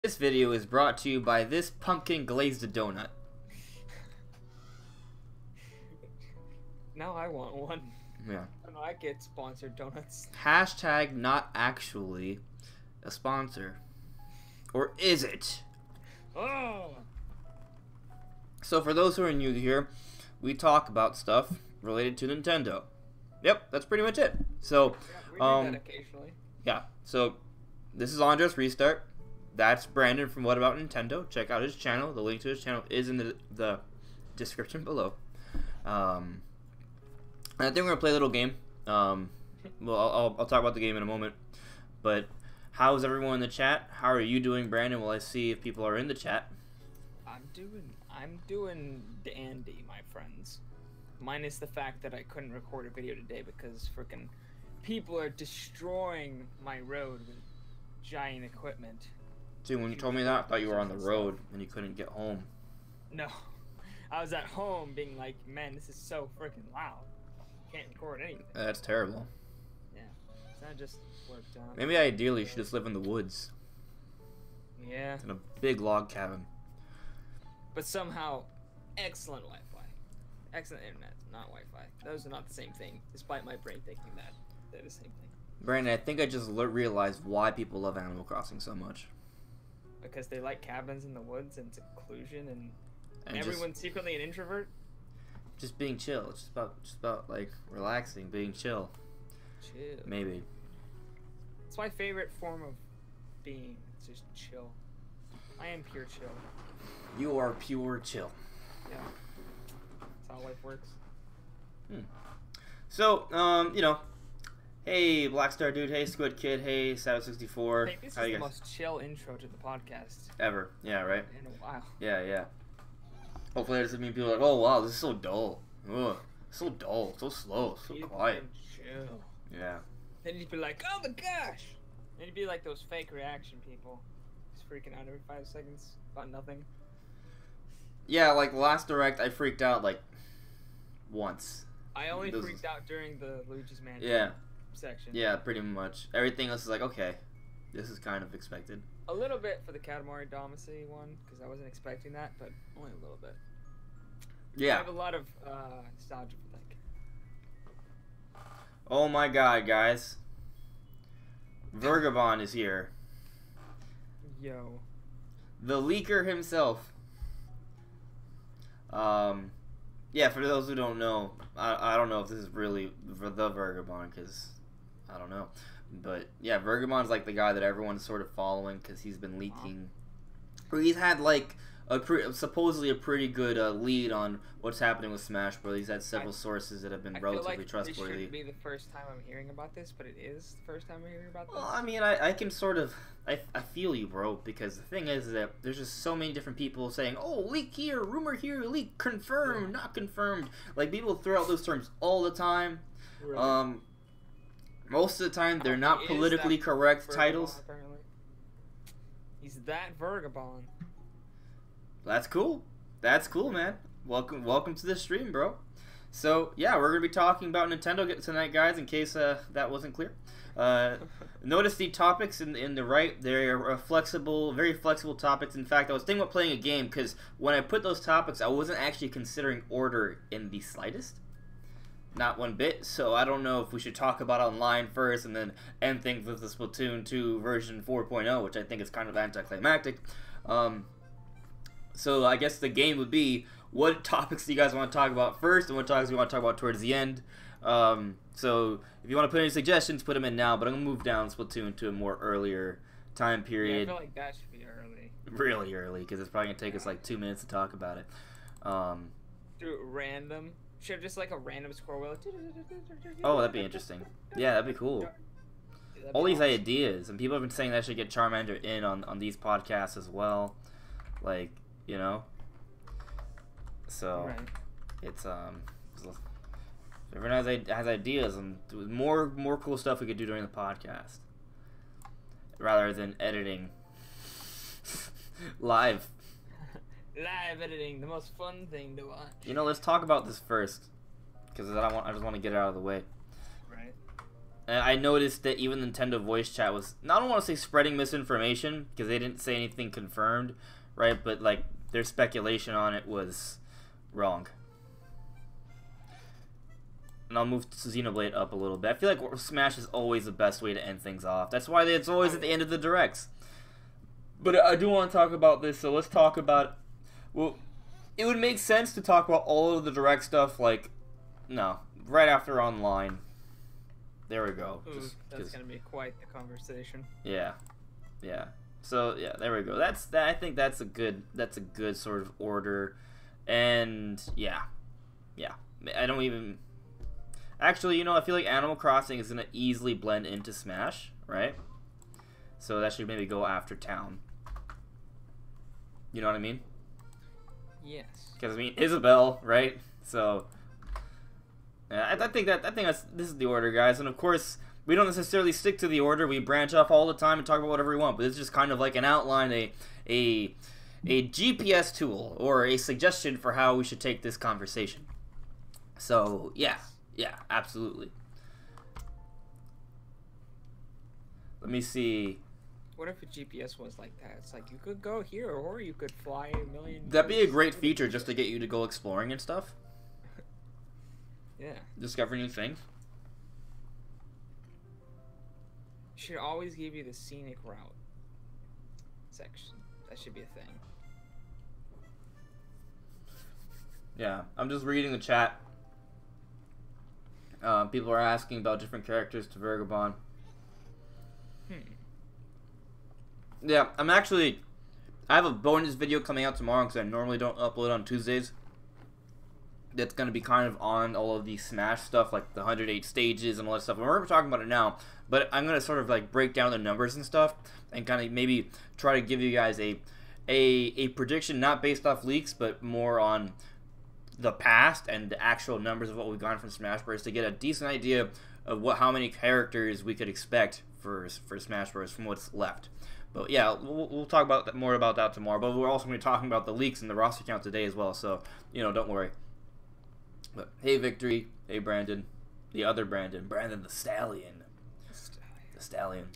This video is brought to you by this pumpkin glazed donut. Now I want one. Yeah. I know I get sponsored donuts. Hashtag not actually a sponsor. Or is it? Oh! So for those who are new here, we talk about stuff related to Nintendo. Yep, that's pretty much it. So, yeah, we do that occasionally. Yeah. So, this is Andres Restart. That's Brandon from What About Nintendo. Check out his channel. The link to his channel is in the description below. And I think we're gonna play a little game. Well, I'll talk about the game in a moment. But how's everyone in the chat? How are you doing, Brandon? Will I see if people are in the chat? I'm doing dandy, my friends. Minus the fact that I couldn't record a video today because frickin' people are destroying my road with giant equipment. See, when you told me that, I thought you were on the road and you couldn't get home. No, I was at home being like, man, this is so freaking loud. Can't record anything. That's terrible. Yeah, so that just worked out. Maybe ideally you should just live in the woods. Yeah. In a big log cabin. But somehow, excellent Wi-Fi. Excellent internet, not Wi-Fi. Those are not the same thing, despite my brain thinking that they're the same thing. Brandon, I think I just realized why people love Animal Crossing so much. Because they like cabins in the woods and seclusion and everyone's just, secretly an introvert. Just being chill. It's just about like relaxing, being chill. Chill. Maybe. It's my favorite form of being. It's just chill. I am pure chill. You are pure chill. Yeah. That's how life works. So, you know, hey Black Star Dude, hey Squid Kid, hey Savage64. Hey, this is the most chill intro to the podcast ever. Yeah, right? in a while. Yeah. Hopefully that doesn't mean people are like, oh wow, this is so dull. Ugh, so dull, so slow, so People quiet. can chill. Yeah. Then you'd be like, oh my gosh! Then you'd be like those fake reaction people. Just freaking out every 5 seconds about nothing. Yeah, like last Direct, I freaked out like once. I only freaked out during the Luigi's Mansion section. Yeah, pretty much. Everything else is like, okay, this is kind of expected. A little bit for the Katamari Damacy one, because I wasn't expecting that, but only a little bit. Yeah. I have a lot of nostalgia for that game. Oh my god, guys. Vergabon is here. Yo. The leaker himself. Yeah, for those who don't know, I don't know if this is really the Vergabon, because I don't know. But yeah, Vergabon's like the guy that everyone's sort of following because he's been leaking. Or he's had like supposedly a pretty good lead on what's happening with Smash Bros. He's had several sources that have been relatively trustworthy. This shouldn't be the first time I'm hearing about this, but it is the first time I'm hearing about this. Well, I mean, I can sort of... I feel you, bro, because the thing is that there's just so many different people saying, oh, leak here, rumor here, leak, confirmed, not confirmed. Like, people throw out those terms all the time. Right. Most of the time, they're not politically correct Vergabon, titles. Apparently. He's that Vergabon. That's cool. That's cool, man. Welcome to the stream, bro. So, yeah, we're going to be talking about Nintendo tonight, guys, in case that wasn't clear. Notice the topics in the right. They're flexible, very flexible topics. In fact, I was thinking about playing a game because when I put those topics, I wasn't actually considering order in the slightest. Not one bit. So I don't know if we should talk about online first and then end things with the Splatoon 2 version 4.0, which I think is kind of anticlimactic. So I guess the game would be, what topics do you guys want to talk about first and what topics do you want to talk about towards the end? So if you want to put any suggestions, put them in now, but I'm going to move down Splatoon to a more earlier time period. Yeah, I feel like that should be early. Really early, because it's probably going to take us like 2 minutes to talk about it. Do it random. Should have just like a random score wheel. Oh, that'd be interesting. Yeah, that'd be cool. All these ideas, and people have been saying that I should get Charmander in on these podcasts as well. Like, you know? So, right. It's, everyone has ideas and more cool stuff we could do during the podcast. Rather than editing live. Live editing, the most fun thing to watch. You know, let's talk about this first. Because I just want to get it out of the way. Right. I noticed that even Nintendo voice chat was, I don't want to say spreading misinformation, because they didn't say anything confirmed, right? But, like, their speculation on it was wrong. And I'll move Xenoblade up a little bit. I feel like Smash is always the best way to end things off. That's why it's always at the end of the Directs. But I do want to talk about this, so let's talk about... Well, it would make sense to talk about all of the Direct stuff, like... No, right after Online. There we go. Ooh, that's going to be quite the conversation. Yeah. Yeah. So, yeah, there we go. I think that's a good sort of order. And, yeah. Yeah. I don't even... Actually, you know, I feel like Animal Crossing is going to easily blend into Smash, right? So that should maybe go after Town. You know what I mean? Yes. Because, I mean, Isabelle, right? So, I think this is the order, guys. And, of course, we don't necessarily stick to the order. We branch off all the time and talk about whatever we want. But it's just kind of like an outline, a GPS tool, or a suggestion for how we should take this conversation. So, yeah. Yeah, absolutely. Let me see. What if a GPS was like that? It's like you could go here, or you could fly a million. That'd be a great feature just to get you to go exploring and stuff. Yeah. Discover new things. Should always give you the scenic route section. That should be a thing. Yeah, I'm just reading the chat. People are asking about different characters to Vagabond. Yeah, I have a bonus video coming out tomorrow because I normally don't upload on Tuesdays. That's going to be kind of on all of the Smash stuff, like the 108 stages and all that stuff. And we're talking about it now, but I'm going to sort of like break down the numbers and stuff and kind of maybe try to give you guys a prediction, not based off leaks, but more on the past and the actual numbers of what we've gotten from Smash Bros. To get a decent idea of how many characters we could expect for Smash Bros. From what's left. But yeah, we'll talk about more about that tomorrow. But we're also going to be talking about the leaks and the roster count today as well. So, you know, don't worry. But hey, Victory. Hey, Brandon. The other Brandon. Brandon the Stallion. The Stallion.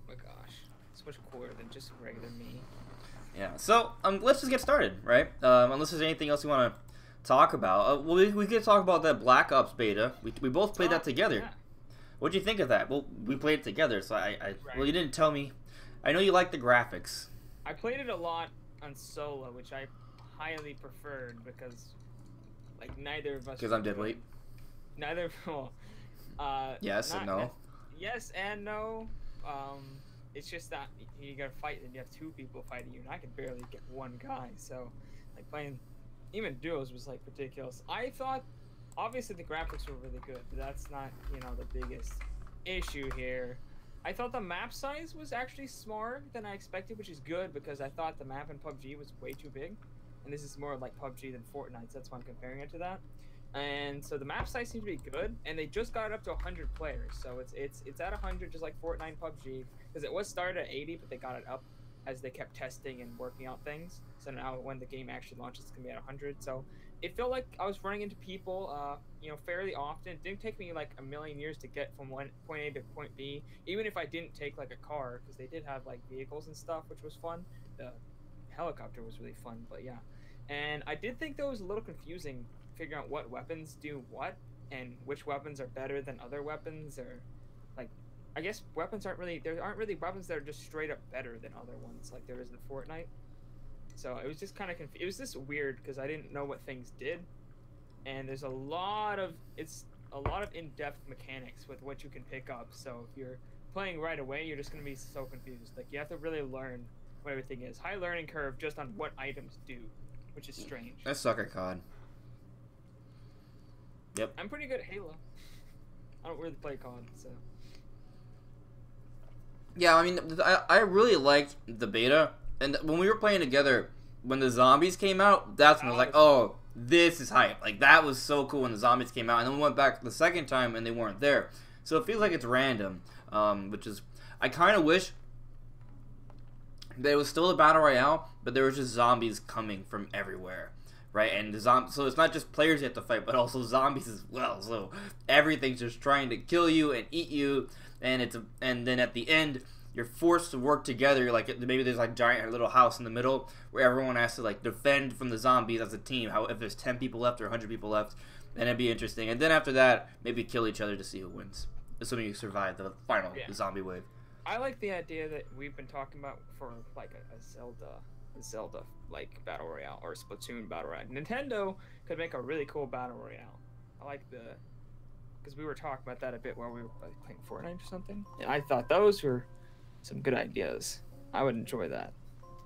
Oh my gosh. It's much cooler than just regular me. Yeah. So, let's just get started, right? Unless there's anything else you want to talk about. Well, we could talk about that Black Ops beta. We both played that together. Yeah. What'd you think of that? Well, we played it together, so Right. Well, you didn't tell me. I know you like the graphics. I played it a lot on solo, which I highly preferred because, like, neither of us. Because I'm dead weight. Neither. Well, yes and no. Yes and no. It's just that you gotta fight, and you have two people fighting you, and I could barely get one guy. So, like, playing even duos was like ridiculous. I thought, obviously, the graphics were really good, but that's not, you know, the biggest issue here. I thought the map size was actually smaller than I expected, which is good because I thought the map in PUBG was way too big, and this is more like PUBG than Fortnite, so that's why I'm comparing it to that. And so the map size seems to be good, and they just got it up to 100 players, so it's at 100 just like Fortnite and PUBG, because it was started at 80, but they got it up as they kept testing and working out things. So now when the game actually launches, it's gonna be at 100. So it felt like I was running into people, you know, fairly often. It didn't take me like a million years to get from point A to point B, even if I didn't take like a car, because they did have like vehicles and stuff, which was fun. The helicopter was really fun, but yeah. And I did think that was a little confusing figuring out what weapons do what and which weapons are better than other weapons, or like, I guess weapons aren't really, there aren't really weapons that are just straight up better than other ones like there is in Fortnite. So it was just kind of it was just weird because I didn't know what things did, and there's a lot of in-depth mechanics with what you can pick up. So if you're playing right away, you're just gonna be so confused. Like, you have to really learn what everything is. High learning curve just on what items do, which is strange. That's sucker COD. Yep. I'm pretty good at Halo. I don't really play COD, so. Yeah, I mean, I really liked the beta. And when we were playing together, when the zombies came out, that's when I was like, oh, this is hype. Like, that was so cool when the zombies came out. And then we went back the second time and they weren't there. So it feels like it's random, which is, I kind of wish that it was still a battle royale, but there was just zombies coming from everywhere, right? And so it's not just players you have to fight, but also zombies as well. So everything's just trying to kill you and eat you, and then at the end you're forced to work together. Like maybe there's like a giant little house in the middle where everyone has to like defend from the zombies as a team. How if there's 10 people left or 100 people left, then it'd be interesting. And then after that, maybe kill each other to see who wins, assuming you survive the final zombie wave. I like the idea that we've been talking about for like a Zelda like battle royale or Splatoon battle royale. Nintendo could make a really cool battle royale. I like because we were talking about that a bit while we were playing Fortnite or something, and I thought those were some good ideas. I would enjoy that.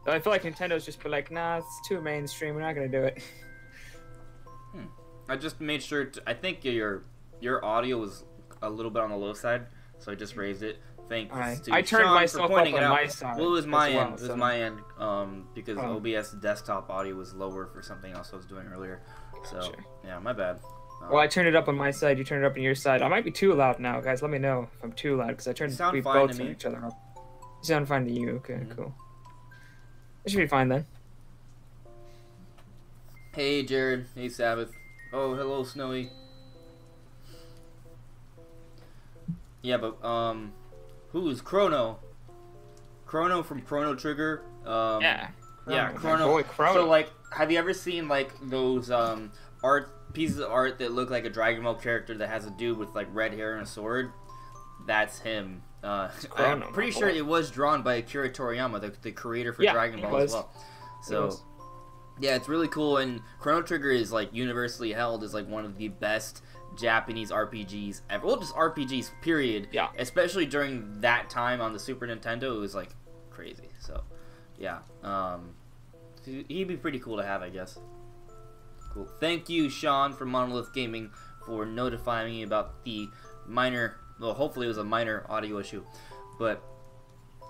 But I feel like Nintendo's just been like, nah, it's too mainstream. We're not gonna do it. I just made sure. I think your audio was a little bit on the low side, so I just raised it. Thanks to I turned Sean myself for pointing up it on out. my side. Well, it was my end. Well, it was my end because OBS desktop audio was lower for something else I was doing earlier. So yeah, my bad. Well, I turned it up on my side. You turned it up on your side. I might be too loud now, guys. Let me know if I'm too loud because we both turned each other up. You sound fine to you. Okay, cool. It should be fine then. Hey, Jared. Hey, Sabbath. Oh, hello, Snowy. Yeah, but who's Chrono? Chrono from Chrono Trigger. Yeah, Chrono. Boy, Chrono. So, like, have you ever seen like those pieces of art that look like a Dragon Ball character that has a dude with like red hair and a sword? That's him. Chrono, I'm pretty sure it was drawn by Akira Toriyama, the creator for Dragon Ball as well. So, yeah, it's really cool. And Chrono Trigger is like universally held as like one of the best Japanese RPGs ever. Well, just RPGs, period. Yeah. Especially during that time on the Super Nintendo, it was like crazy. So, yeah. He'd be pretty cool to have, I guess. Cool. Thank you, Sean from Monolith Gaming, for notifying me about the minor. Well, hopefully it was a minor audio issue, but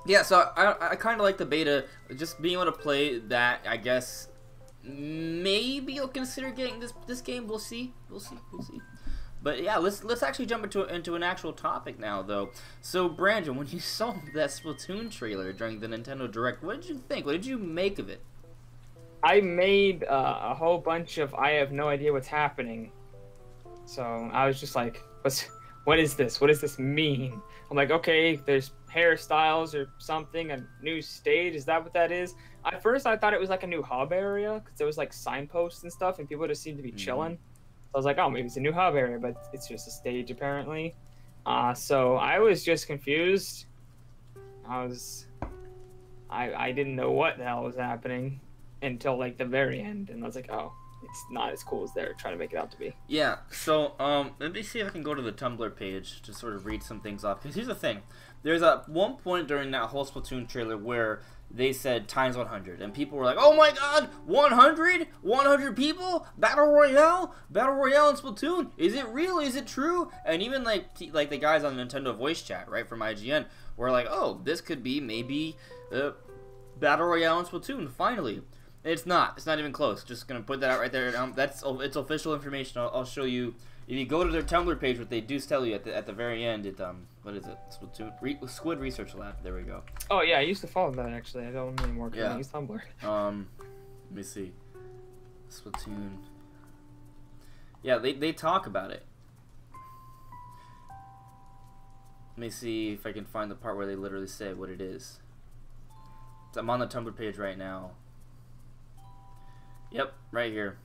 yeah. So I kind of like the beta, just being able to play that. I guess maybe you'll consider getting this game. We'll see. But yeah, let's actually jump into an actual topic now, though. So Brandon, when you saw that Splatoon trailer during the Nintendo Direct, what did you think? What did you make of it? I made a whole bunch of I have no idea what's happening. So I was just like, what is this? What does this mean? I'm like, okay, there's hairstyles or something, a new stage. Is that what that is? At first, I thought it was like a new hub area because there was like signposts and stuff, and people just seemed to be chilling. So I was like, oh, maybe it's a new hub area, but it's just a stage apparently. So I was just confused. I didn't know what the hell was happening until like the very end, and I was like, oh, it's not as cool as they're trying to make it out to be. Yeah, so let me see if I can go to the Tumblr page to sort of read some things off. Because here's the thing. There's one point during that whole Splatoon trailer where they said times 100. And people were like, oh my god, 100? 100 people? Battle Royale? Battle Royale in Splatoon? Is it real? Is it true? And even like the guys on the Nintendo voice chat, right, from IGN, were like, oh, this could be maybe Battle Royale in Splatoon, finally. It's not. It's not even close. Just gonna put that out right there. It's official information. I'll show you. If you go to their Tumblr page, what they do tell you at the very end, what is it? Splatoon Squid Research Lab. There we go. Oh yeah, I used to follow that actually. I don't anymore because I use Tumblr. Let me see. Splatoon. Yeah, they talk about it. Let me see if I can find the part where they literally say what it is. I'm on the Tumblr page right now. Yep, right here.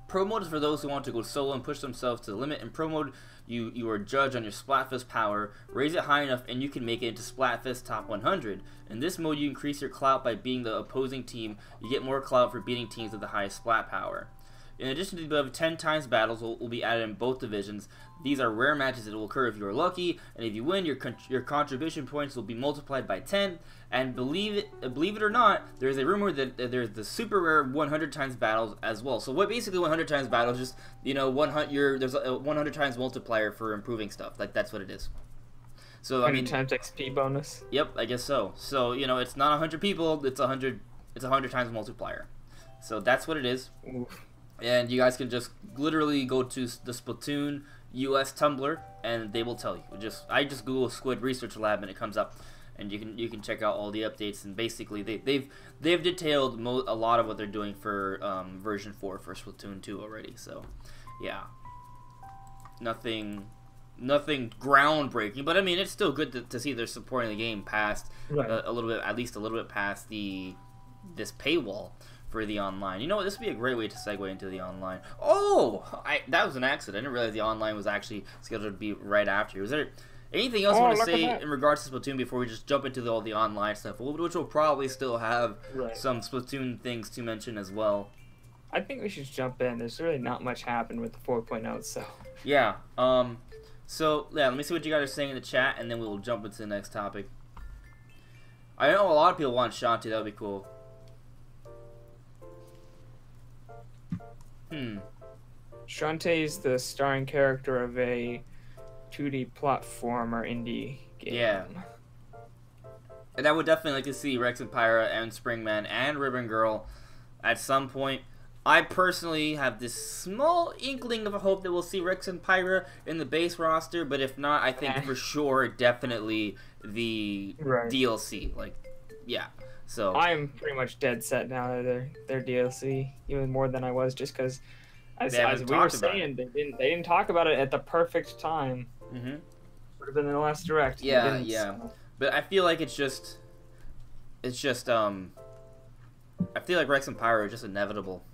Pro mode is for those who want to go solo and push themselves to the limit. In pro mode, you are judged on your Splatfest power. Raise it high enough and you can make it into Splatfest Top 100. In this mode, you increase your clout by beating the opposing team. You get more clout for beating teams with the highest Splat power. In addition to the above, 10 times battles will be added in both divisions. These are rare matches that will occur if you are lucky, and if you win, your contribution points will be multiplied by 10. And believe it or not, there is a rumor that there's the super rare 100 times battles as well. So what basically 100 times battles, just there's a 100 times multiplier for improving stuff. Like that's what it is. So I mean, times XP bonus. Yep, I guess so. So it's not 100 people, it's 100 times multiplier. So that's what it is. Oof. And you guys can just literally go to the Splatoon US Tumblr, and they will tell you. I just Google Squid Research Lab, and it comes up. and you can check out all the updates. And basically, they've detailed a lot of what they're doing for version 4 for Splatoon 2 already. So, yeah, nothing groundbreaking, but I mean, it's still good to see they're supporting the game past a little bit, at least a little bit past this paywall for the online. You know what? This would be a great way to segue into the online. Oh, that was an accident. I didn't realize the online was actually scheduled to be right after. Was there anything else you want to say in regards to Splatoon before we just jump into all the online stuff, which will probably still have some Splatoon things to mention as well? I think we should jump in. There's really not much happened with the 4.0, so... Yeah, so, yeah, let me see what you guys are saying in the chat, and then we'll jump into the next topic. I know a lot of people want Shantae. That would be cool. Shantae is the starring character of a 2D platformer indie game. Yeah. And I would definitely like to see Rex and Pyra and Springman and Ribbon Girl at some point. I personally have this small inkling of a hope that we'll see Rex and Pyra in the base roster, but if not, I think for sure, definitely the DLC. Like, yeah. So I'm pretty much dead set now that they're DLC, even more than I was, just because, as we were saying, they didn't talk about it at the perfect time. Mm-hmm. Would have been in the last direct. Yeah, yeah. So. But I feel like I feel like Rex and Pyra are just inevitable.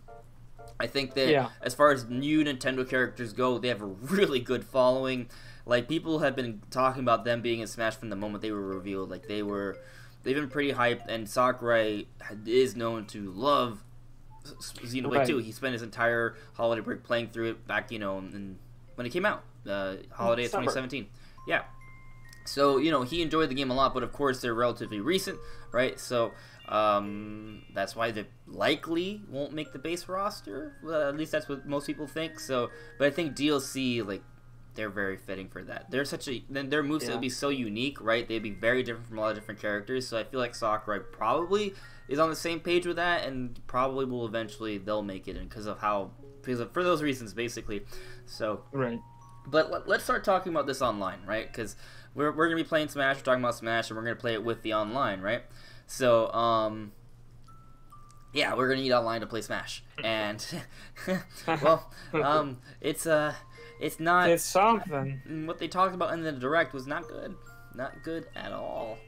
I think that as far as new Nintendo characters go, they have a really good following. Like, people have been talking about them being in Smash from the moment they were revealed. Like, they've been pretty hyped, and Sakurai is known to love Xenoblade 2. He spent his entire holiday break playing through it back, when it came out, holiday of 2017. Yeah. So, he enjoyed the game a lot, but of course they're relatively recent, right? So, that's why they likely won't make the base roster. At least that's what most people think. So, but I think DLC, like, they're very fitting for that. They're their moves would be so unique, right? They'd be very different from a lot of different characters. So I feel like Sakurai probably is on the same page with that, and probably will eventually they'll make it in because for those reasons, basically. So But let's start talking about this online, right? Because we're gonna be playing Smash. We're talking about Smash, and we're gonna play it with the online, right? So yeah, we're gonna need online to play Smash, and it's not. It's something. What they talked about in the direct was not good at all.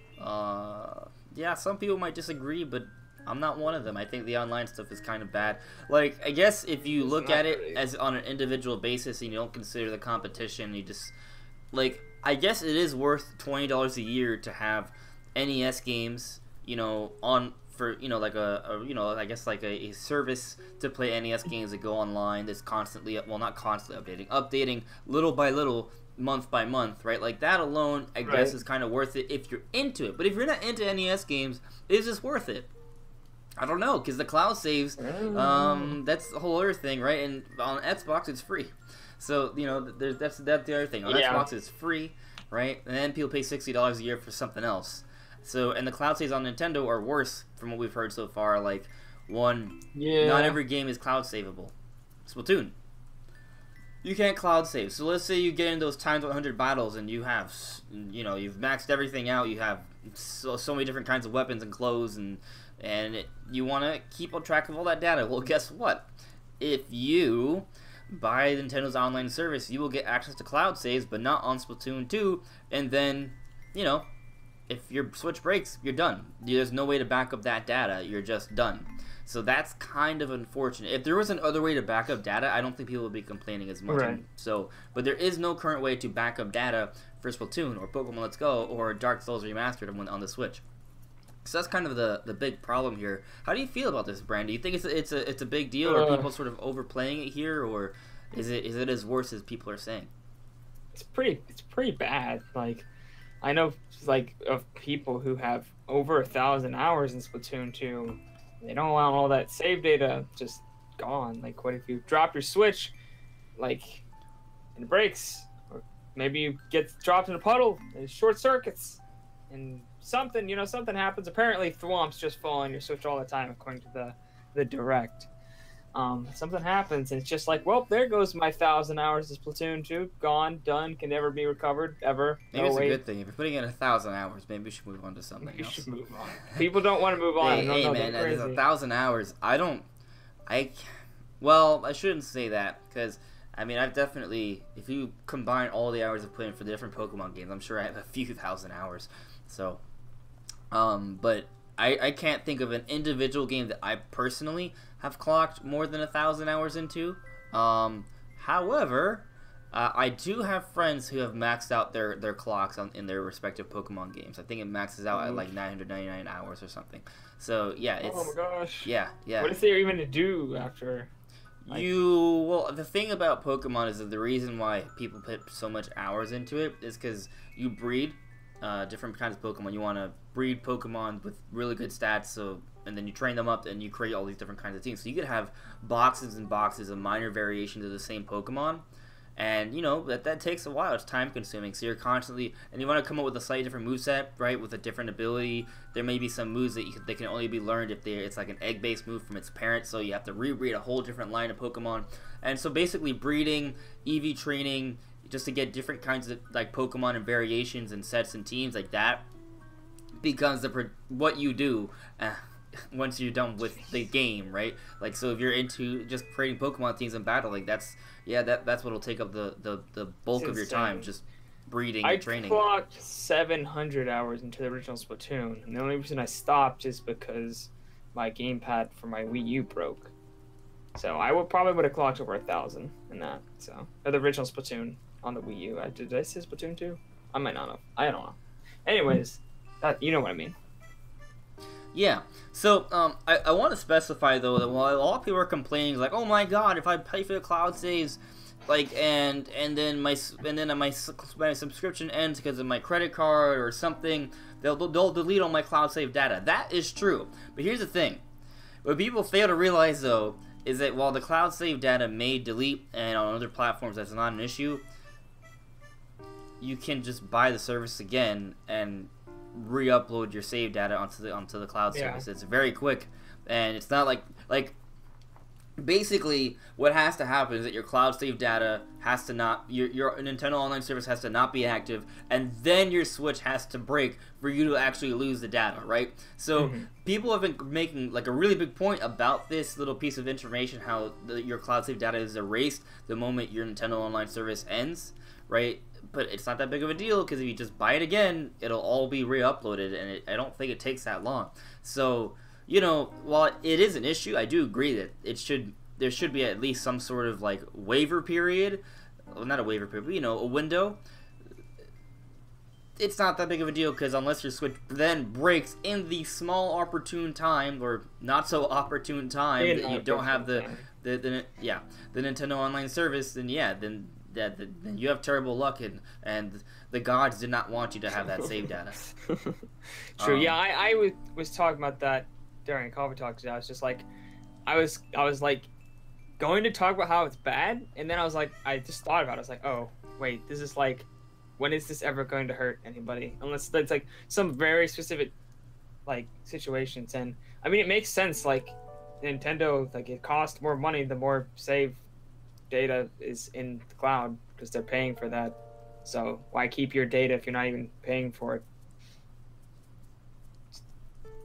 Yeah, some people might disagree, but I'm not one of them. I think the online stuff is kind of bad. Like, I guess if you look at it as on an individual basis and you don't consider the competition, you just, like, I guess it is worth $20 a year to have NES games, on for, like I guess like a service to play NES games that go online that's constantly, well, not constantly updating little by little, month by month, right? Like, that alone, I guess, is kind of worth it if you're into it. But if you're not into NES games, is this worth it? I don't know, because the cloud saves, that's the whole other thing, right? And on Xbox, it's free. So, that's the other thing. On Xbox, it's free, right? And then people pay $60 a year for something else. So, and the cloud saves on Nintendo are worse from what we've heard so far. Like, not every game is cloud savable. Splatoon, you can't cloud save. So let's say you get in those times 100 battles and you have, you've maxed everything out. You have so many different kinds of weapons and clothes, and you want to keep on track of all that data. Well, guess what? If you buy Nintendo's online service, you will get access to cloud saves, but not on Splatoon 2. And then, if your Switch breaks, you're done. There's no way to back up that data. You're just done. So that's kind of unfortunate. If there was another way to back up data, I don't think people would be complaining as much. Right. So, but there is no current way to back up data for Splatoon or Pokemon Let's Go or Dark Souls Remastered on the Switch. So that's kind of the big problem here. How do you feel about this, Brand? Do you think it's a big deal, or are people sort of overplaying it here, or is it as worse as people are saying? It's pretty bad. Like, I know, like, of people who have over 1,000 hours in Splatoon 2. They don't want all that save data just gone. Like, what if you drop your Switch, like, and it breaks, or maybe you get dropped in a puddle, and it short circuits, and something happens. Apparently, thwomps just fall on your Switch all the time, according to the direct. something happens and it's just like, well, there goes my 1,000 hours of Splatoon 2, gone, done, can never be recovered ever. Maybe it's a good thing. If you're putting in 1,000 hours, maybe we should move on to something else. You should move on. People don't want to move on. Hey, man, there's 1,000 hours. Well, I shouldn't say that, because I mean, I've definitely, if you combine all the hours I've put in for the different Pokemon games, I'm sure I have a few thousand hours. So, but I can't think of an individual game that I personally have clocked more than 1,000 hours into. However, I do have friends who have maxed out their clocks in their respective Pokemon games. I think it maxes out at like 999 hours or something. So yeah, it's, oh my gosh. Yeah. What is there even to do after? Well, the thing about Pokemon is that the reason why people put so much hours into it is because you breed different kinds of Pokemon. You want to breed Pokemon with really good stats, and then you train them up and you create all these different kinds of teams. So you could have boxes and boxes of minor variations of the same Pokemon. And, you know, that takes a while. It's time consuming. So you're constantly, and you want to come up with a slightly different moveset, right? With a different ability. There may be some moves that they can only be learned if it's like an egg-based move from its parent. So you have to rebreed a whole different line of Pokemon. And so basically breeding, EV training, just to get different kinds of like Pokemon and variations and sets and teams like that becomes what you do once you're done with the game, right? Like, so if you're into just creating Pokemon teams in battle, like that's what'll take up the bulk of your time, just breeding and training. I clocked 700 hours into the original Splatoon, and the only reason I stopped is because my gamepad for my Wii U broke. So I probably would have clocked over 1,000 in that. So the original Splatoon on the Wii U. Did I say Splatoon 2? I might not have. I don't know. Anyways, you know what I mean. Yeah. So I want to specify though that while a lot of people are complaining, like, oh my god, if I pay for the cloud saves, like, and then my subscription ends because of my credit card or something, they'll delete all my cloud save data. That is true. But here's the thing: what people fail to realize though is that while the cloud save data may delete, and on other platforms that's not an issue, you can just buy the service again and re-upload your save data onto the cloud service. It's very quick, and it's not like basically what has to happen is that your cloud save data has to not, your Nintendo Online service has to not be active, and then your Switch has to break for you to actually lose the data, right? So people have been making like a really big point about this little piece of information, how your cloud save data is erased the moment your Nintendo Online service ends, right? But it's not that big of a deal, because if you just buy it again, it'll all be re-uploaded, and I don't think it takes that long. So, you know, while it is an issue, I do agree that there should be at least some sort of like waiver period. Well, not a waiver period, but, you know, a window. It's not that big of a deal, because unless your Switch then breaks in the small opportune time, or not so opportune time, that you don't have the Nintendo Online service, then then you have terrible luck, and the gods did not want you to have that save data. True. Yeah, I was talking about that during Coffee Talk today. I was just like, I was like going to talk about how it's bad, and then I just thought about it. I was like, oh wait, this is like, when is this ever going to hurt anybody? Unless it's like some very specific like situations. And I mean, it makes sense. Like Nintendo, like it costs more money the more save data is in the cloud, because they're paying for that. So why keep your data if you're not even paying for it?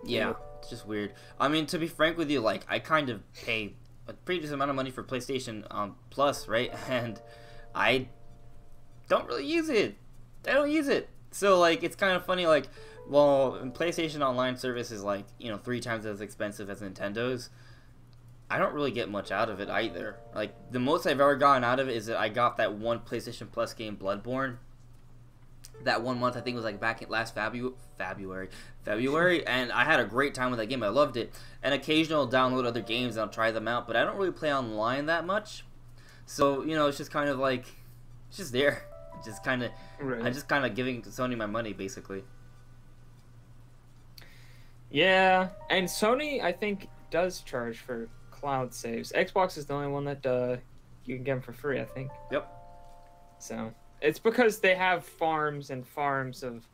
Yeah, it's just weird. I mean, to be frank with you, like, I kind of pay a pretty decent amount of money for PlayStation Plus, right? And I don't really use it. I don't use it. So, like, it's kind of funny, like, well, PlayStation Online service is, like, you know, 3 times as expensive as Nintendo's. I don't really get much out of it either. Like, the most I've ever gotten out of it is that I got that one PlayStation Plus game, Bloodborne. That 1 month, I think, was like back in last February, and I had a great time with that game. I loved it. And occasionally I'll download other games and I'll try them out, but I don't really play online that much. So, you know, it's just kind of like, it's just there. Just kind of, right. I'm just kind of giving Sony my money, basically. Yeah, and Sony, I think, does charge for cloud saves. Xbox is the only one that you can get them for free, I think. Yep. So it's because they have farms and farms of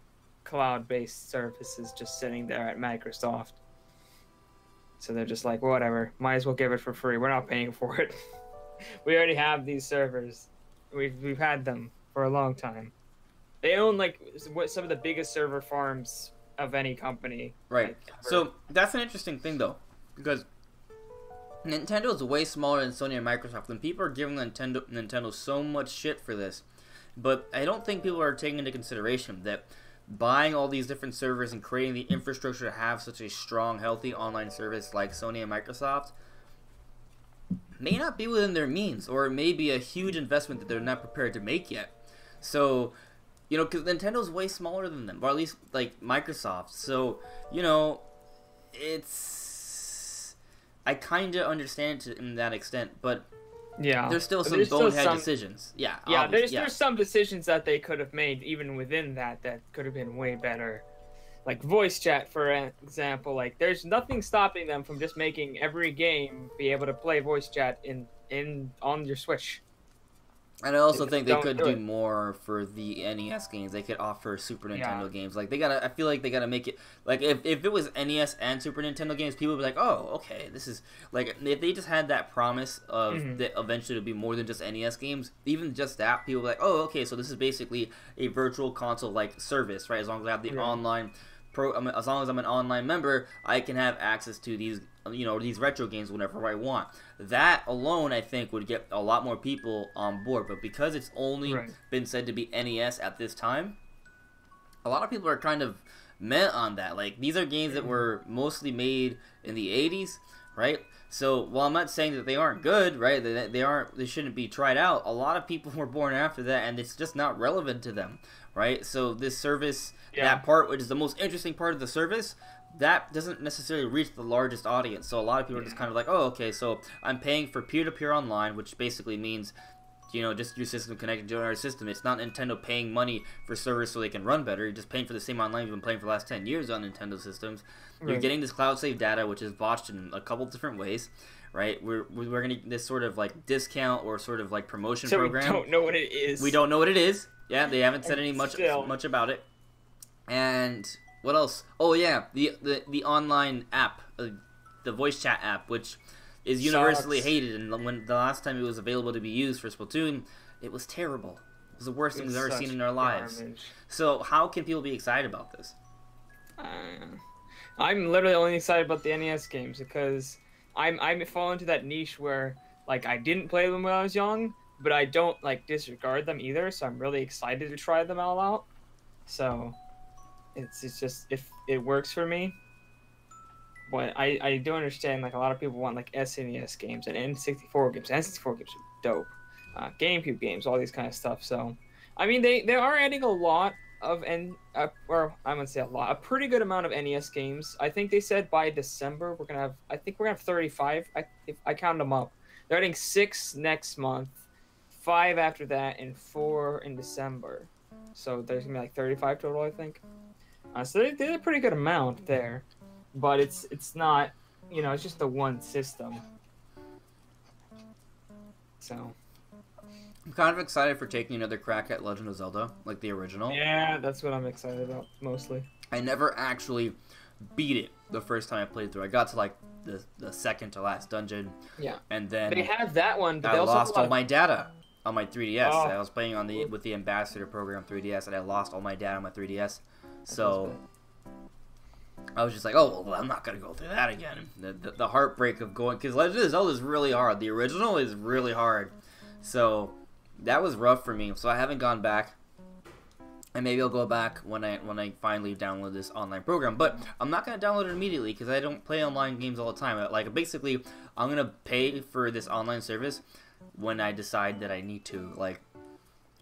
cloud-based services just sitting there at Microsoft. So they're just like, whatever, might as well give it for free. We're not paying for it. We already have these servers. We've had them for a long time. They own like some of the biggest server farms of any company. Right. Like, ever. So that's an interesting thing though, because Nintendo is way smaller than Sony and Microsoft, and people are giving Nintendo so much shit for this. But I don't think people are taking into consideration that buying all these different servers and creating the infrastructure to have such a strong, healthy online service like Sony and Microsoft may not be within their means, or it may be a huge investment that they're not prepared to make yet. So, you know, because Nintendo's way smaller than them, or at least like Microsoft. So, you know, I kind of understand it to in that extent, but yeah, there's still some bonehead decisions. Yeah, there's some decisions that they could have made even within that could have been way better. Like voice chat, for example. Like, there's nothing stopping them from just making every game be able to play voice chat on your Switch. And I also think they could do more for the NES games. They could offer Super Nintendo games. Like I feel like they gotta make it like if it was NES and Super Nintendo games, people would be like, oh, okay, this is like if they just had that promise of that eventually it'll be more than just NES games. Even just that, people would be like, oh, okay, so this is basically a virtual console like service, right? As long as I have the online as long as I'm an online member, I can have access to these, you know, these retro games whenever I want. That alone, I think, would get a lot more people on board. But because it's only been said to be NES at this time, a lot of people are kind of meh on that. Like, these are games that were mostly made in the 80s, right? So while I'm not saying that they aren't good, right, they shouldn't be tried out, a lot of people were born after that, and it's just not relevant to them, right? So this service, that part, which is the most interesting part of the service, that doesn't necessarily reach the largest audience. So a lot of people are just kind of like, oh, okay, so I'm paying for peer-to-peer online, which basically means, you know, just your system connected to another system. It's not Nintendo paying money for servers so they can run better. You're just paying for the same online you've been playing for the last 10 years on Nintendo systems. You're getting this cloud save data, which is botched in a couple different ways, right? We're going to get this sort of like discount or sort of like promotion program. We don't know what it is. We don't know what it is. Yeah, they haven't said much about it. And what else? Oh yeah, the online app, the voice chat app, which is universally hated. And when the last time it was available to be used for Splatoon, it was terrible. It was the worst thing we've ever seen in our lives. Garbage. So how can people be excited about this? I'm literally only excited about the NES games because I fall into that niche where like I didn't play them when I was young, but I don't like disregard them either. So I'm really excited to try them all out. So it's just if it works for me. But I do understand like a lot of people want like SNES games and N64 games. N64 games are dope. GameCube games, all these kind of stuff. So I mean they are adding a lot of or I wouldn't say a lot, a pretty good amount of NES games. I think they said by December we're gonna have 35. If I count them up, they're adding 6 next month, 5 after that, and 4 in December. So there's gonna be like 35 total, I think. So they did a pretty good amount there, but it's not, you know, it's just the one system. So I'm kind of excited for taking another crack at Legend of Zelda, like the original. Yeah, that's what I'm excited about mostly. I never actually beat it the first time I played through. I got to like the second to last dungeon. Yeah. And then they have that one, but I lost all my data on my 3DS. Oh. I was playing on with the Ambassador program 3DS, and I lost all my data on my 3DS. So I was just like, oh, well, I'm not going to go through that again. The heartbreak of going, because Legend of Zelda is really hard. The original is really hard. So that was rough for me. So I haven't gone back. And maybe I'll go back when I finally download this online program. But I'm not going to download it immediately because I don't play online games all the time. Like, basically, I'm going to pay for this online service when I decide that I need to. Like,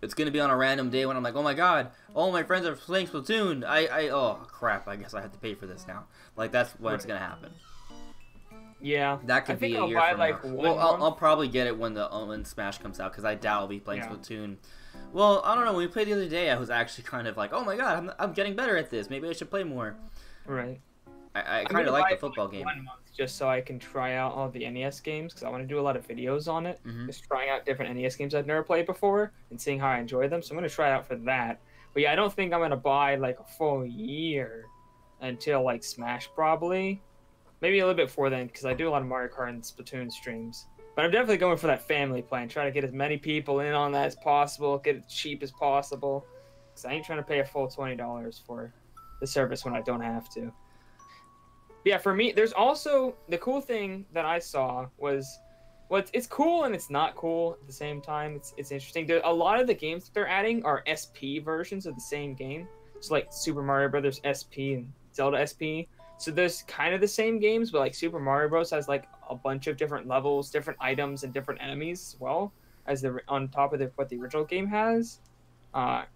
it's going to be on a random day when I'm like, oh my god, all my friends are playing Splatoon. Oh, crap, I guess I have to pay for this now. Like, that's when it's going to happen. Yeah. That could be a year from now. Well, I'll probably get it when Smash comes out because I doubt I'll be playing Splatoon. Well, I don't know. When we played the other day, I was actually kind of like, oh my god, I'm getting better at this. Maybe I should play more. Right. I kind of like the football game. 1 month just so I can try out all the NES games because I want to do a lot of videos on it. Just trying out different NES games I've never played before and seeing how I enjoy them. So I'm going to try it out for that. But yeah, I don't think I'm going to buy like a full year until like Smash probably. maybe a little bit before then, because I do a lot of Mario Kart and Splatoon streams. But I'm definitely going for that family plan. Try to get as many people in on that as possible. Get it cheap as possible. Because I ain't trying to pay a full $20 for the service when I don't have to. But yeah, for me, there's also... The cool thing that I saw was... Well, it's cool and it's not cool at the same time. It's interesting. A lot of the games that they're adding are SP versions of the same game. So like Super Mario Brothers SP and Zelda SP. So there's kind of the same games, but like Super Mario Bros. Has like a bunch of different levels, different items, and different enemies as well as on top of what the original game has.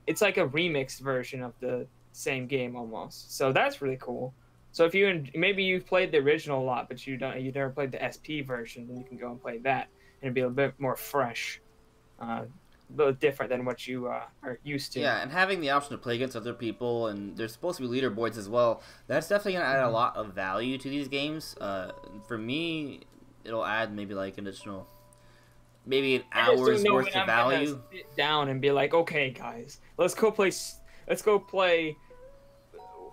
It's like a remixed version of the same game almost. So that's really cool. So if maybe you've played the original a lot, but you never played the SP version, then you can go and play that, and it'd be a bit more fresh, a little different than what you are used to. Yeah, and having the option to play against other people, and there's supposed to be leaderboards as well. That's definitely gonna add a lot of value to these games. For me, it'll add maybe like an additional, maybe an hour's worth of value. Sit down and be like, okay, guys, let's go play.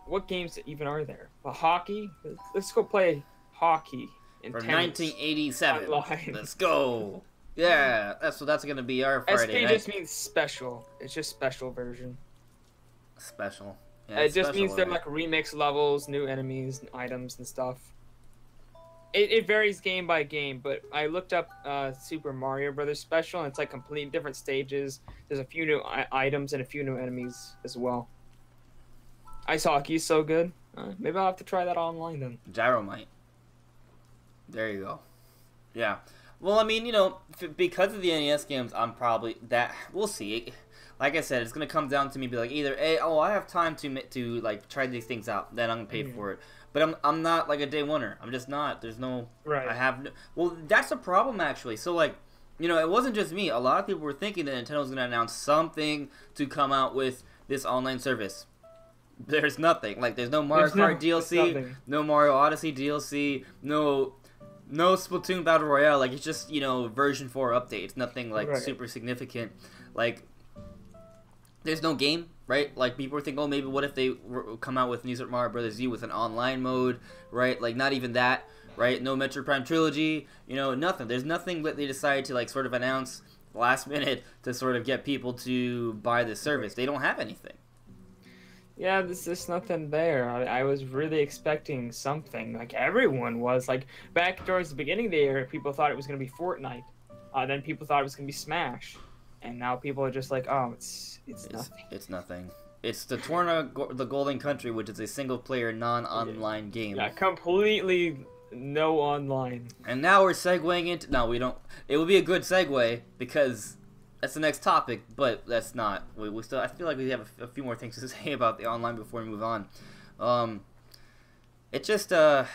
What games even are there? Hockey? Let's go play hockey in For tennis 1987. online. Let's go. Yeah, that's going to be our Friday SP night. just means special. It's just special version. Special. Yeah, It just means they're like remix levels, new enemies, and items and stuff. It varies game by game, but I looked up Super Mario Brothers Special, and it's like completely different stages. There's a few new items and a few new enemies as well. Ice hockey's so good. Maybe I'll have to try that online then. Gyromite. There you go. Yeah. Well, I mean, because of the NES games, I'm probably that. We'll see. Like I said, it's gonna come down to me be like either I have time to like try these things out, then I'm gonna pay for it. But I'm not like a day oneer. I'm just not. There's no. Right. I have. No, well, that's a problem actually. So like, it wasn't just me. A lot of people were thinking that Nintendo was gonna announce something to come out with this online service. There's nothing. Like, there's no Mario Kart DLC, no Mario Odyssey DLC, no Splatoon Battle Royale. Like, it's just, version 4 update. It's nothing, like, super significant. Like, there's no game, right? Like, people were thinking, oh, maybe what if they come out with New Super Mario Bros. U with an online mode, right? Like, not even that, right? No Metroid Prime Trilogy, nothing. There's nothing that they decided to, like, sort of announce last minute to sort of get people to buy the service. They don't have anything. Yeah, there's just nothing there. I was really expecting something. Like, everyone was. Like, back towards the beginning of the year, people thought it was going to be Fortnite. Then people thought it was going to be Smash. And now people are just like, oh, it's nothing. It's nothing. It's the Torna the Golden Country, which is a single-player, non-online game. Yeah, completely no online. And now we're segueing into... No, we don't... It would be a good segue, because... That's the next topic, but that's not. We still. I feel like we have a few more things to say about the online before we move on. It just. I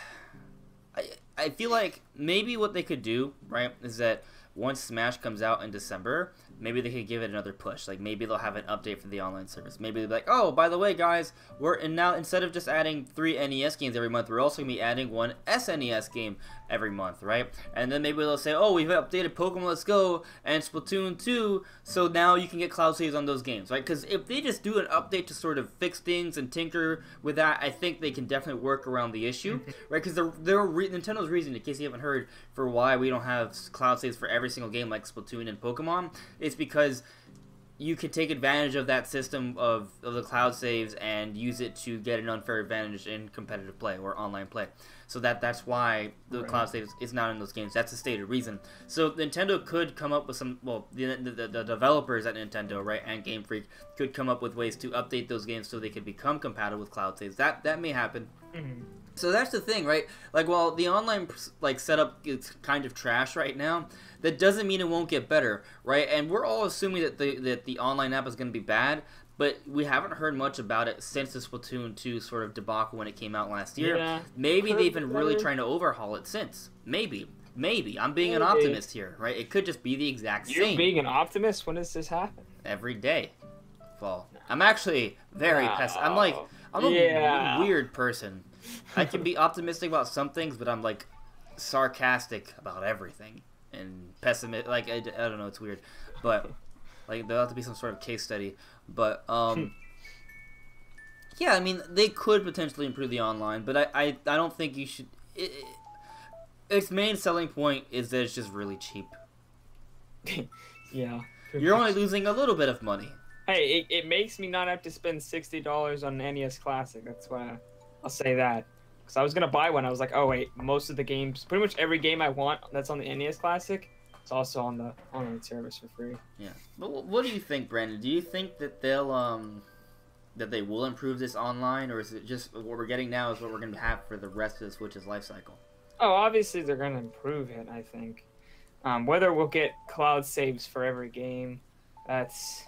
feel like maybe what they could do, right, is that once Smash comes out in December, maybe they could give it another push. Like, maybe they'll have an update for the online service. Maybe they'll be like, oh, by the way, guys, now instead of just adding 3 NES games every month, we're also going to be adding 1 SNES game every month, right? And then maybe they'll say, oh, we've updated Pokemon Let's Go and Splatoon 2, so now you can get cloud saves on those games, right? Because if they just do an update to sort of fix things and tinker with that, I think they can definitely work around the issue, right? Because Nintendo's reason, in case you haven't heard, for why we don't have cloud saves for every single game like Splatoon and Pokemon, is because you could take advantage of that system of the cloud saves and use it to get an unfair advantage in competitive play or online play. So that's why the cloud saves is not in those games. That's a stated reason. So Nintendo could come up with some, well, the developers at Nintendo, right, and Game Freak could come up with ways to update those games so they could become compatible with cloud saves. That may happen. Mm-hmm. So that's the thing, right? Like, while the online setup is kind of trash right now, that doesn't mean it won't get better, right? And we're all assuming that the online app is going to be bad, but we haven't heard much about it since the Splatoon 2 sort of debacle when it came out last year. Yeah, maybe they've been really trying to overhaul it since. Maybe. I'm being an optimist here, right? It could just be the exact same. You're being an optimist? When does this happen? Every day. Well, I'm actually very pessimistic. I'm a weird person. I can be optimistic about some things, but I'm like sarcastic about everything and pessimistic. Like, I don't know, it's weird, but like there'll have to be some sort of case study. But yeah, I mean, they could potentially improve the online, but I don't think you should. its main selling point is that it's just really cheap. Yeah. You're only losing a little bit of money. Hey, it makes me not have to spend $60 on an NES Classic. That's why I'll say that. Because I was going to buy one. I was like, oh, wait, most of the games, pretty much every game I want that's on the NES Classic, it's also on the online service for free. Yeah. But what do you think, Brandon? Do you think that that they will improve this online, or is it just what we're getting now is what we're going to have for the rest of the Switch's life cycle? Oh, obviously they're going to improve it, I think. Whether we'll get cloud saves for every game, that's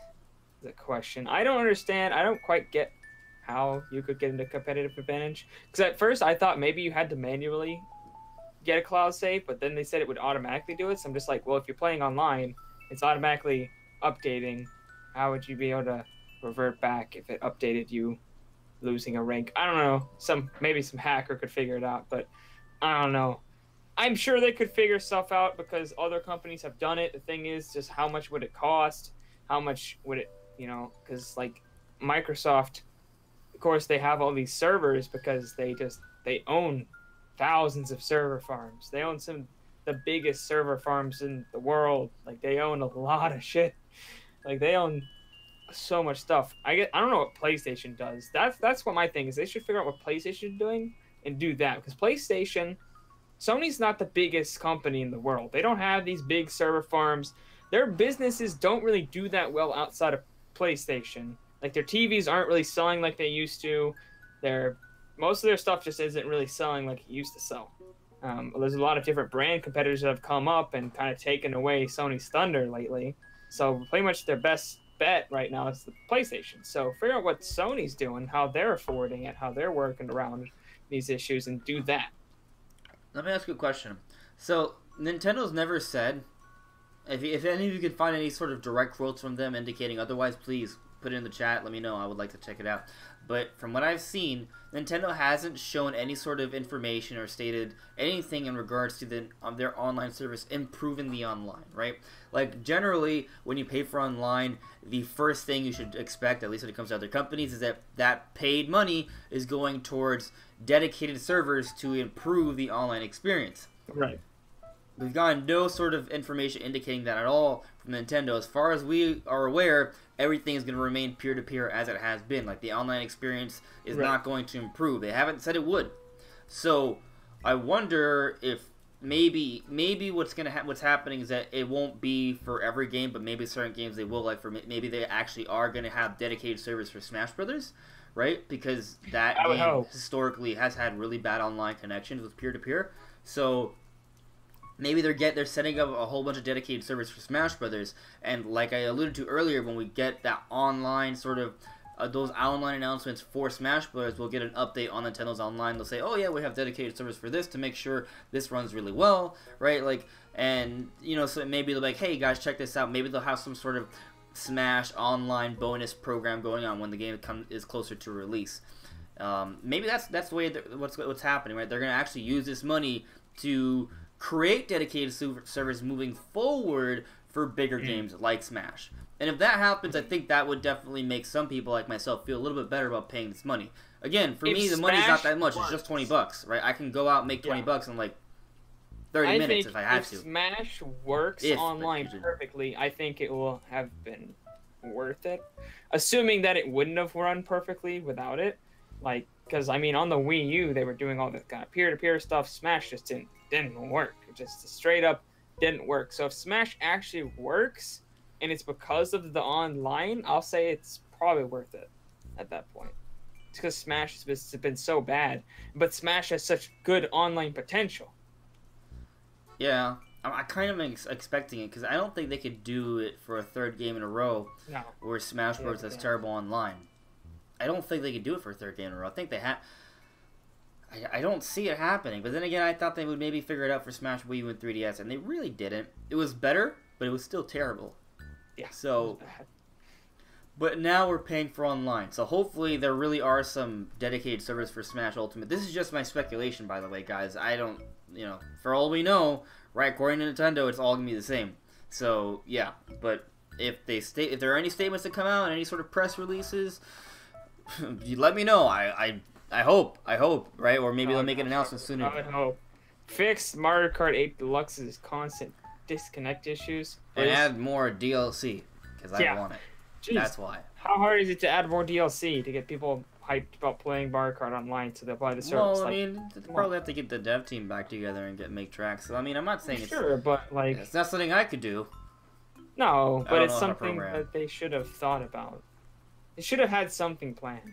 the question. I don't understand. I don't quite get how you could get into competitive advantage. Because at first I thought maybe you had to manually get a cloud save, but then they said it would automatically do it. So I'm just like, well, if you're playing online, it's automatically updating. How would you be able to revert back if it updated you losing a rank? I don't know. Maybe some hacker could figure it out, but I don't know. I'm sure they could figure stuff out because other companies have done it. The thing is, just how much would it cost? How much would it, because like Microsoft, of course, they have all these servers because they own thousands of server farms. They own some of the biggest server farms in the world. Like they own a lot of shit. Like they own so much stuff. I don't know what PlayStation does. That's what my thing is. They should figure out what PlayStation is doing and do that, because Sony's not the biggest company in the world. They don't have these big server farms. Their businesses don't really do that well outside of PlayStation. Like their TVs aren't really selling like they used to. Most of their stuff just isn't really selling like it used to sell. There's a lot of different brand competitors that have come up and kind of taken away Sony's thunder lately. So pretty much their best bet right now is the PlayStation. So figure out what Sony's doing, how they're affording it, how they're working around these issues, and do that. Let me ask you a question. So Nintendo's never said. If any of you can find any sort of direct quotes from them indicating otherwise, please put it in the chat. Let me know. I would like to check it out. But from what I've seen, Nintendo hasn't shown any sort of information or stated anything in regards to their online service improving the online, right? Like, generally, when you pay for online, the first thing you should expect, at least when it comes to other companies, is that paid money is going towards dedicated servers to improve the online experience. Right. We've gotten no sort of information indicating that at all from Nintendo. As far as we are aware, everything is going to remain peer-to-peer as it has been. Like, the online experience is not going to improve. They haven't said it would. So, I wonder if maybe what's happening is that it won't be for every game, but maybe certain games they will. Like, maybe they actually are going to have dedicated servers for Smash Brothers, right? Because that game historically has had really bad online connections with peer-to-peer. So maybe they're setting up a whole bunch of dedicated servers for Smash Brothers, and like I alluded to earlier, when we get that online sort of those online announcements for Smash Brothers, we'll get an update on Nintendo's online. They'll say, "Oh yeah, we have dedicated servers for this to make sure this runs really well," right? Like, and so maybe they'll be like, "Hey guys, check this out." Maybe they'll have some sort of Smash online bonus program going on when the game is closer to release. Maybe that's the way what's happening, right? They're gonna actually use this money to create dedicated servers moving forward for bigger games like Smash. And if that happens, I think that would definitely make some people like myself feel a little bit better about paying this money. Again, for me, the money's not that much. It's just $20, right? I can go out and make $20 in like 30 minutes if I had to. If Smash works online perfectly, I think it will have been worth it. Assuming that it wouldn't have run perfectly without it. Like, because, I mean, on the Wii U, they were doing all this kind of peer-to-peer stuff. Smash just didn't work. It just straight up didn't work. So if Smash actually works, and it's because of the online, I'll say it's probably worth it at that point. It's because Smash has been so bad, but Smash has such good online potential. Yeah, I kind of am expecting it, because I don't think they could do it for a third game in a row where Smash Bros. Has terrible online. I don't think they could do it for a third game in a row. I think they have. I don't see it happening. But then again, I thought they would maybe figure it out for Smash Wii U and 3DS, and they really didn't. It was better, but it was still terrible. Yeah. So, but now we're paying for online. So hopefully there really are some dedicated servers for Smash Ultimate. This is just my speculation, by the way, guys. I don't, for all we know, right, according to Nintendo, it's all going to be the same. So, yeah. But if there are any statements that come out, any sort of press releases, you let me know. I hope, right? Or maybe they'll make an announcement sooner. I would hope. Fix Mario Kart 8 Deluxe's constant disconnect issues. And add more DLC, because I want it. Jeez. That's why. How hard is it to add more DLC to get people hyped about playing Mario Kart Online so they'll buy the service? Well, I mean, they probably have to get the dev team back together and make tracks. So, I mean, I'm not saying sure, but like... It's not something I could do. No, but it's something that they should have thought about. They should have had something planned.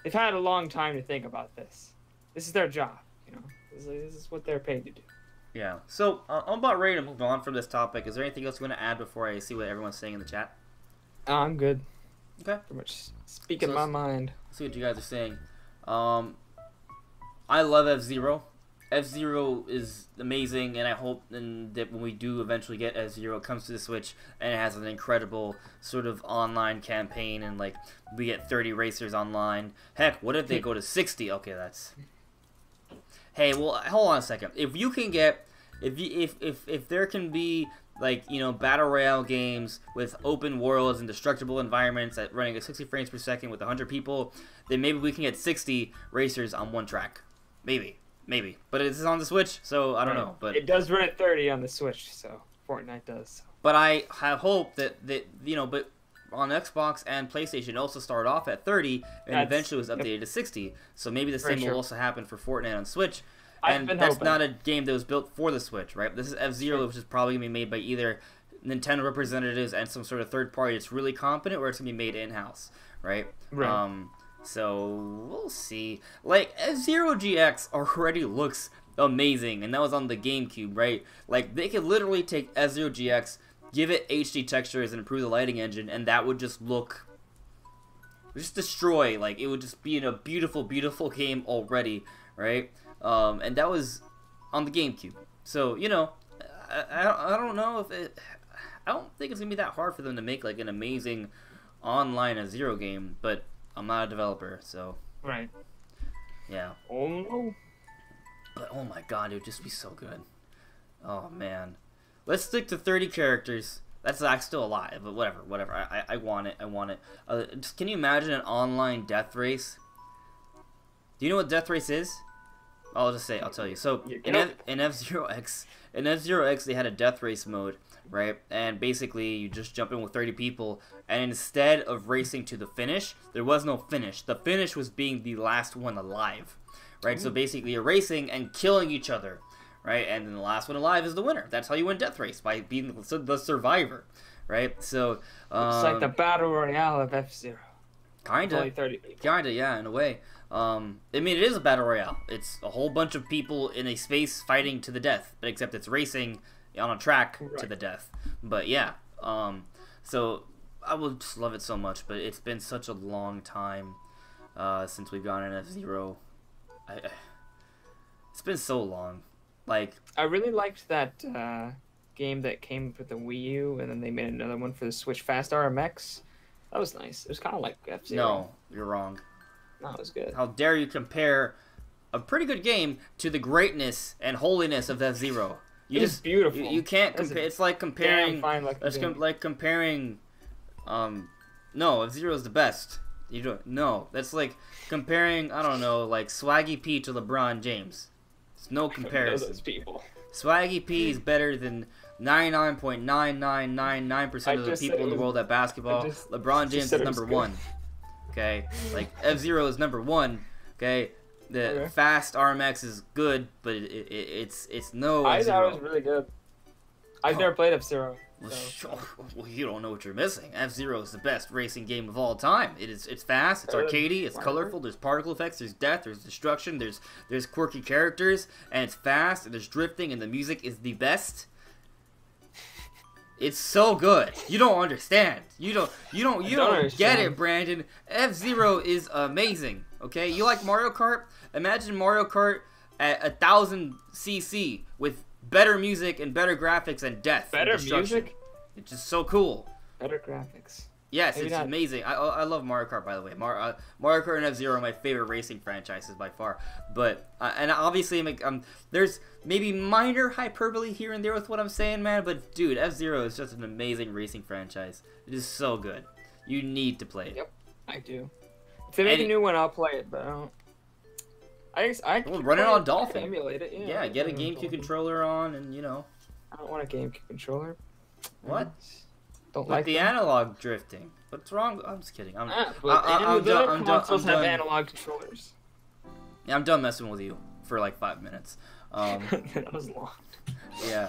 They've had a long time to think about this. This is their job, you know? This is what they're paid to do. Yeah. So, I'm about ready to move on from this topic. Is there anything else you want to add before I see what everyone's saying in the chat? I'm good. Okay. Pretty much speaking my mind. See what you guys are saying. I love F-Zero. F-Zero is amazing, and I hope that when we do eventually get F-Zero, it comes to the Switch, and it has an incredible sort of online campaign, and like we get 30 racers online. Heck, what if they go to 60? Okay, that's... Hey, well, hold on a second. If you can get... If there can be... like, you know, battle royale games with open worlds and destructible environments at running at 60 frames per second with 100 people, then maybe we can get 60 racers on one track. Maybe. But it's on the Switch, so I don't know. But it does run at 30 on the Switch, so Fortnite does. But I have hope that you know, but on Xbox and PlayStation it also started off at 30 and eventually was updated to 60. So maybe the same will also happen for Fortnite on Switch. And that's not a game that was built for the Switch, right? This is F-Zero, which is probably going to be made by either Nintendo representatives and some sort of third party that's really competent, or it's going to be made in-house, right? So, we'll see. Like, F-Zero GX already looks amazing, and that was on the GameCube, right? Like, they could literally take F-Zero GX, give it HD textures, and improve the lighting engine, and that would just look... just destroy. Like, it would just be in a beautiful, beautiful game already, right? And that was on the GameCube. So, you know, I don't know if it... I don't think it's going to be that hard for them to make, like, an amazing online F-Zero game, but I'm not a developer, so... Right. Yeah. Oh, no. But, oh my god, it would just be so good. Oh, man. Let's stick to 30 characters. That's still a lot, but whatever. I want it. Just, can you imagine an online death race? Do you know what death race is? I'll tell you. So in F-Zero X, they had a death race mode, right? And basically, you just jump in with 30 people, and instead of racing to the finish, there was no finish. The finish was being the last one alive, right? Ooh. So basically, you're racing and killing each other, right? And then the last one alive is the winner. That's how you win death race, by being the survivor, right? So it's like the battle royale of F-Zero. Kinda, yeah, in a way. I mean, it is a battle royale. It's a whole bunch of people in a space fighting to the death, but except it's racing on a track to the death. But yeah, so I would just love it so much. But it's been such a long time since we've gone in F-Zero. It's been so long. Like, I really liked that game that came with the Wii U, and then they made another one for the Switch, Fast RMX. That was nice. It was kind of like F-Zero. No, you're wrong. No, it was good. How dare you compare a pretty good game to the greatness and holiness of F-Zero? It's beautiful. You can't compare. It's like comparing. Like comparing. No, F-Zero is the best. You don't. No, that's like comparing. I don't know, like Swaggy P to LeBron James. It's no comparison. Those people. Swaggy P is better than 99.9999% of the people in the world at basketball. LeBron James is number one. Okay, like F-Zero is number one. Okay, the Fast RMX is good, but it's no. I thought it was really good. I've never played F-Zero. Well, you don't know what you're missing. F-Zero is the best racing game of all time. It's fast, it's arcadey, it's colorful. There's particle effects, there's death, there's destruction, there's quirky characters, and it's fast, and there's drifting, and the music is the best. It's so good. You don't understand. You don't get it, Brandon. F-Zero is amazing. Okay, you like Mario Kart? Imagine Mario Kart at 1000 cc with better music and better graphics and death. Better music? It's just so cool. Better graphics. Yes, maybe it's amazing. I love Mario Kart, by the way. Mario Kart and F-Zero are my favorite racing franchises by far. But and obviously, there's maybe minor hyperbole here and there with what I'm saying, man. But dude, F-Zero is just an amazing racing franchise. It is so good. You need to play it. Yep, I do. If they make a new one, I'll play it. But Well, run it on I Dolphin. can emulate it. Yeah, Yeah, get a GameCube controller on, and you know. I don't want a GameCube controller. What? Don't With like the them. analog drifting. What's wrong? I'm just kidding. But the other consoles have done. analog controllers. Yeah, I'm done messing with you for like 5 minutes. That was long. Yeah.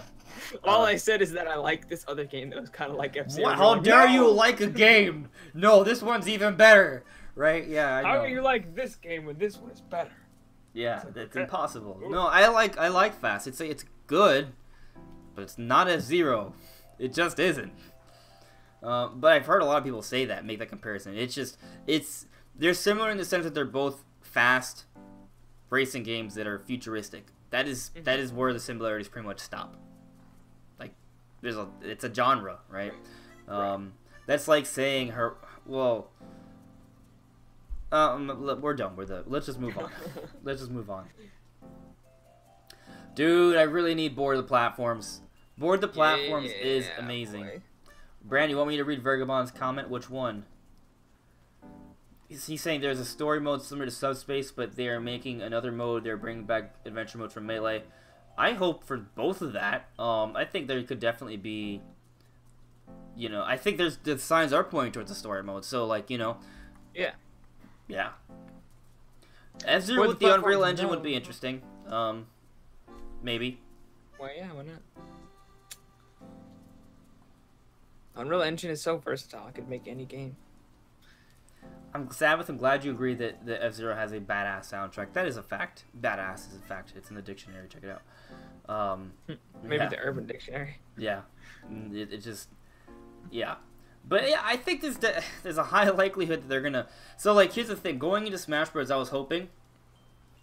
All I said is that I like this other game that was kind of like F-Zero. How dare you like a game? No, this one's even better. Right? Yeah, I know. How do you like this game when this one is better? Yeah, it's impossible. No, I like Fast. It's good, but it's not F-Zero. It just isn't. But I've heard a lot of people say that, make that comparison. They're similar in the sense that they're both fast racing games that are futuristic. That is where the similarities pretty much stop. Like, it's a genre, right? That's like saying we're done. Let's just move on. Let's just move on. Dude, I really need Board the Platforms. Board the Platforms is amazing. Boy. Brand, you want me to read Vagabond's comment? Which one? He's saying there's a story mode similar to Subspace, but they are making another mode. They're bringing back adventure mode from Melee. I hope for both of that. I think there could definitely be, you know, I think the signs are pointing towards the story mode. So, like, you know. Yeah. Yeah. F-Zero with the Unreal Engine would be interesting. Maybe. Well, yeah, why not? Unreal Engine is so versatile. It could make any game. Sabbath, I'm glad you agree that the F-Zero has a badass soundtrack. That is a fact. Badass is a fact. It's in the dictionary. Check it out. Maybe the Urban Dictionary. Yeah. It just... Yeah. But yeah, I think there's a high likelihood that they're gonna... So, like, here's the thing. Going into Smash Bros., I was hoping...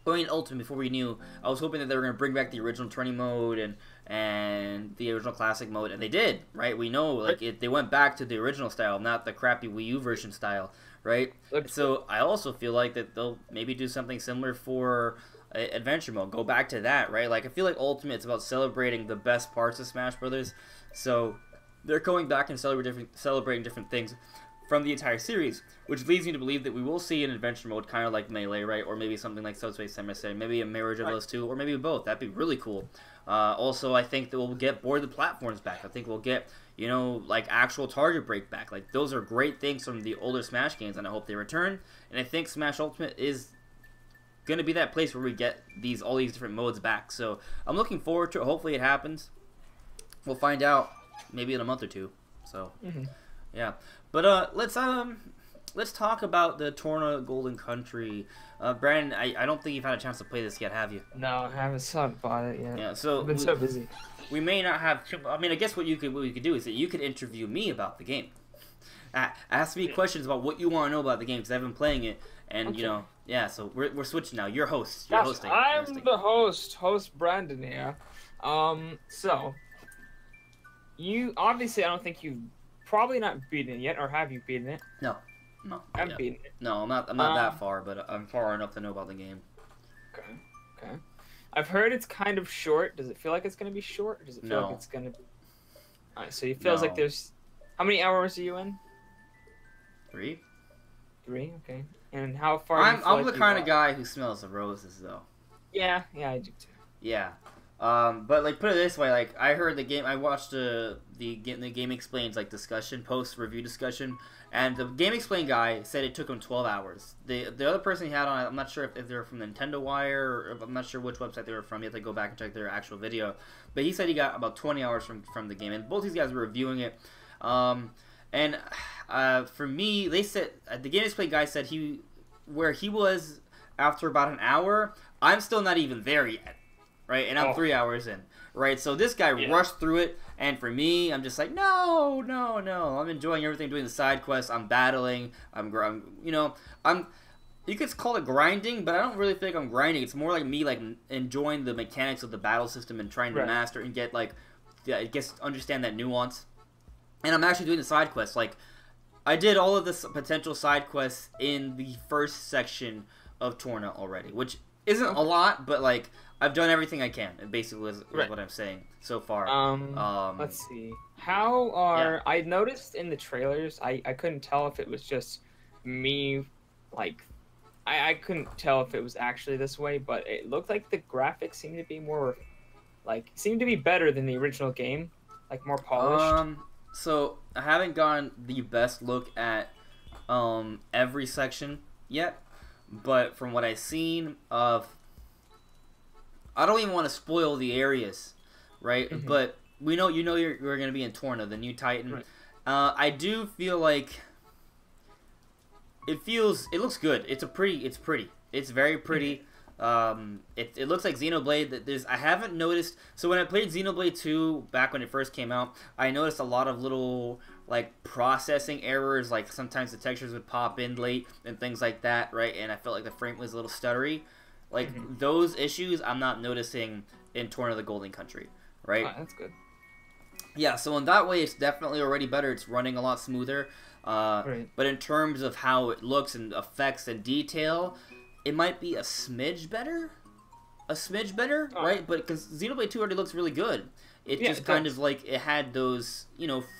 Going into Ultimate, before we knew, I was hoping that they were gonna bring back the original tourney mode and the original classic mode, and they did, right? We know, like, they went back to the original style, not the crappy Wii U version style, right? So I also feel like that they'll maybe do something similar for adventure mode. Go back to that, right? Like, I feel like Ultimate is about celebrating the best parts of Smash Brothers, so they're going back and celebrating different things from the entire series, which leads me to believe that we will see an adventure mode kind of like Melee, right? Or maybe something like Subspace Emissary, maybe a marriage of those two, or maybe both. That'd be really cool. Also, I think that we'll get Board the Platforms back. I think we'll get, you know, like actual target break back. Like, those are great things from the older Smash games, and I hope they return. And I think Smash Ultimate is going to be that place where we get all these different modes back. So I'm looking forward to it. Hopefully it happens. We'll find out maybe in a month or two. So, yeah. But let's talk about the Torna Golden Country. Brandon, I don't think you've had a chance to play this yet, have you? No, I haven't thought about it yet. Yeah, so I've been so busy. We may not have. I mean, I guess what we could do is that you could interview me about the game. Ask me questions about what you want to know about the game, because I've been playing it, and you know, yeah. So we're switching now. You're host. You're hosting. I'm the host Brandon here. So you obviously, I don't think you've probably not beaten it yet, or have you beaten it? No. I haven't beaten it. No, I'm not that far, but I'm far enough to know about the game. Okay. I've heard it's kind of short. Does it feel like it's going to be short, or does it feel like it's going to be... Alright, so it feels like there's... How many hours are you in? 3. 3, okay. And how far I'm the kind of guy who smells the roses, though. Yeah, I do too. Yeah. But, like, put it this way, like, I heard the game... I watched the Game Explained, like, post-review discussion, and the Game Explained guy said it took him 12 hours. The other person he had on, I'm not sure if they were from Nintendo Wire, or I'm not sure which website they were from. You have to go back and check their actual video. But he said he got about 20 hours from the game, and both these guys were reviewing it. And for me, they said... the Game Explained guy said where he was after about an hour, I'm still not even there yet. Right, and I'm 3 hours in. Right, so this guy rushed through it, and for me, I'm just like, no. I'm enjoying everything, doing the side quests. I'm battling. You could call it grinding, but I don't really feel like I'm grinding. It's more like me, like, enjoying the mechanics of the battle system and trying to master and get, like, I guess, understand that nuance. And I'm actually doing the side quests. Like, I did all of the potential side quests in the first section of Torna already, which isn't a lot, but, like, I've done everything I can, basically, is what I'm saying so far. Let's see. How are... I noticed in the trailers, I couldn't tell if it was just me, like, I couldn't tell if it was actually this way, but it looked like the graphics seemed to be more seemed to be better than the original game, like more polished. So I haven't gotten the best look at every section yet, but from what I've seen of, I don't even want to spoil the areas, right? Mm-hmm. But we know you're going to be in Torna, the new Titan. Right. I do feel like it looks good. It's pretty. It's very pretty. It looks like Xenoblade. I haven't noticed. So when I played Xenoblade 2 back when it first came out, I noticed a lot of little like processing errors. Like sometimes the textures would pop in late and things like that, right? And I felt like the frame was a little stuttery. Like those issues, I'm not noticing in Torn of the Golden Country, right? Oh, that's good. Yeah, so in that way, it's definitely already better. It's running a lot smoother. Right. But in terms of how it looks and effects and detail, it might be a smidge better. Right? But because Xenoblade 2 already looks really good. It just kind of like, it had those,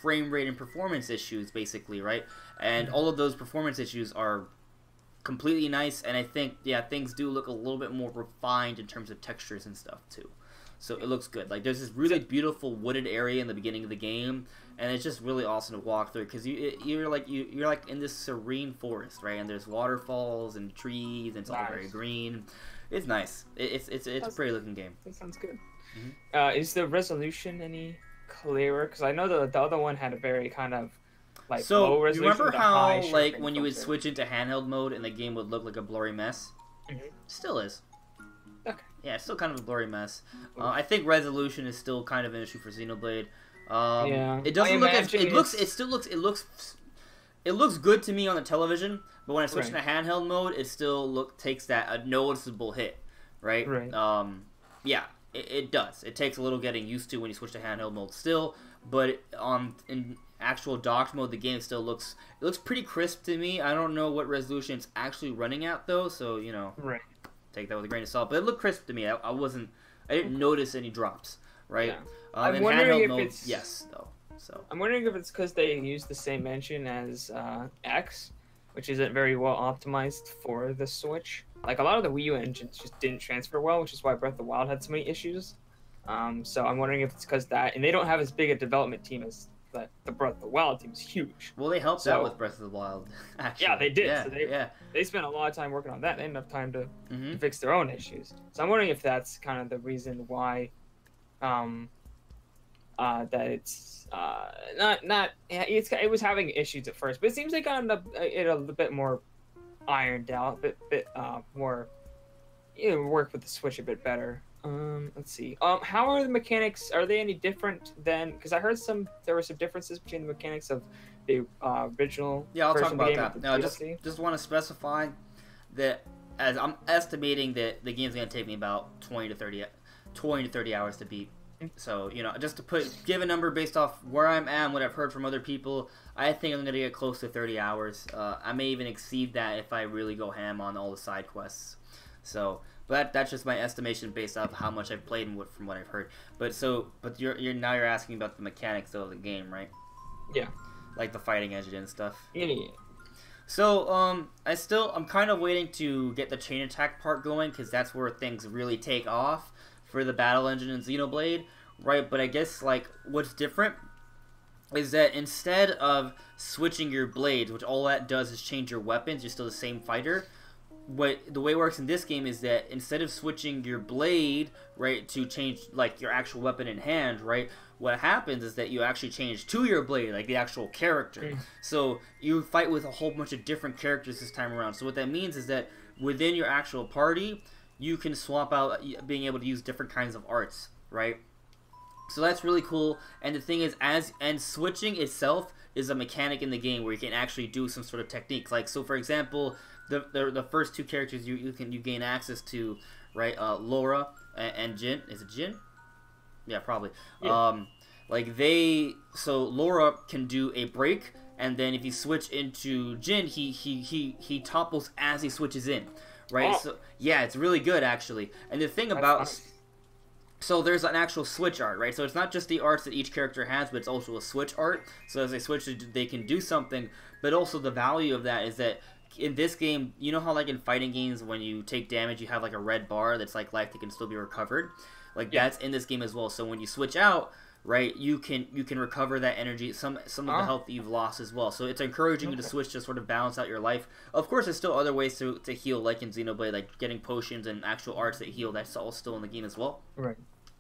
frame rate and performance issues, basically, right? And all of those performance issues are completely nice, and I think, things do look a little bit more refined in terms of textures and stuff, too. So it looks good. Like, there's this really beautiful wooded area in the beginning of the game, and it's just really awesome to walk through, because you're like in this serene forest, right? And there's waterfalls and trees, and it's all very green. It's nice. It's a pretty looking game. That sounds good. Is the resolution any clearer? Because I know the other one had a very kind of low resolution. You remember how when you would filter. switch into handheld mode and the game would look like a blurry mess? Still is. Okay. Yeah, it's still kind of a blurry mess. I think resolution is still kind of an issue for Xenoblade. It doesn't look as it looks good to me on the television, but when I switch into handheld mode, it still takes that a noticeable hit, right? It does. It takes a little getting used to when you switch to handheld mode still, but in actual docked mode, the game still looks pretty crisp to me. I don't know what resolution it's actually running at though, so take that with a grain of salt. But it looked crisp to me. I didn't notice any drops, right? Yeah. I'm wondering if it's yes though. So I'm wondering if it's because they use the same engine as X, which isn't very well optimized for the Switch. Like a lot of the Wii U engines just didn't transfer well, which is why Breath of the Wild had so many issues. So I'm wondering if it's because that, and they don't have as big a development team as the Breath of the Wild team is huge. Well, they helped out with Breath of the Wild, actually. Yeah, they did. Yeah, so they spent a lot of time working on that. They didn't have time to fix their own issues. So I'm wondering if that's kind of the reason why that it's it was having issues at first, but it seems they got it a bit more ironed out, a bit more. Work with the Switch a bit better. Let's see. How are the mechanics? Are they any different than? Because I heard there were some differences between the mechanics of the original. Yeah, I'll talk version of the about game that. and No, the DLC. just want to specify that as I'm estimating that the game's gonna take me about 20 to 30 hours to beat. So just to give a number based off where I'm at and what I've heard from other people, I think I'm gonna get close to 30 hours. I may even exceed that if I really go ham on all the side quests. So. But that's just my estimation based off how much I've played and from what I've heard. But you're now asking about the mechanics of the game, right? Yeah. Like the fighting engine and stuff. Yeah. So I'm kind of waiting to get the chain attack part going because that's where things really take off for the battle engine in Xenoblade, right? But I guess what's different is that instead of switching your blades, which all that does is change your weapons, you're still the same fighter. The way it works in this game is that instead of switching your blade, right, to change your actual weapon in hand, right, what happens is that you actually change to your blade, like the actual character. So you fight with a whole bunch of different characters this time around. So what that means is that within your actual party, you can swap out being able to use different kinds of arts, right? So that's really cool. And the thing is, switching itself is a mechanic in the game where you can actually do some sort of technique. So for example, the first two characters you gain access to, right? Laura and Jin. Is it Jin? Yeah, probably. Yeah. So Laura can do a break, and then if you switch into Jin, he topples as he switches in, right? Oh. So yeah, it's really good actually. And the thing so there's an actual switch art, right? So it's not just the arts that each character has, but it's also a switch art. So as they switch, they can do something. But also the value of that is that in this game, you know how like in fighting games when you take damage you have like a red bar that's like life that can still be recovered, like that's in this game as well. So when you switch out, right, you can recover that energy, some of the health that you've lost as well. So it's encouraging you to switch to sort of balance out your life. Of course, there's still other ways to heal, like in Xenoblade, like getting potions and actual arts that heal. That's all still in the game as well. Right.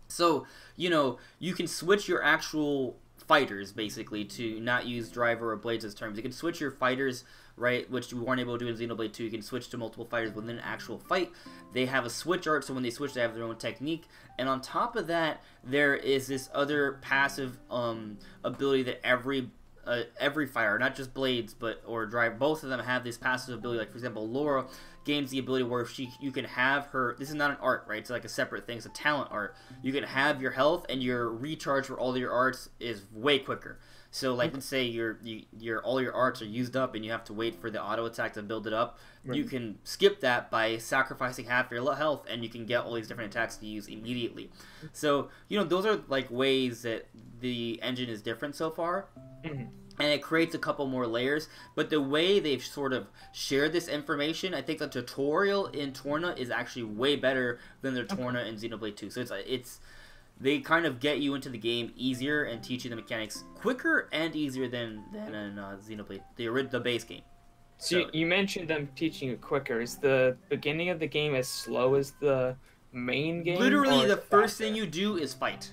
So you can switch your actual fighters basically to not use driver or blades as terms. You can switch your fighters, right, which you weren't able to do in Xenoblade 2. You can switch to multiple fighters within an actual fight. They have a switch art, so when they switch, they have their own technique. And on top of that, there is this other passive ability that every fighter, not just blades, or drive, both of them have this passive ability. Like for example, Laura gains the ability where you can have her. This is not an art, right? It's like a separate thing. It's a talent art. You can have your health and your recharge for all of your arts is way quicker. So like let's say all your arts are used up and you have to wait for the auto attack to build it up. Right. You can skip that by sacrificing half your health and you can get all these different attacks to use immediately. So those are like ways that the engine is different so far. Mm-hmm. And it creates a couple more layers, but the way they've sort of shared this information, I think the tutorial in Torna is actually way better than the Torna in Xenoblade 2. So they kind of get you into the game easier and teach you the mechanics quicker and easier than in Xenoblade, the base game. So you mentioned them teaching you quicker. Is the beginning of the game as slow as the main game? Literally, the first thing you do is fight.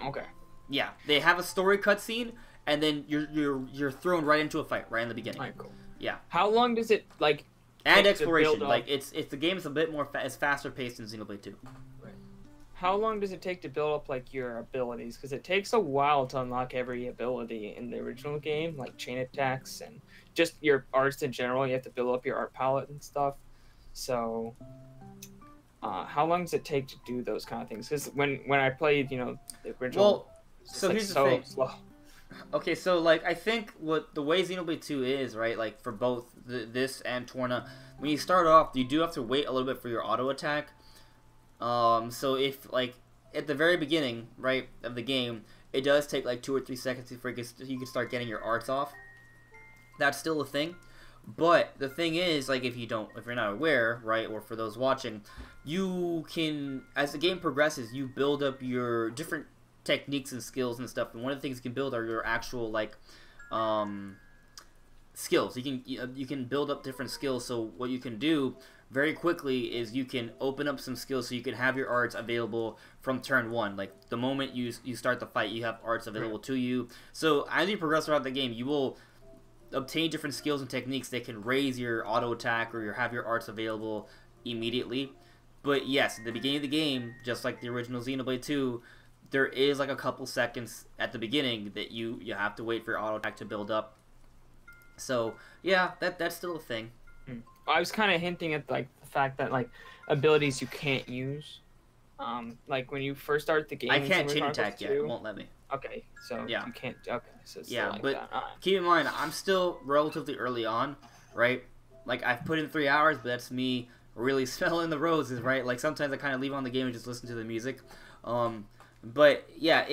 Okay. Yeah, they have a story cutscene. And then you're thrown right into a fight right in the beginning. Alright, cool. Yeah. How long does it like? And exploration, like it's the game is a bit more it's faster paced than Xenoblade 2. Right. How long does it take to build up like your abilities? Because it takes a while to unlock every ability in the original game, like chain attacks and just your arts in general. You have to build up your art palette and stuff. So, how long does it take to do those kind of things? Because when I played, the original, well, so here's the thing. Slow. Okay, so like I think what the way Xenoblade 2 is, right, like for both this and Torna, when you start off, you do have to wait a little bit for your auto attack. So if like at the very beginning, right, of the game, it does take like 2 or 3 seconds before you can start getting your arts off. That's still a thing. But the thing is, like if you're not aware, right, or for those watching, you can, as the game progresses, you build up your different techniques and skills and stuff, and one of the things you can build are your actual like skills. You can build up different skills. So what you can do very quickly is you can open up some skills so you can have your arts available from turn 1. Like the moment you start the fight, you have arts available to you. So as you progress throughout the game, you will obtain different skills and techniques that can raise your auto attack or have your arts available immediately. But yes, at the beginning of the game, just like the original Xenoblade 2, there is like a couple seconds at the beginning that you have to wait for your auto attack to build up. So yeah, that's still a thing. I was kind of hinting at like the fact that like abilities you can't use, like when you first start the game. I can't chain attack yet. It won't let me. Okay, so yeah, you can't. Okay, so it's yeah, like but that. Right. Keep in mind I'm still relatively early on, right? Like I've put in 3 hours, but that's me really smelling the roses, right? Like sometimes I kind of leave on the game and just listen to the music. But yeah,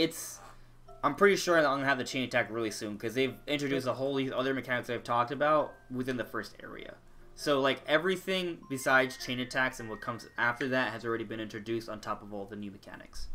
I'm pretty sure I'm gonna have the chain attack really soon because they've introduced a whole other mechanics I've talked about within the first area. So like everything besides chain attacks and what comes after that has already been introduced on top of all the new mechanics.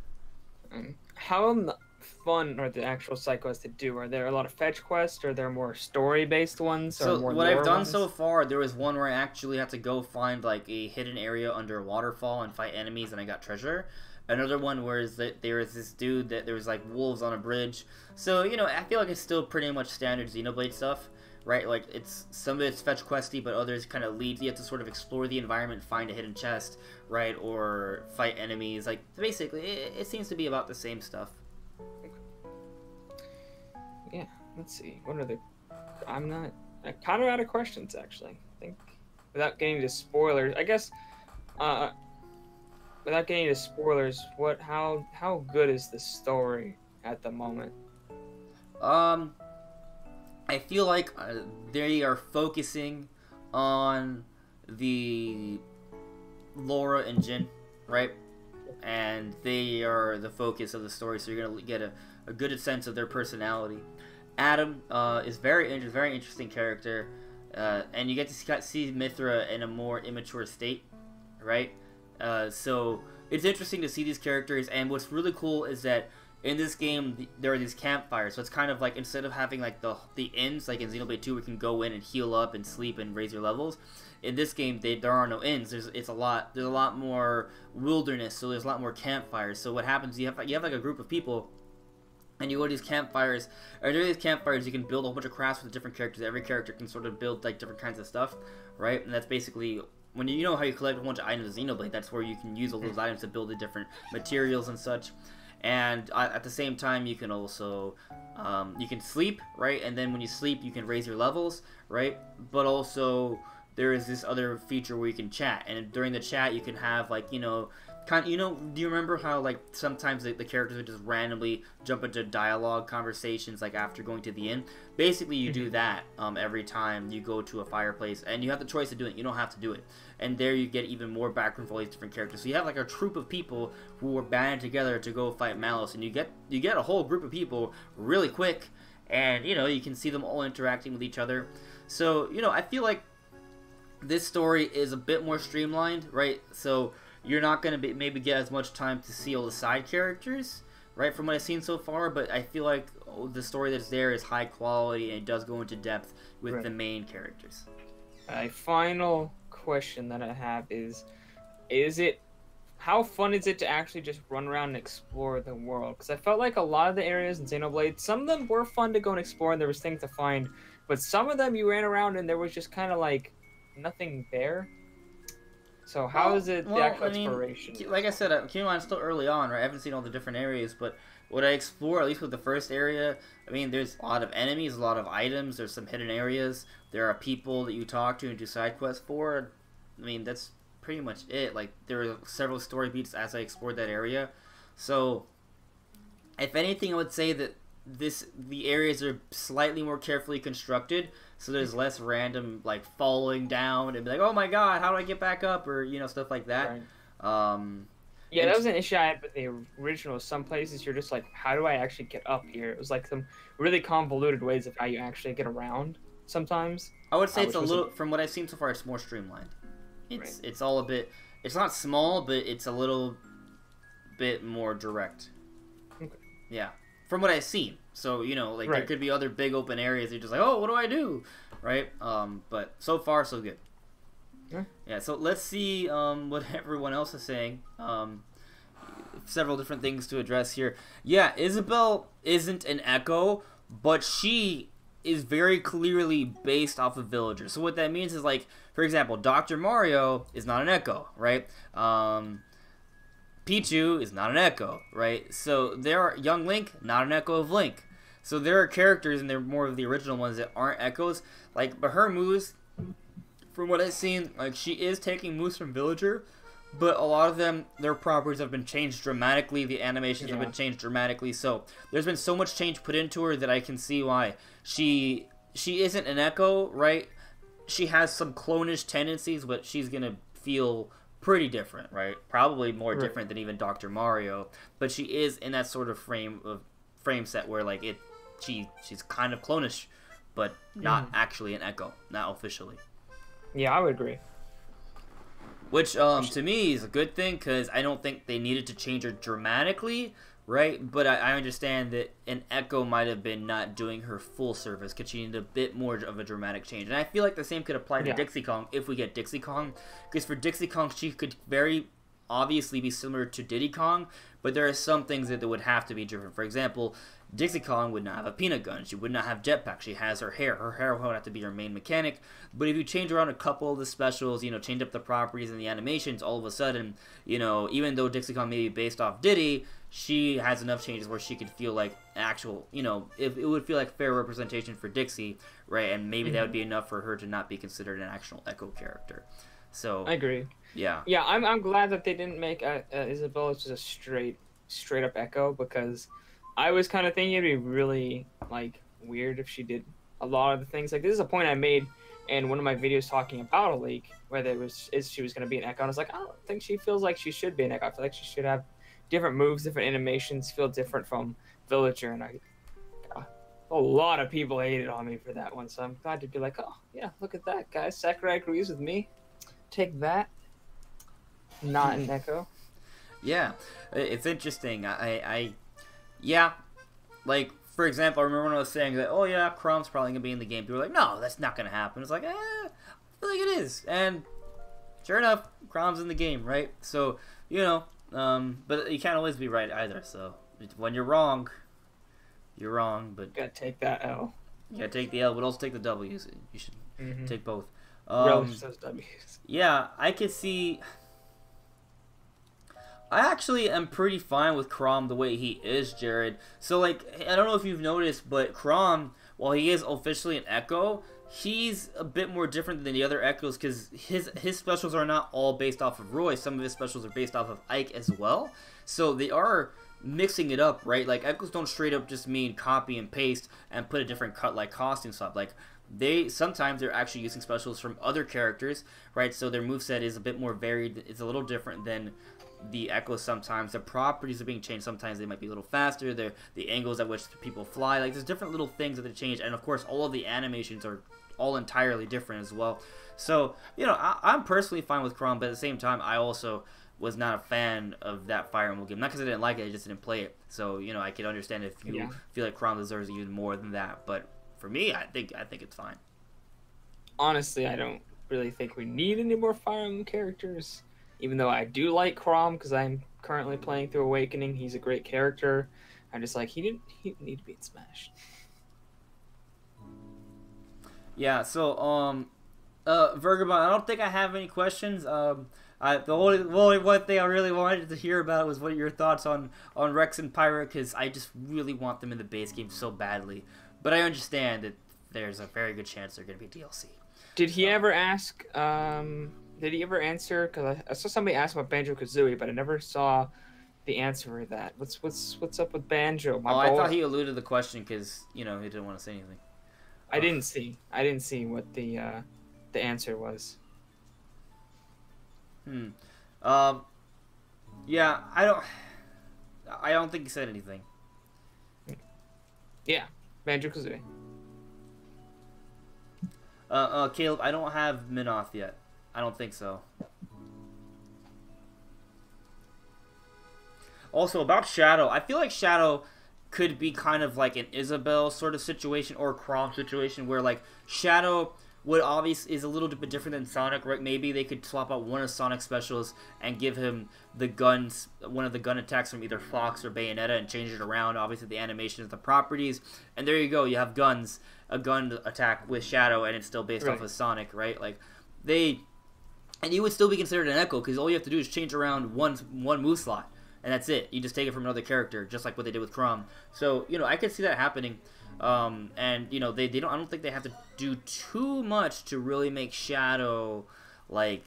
How fun are the actual side quests to do? Are there a lot of fetch quests? Or are there more story-based ones? Or So more what I've done ones? so far, there was one where I actually had to go find like a hidden area under a waterfall and fight enemies, and I got treasure. Another one where there was this dude that there was like wolves on a bridge. So I feel like it's still pretty much standard Xenoblade stuff, right? Like some of it's fetch questy, but others kind of lead you have to sort of explore the environment, find a hidden chest, right, or fight enemies. Like basically, it seems to be about the same stuff. Yeah, let's see. What are the? I'm kind of out of questions actually. I think without getting into spoilers, I guess. Without getting into spoilers, how good is the story at the moment? I feel like they are focusing on the Laura and Jin, right? And they are the focus of the story, so you're gonna get a good sense of their personality. Adam is very interesting character. and you get to see Mithra in a more immature state, right? So it's interesting to see these characters, and what's really cool is that in this game there are these campfires, so it's kind of like, instead of having like the inns like in Xenoblade 2 where you can go in and heal up and sleep and raise your levels, in this game there are no inns. There's a lot more wilderness, so there's a lot more campfires. So what happens, you have like a group of people, and you go to these campfires, or during these campfires you can build a whole bunch of crafts with different characters. Every character can sort of build like different kinds of stuff, right? And that's basically, when you know how you collect a bunch of items in Xenoblade, that's where you can use all those items to build the different materials and such. And at the same time, you can also you can sleep, right? And then when you sleep, you can raise your levels, right? But also there is this other feature where you can chat, and during the chat, you can have like, do you remember how like sometimes the characters would just randomly jump into dialogue conversations like after going to the inn? Basically, you do that every time you go to a fireplace, and you have the choice to do it. You don't have to do it, and there you get even more background for all these different characters. So you have like a troop of people who are banded together to go fight Malus, and you get a whole group of people really quick, and you can see them all interacting with each other. So I feel like this story is a bit more streamlined, right? So you're not going to maybe get as much time to see all the side characters, right, from what I've seen so far, but I feel like the story that's there is high quality, and it does go into depth with the main characters. A final question that I have is how fun is it to actually just run around and explore the world? Because I felt like a lot of the areas in Xenoblade, some of them were fun to go and explore, and there was things to find, but some of them you ran around and there was just kind of like nothing there. So how is it the actual exploration? Like I said, I'm still early on, right? I haven't seen all the different areas, but what I explore, at least with the first area, there's a lot of enemies, a lot of items, there's some hidden areas, there are people that you talk to and do side quests for. That's pretty much it. Like, there are several story beats as I explored that area. So, if anything, I would say that the areas are slightly more carefully constructed, so there's less random like falling down and be like, oh my god, how do I get back up, or stuff like that. Right. Yeah, that was an issue I had with the original. Some places you're just like, how do I actually get up here? It was like some really convoluted ways of how you actually get around sometimes. I would say it's a little, from what I've seen so far, it's more streamlined. It's all a bit, it's not small, but it's a little bit more direct. Okay. Yeah. From what I've seen. So, there could be other big open areas. You're just like, oh, what do I do? Right? But so far, so good. Yeah, so let's see what everyone else is saying. Several different things to address here. Yeah, Isabelle isn't an Echo, but she is very clearly based off of Villager. So what that means is, like, for example, Dr. Mario is not an Echo, right? Pichu is not an Echo, right? So there are Young Link, not an Echo of Link. So there are characters, and they're more of the original ones, that aren't Echoes. Like, but her moves, from what I've seen, like, she is taking moves from Villager, but a lot of them, their properties have been changed dramatically. The animations have been changed dramatically. So there's been so much change put into her that I can see why she isn't an Echo, right? She has some clonish tendencies, but she's gonna feel pretty different, right? Probably more different than even Dr. Mario, but she is in that sort of frame set where like she's kind of clonish, but not actually an Echo, not officially. Yeah, I would agree. Which to me is a good thing, because I don't think they needed to change her dramatically, right? But I understand that an Echo might have been not doing her full service, because she needed a bit more of a dramatic change. And I feel like the same could apply to Dixie Kong if we get Dixie Kong, because for Dixie Kong, she could very obviously be similar to Diddy Kong, but there are some things that would have to be different. For example, Dixie Kong would not have a peanut gun. She would not have jetpack. She has her hair. Her hair would have to be her main mechanic. But if you change around a couple of the specials, change up the properties and the animations, all of a sudden, even though Dixie Kong may be based off Diddy, she has enough changes where she could feel like actual, if it would feel like fair representation for Dixie, right? And maybe that would be enough for her to not be considered an actual Echo character. So I agree. Yeah. Yeah, I'm glad that they didn't make Isabelle just a straight up Echo, because I was kind of thinking it'd be really like weird if she did a lot of the things. Like, this is a point I made in one of my videos talking about a leak, where she was going to be an Echo, and I was like, I don't think she feels like she should be an Echo. I feel like she should have different moves, different animations, feel different from Villager, and A lot of people hated on me for that one, so I'm glad to be like, oh yeah, look at that, guys. Sakurai agrees with me. Take that. Not an Echo. Yeah, it's interesting. Yeah, like for example, I remember when I was saying that, oh yeah, Chrome's probably gonna be in the game. People were like, no, that's not gonna happen. It's like, I feel like it is, and sure enough, Chrome's in the game, right? So but you can't always be right either. So when you're wrong, you're wrong. But Gotta take that L. you gotta take the L, but also take the W's. You should take both. Relish those W's. Yeah, I could see. I actually am pretty fine with Chrom the way he is, Jared. So, like, I don't know if you've noticed, but Chrom, while he is officially an Echo, he's a bit more different than the other Echoes because his specials are not all based off of Roy. Some of his specials are based off of Ike as well. So they are mixing it up, right? Like, Echoes don't straight up just mean copy and paste and put a different cut, like costume swap. Like, sometimes they're actually using specials from other characters, right? So their moveset is a bit more varied. It's a little different than the Echoes sometimes. The properties are being changed. Sometimes they might be a little faster. The angles at which people fly. Like, there's different little things that they change. And, of course, all of the animations are all entirely different as well. So, I'm personally fine with Chrom, but at the same time, I also was not a fan of that Fire Emblem game. Not because I didn't like it, I just didn't play it. So, I can understand if you feel like Chrom deserves even more than that. But for me, I think it's fine. Honestly, I don't really think we need any more Fire Emblem characters. Even though I do like Chrom because I'm currently playing through Awakening, he's a great character. I'm just like, he didn't need to be in Smash. Yeah, so Vergabon, I don't think I have any questions. The only one thing I really wanted to hear about was what your thoughts on Rex and Pyra, because I just really want them in the base game so badly. But I understand that there's a very good chance they're going to be DLC. Did he ever ask? Did he ever answer? Because I saw somebody ask about Banjo-Kazooie, but I never saw the answer to that. What's up with Banjo? I thought he alluded to the question because he didn't want to say anything. I didn't see what the answer was. Yeah, I don't think he said anything. Yeah, Banjo-Kazooie. Caleb, I don't have Minoth yet. I don't think so. Also, about Shadow, I feel like Shadow could be kind of like an Isabelle sort of situation or a Chrom situation where, like, Shadow would obviously is a little bit different than Sonic, right? Maybe they could swap out one of Sonic's specials and give him the guns, one of the gun attacks from either Fox or Bayonetta, and change it around. Obviously, the animations, the properties, and there you go. You have a gun attack with Shadow, and it's still based off of Sonic, right? Like, and you would still be considered an Echo because all you have to do is change around one move slot, and that's it. You just take it from another character, just like what they did with Chrom. So I could see that happening. And they don't. I don't think they have to do too much to really make Shadow, like,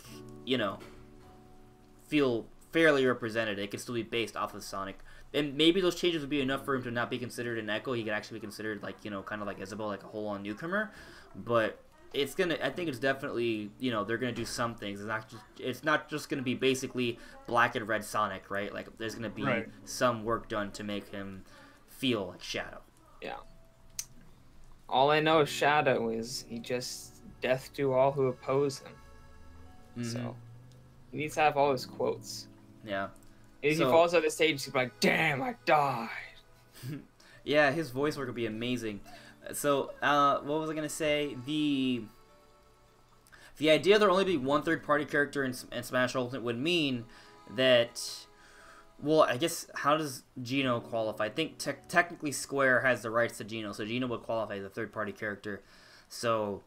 feel fairly represented. It can still be based off of Sonic, and maybe those changes would be enough for him to not be considered an Echo. He could actually be considered like kind of like Isabelle, like a whole-on newcomer. But I think it's definitely they're gonna do some things. It's not just gonna be basically black and red Sonic, right? Like, there's gonna be some work done to make him feel like Shadow. Yeah. All I know of Shadow is he just death to all who oppose him. Mm-hmm. So he needs to have all his quotes. Yeah. If he falls off the stage, he's like, "Damn, I died." Yeah, his voice work would be amazing. So, what was I gonna say? The idea there only be one third-party character in Smash Ultimate would mean that, well, I guess, how does Geno qualify? I think technically Square has the rights to Geno, so Geno would qualify as a third-party character. So,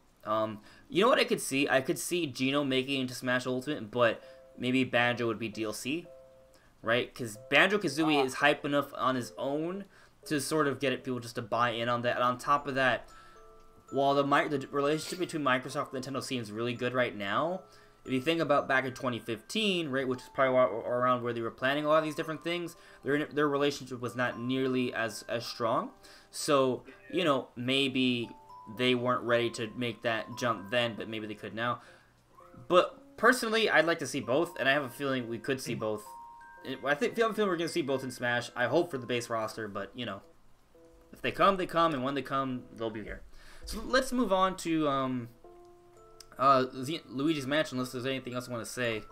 you know what I could see? I could see Geno making it into Smash Ultimate, but maybe Banjo would be DLC, right? Because Banjo-Kazooie is hype enough on his own to sort of get people just to buy in on that. And on top of that, while the relationship between Microsoft and Nintendo seems really good right now, if you think about back in 2015, right, which is probably around where they were planning a lot of these different things, their relationship was not nearly as strong. So, maybe they weren't ready to make that jump then, but maybe they could now. But personally, I'd like to see both, and I have a feeling we could see both. I have a feeling we're going to see both in Smash. I hope for the base roster, but, If they come, they come, and when they come, they'll be here. So let's move on to Luigi's Mansion, unless there's anything else I want to say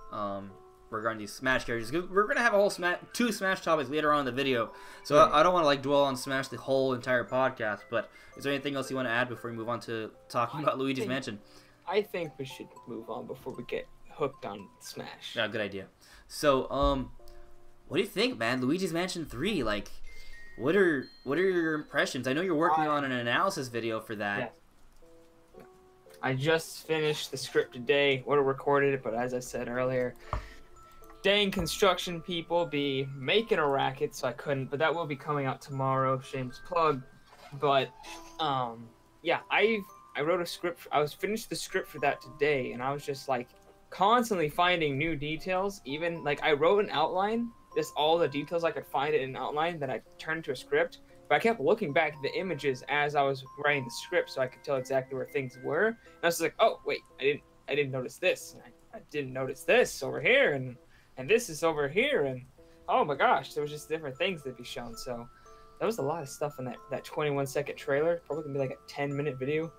regarding these Smash characters. We're going to have a whole two Smash topics later on in the video, so I don't want to like dwell on Smash the whole entire podcast, but is there anything else you want to add before we move on to talking about Luigi's Mansion? I think we should move on before we get hooked on Smash. Yeah, good idea. So, what do you think, man? Luigi's Mansion 3, like, what are your impressions? I know you're working on an analysis video for that. Yeah. I just finished the script today. Would have recorded it, but as I said earlier, dang construction people be making a racket, so I couldn't. But that will be coming out tomorrow. Shameless plug. But yeah, I wrote a script. I was finished the script for that today, and I was just like constantly finding new details. Even like I wrote an outline, just all the details I could find in an outline that I turned to a script. But I kept looking back at the images as I was writing the script, so I could tell exactly where things were. And I was like, "Oh, wait, I didn't notice this. And I didn't notice this over here, and this is over here, and oh my gosh, there was just different things that be shown." So there was a lot of stuff in that 21-second trailer. Probably gonna be like a 10-minute video.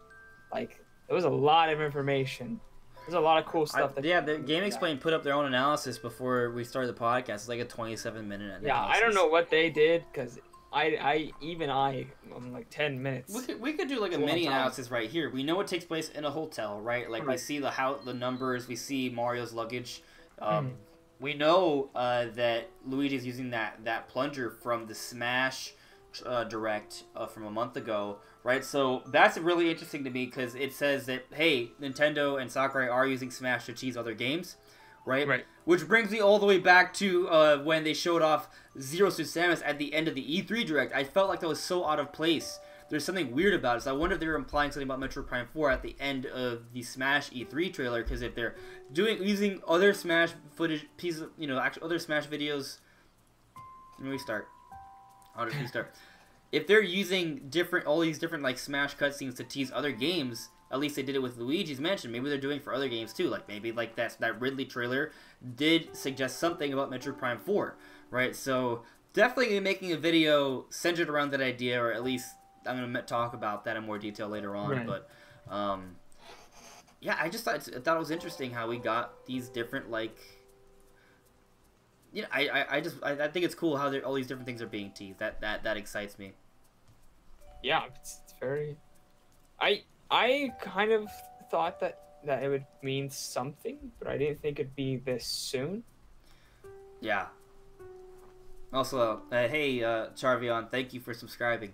Like there was a lot of information. There's a lot of cool stuff. The Game Explain put up their own analysis before we started the podcast. It's like a 27-minute analysis. Yeah, I don't know what they did because. I'm like 10 minutes. We could do like a mini analysis right here. We know it takes place in a hotel, right? Like we see the numbers, we see Mario's luggage. We know that Luigi's using that plunger from the Smash Direct from a month ago, right? So that's really interesting to me because it says that hey, Nintendo and Sakurai are using Smash to tease other games. Right? Which brings me all the way back to when they showed off Zero Suit Samus at the end of the E3 Direct. I felt like that was so out of place. There's something weird about it. So I wonder if they were implying something about Metroid Prime 4 at the end of the Smash E3 trailer. Because if they're using other Smash footage, pieces, actually other Smash videos. Let me restart. I'll just restart. If they're using all these different like Smash cutscenes to tease other games. At least they did it with Luigi's Mansion. Maybe they're doing it for other games too. Like maybe like that Ridley trailer did suggest something about Metroid Prime 4, right? So definitely making a video centered around that idea, or at least I'm gonna talk about that in more detail later on. Right. But yeah, I thought it was interesting how we got these different like. I think it's cool how all these different things are being teased. That excites me. Yeah, it's very. I kind of thought that it would mean something, but I didn't think it'd be this soon. Yeah. Also, hey, Charvion, thank you for subscribing.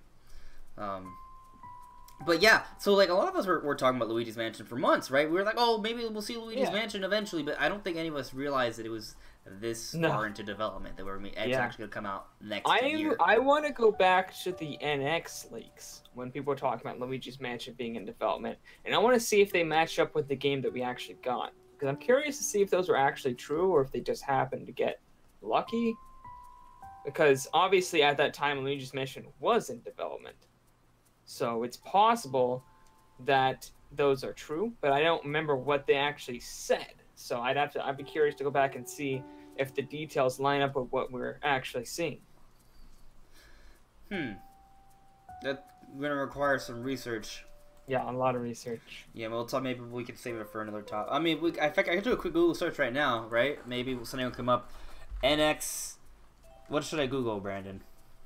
But yeah, so like a lot of us were talking about Luigi's Mansion for months, right? We were like, oh, maybe we'll see Luigi's Mansion eventually, but I don't think any of us realized that it was this far into development that it's actually going to come out next year. I want to go back to the NX leaks when people were talking about Luigi's Mansion being in development, and I want to see if they match up with the game that we actually got, because I'm curious to see if those were actually true or if they just happened to get lucky, because obviously at that time Luigi's Mansion was in development, so it's possible that those are true, but I don't remember what they actually said. So I'd be curious to go back and see if the details line up with what we're actually seeing. That's gonna require some research. Yeah, a lot of research. Yeah, maybe we can save it for another topic. I mean, I can do a quick Google search right now, right? Maybe something will come up. NX. What should I Google, Brandon?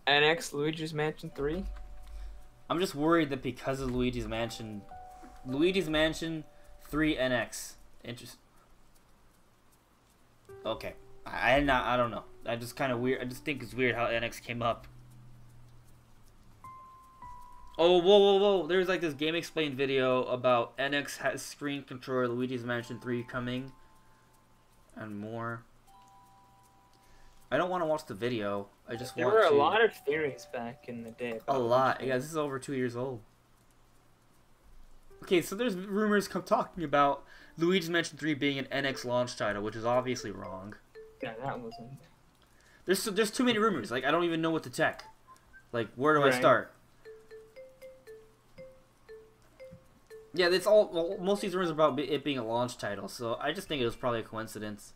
NX Luigi's Mansion 3. I'm just worried that because of Luigi's Mansion 3 NX. Interesting. Okay, I don't know. I just kind of weird. I just think it's weird how NX came up. Oh, whoa! There's like this Game Explained video about NX has screen controller Luigi's Mansion 3 coming, and more. I don't want to watch the video. I just want to. There were a lot of theories back in the day. A lot. Yeah, this is over 2 years old. Okay, so there's rumors talking about Luigi's Mansion 3 being an NX launch title, which is obviously wrong. Yeah, that wasn't. There's too many rumors. Like, I don't even know what to check. Like, where do I start? Yeah, it's most of these rumors are about it being a launch title, so I just think it was probably a coincidence.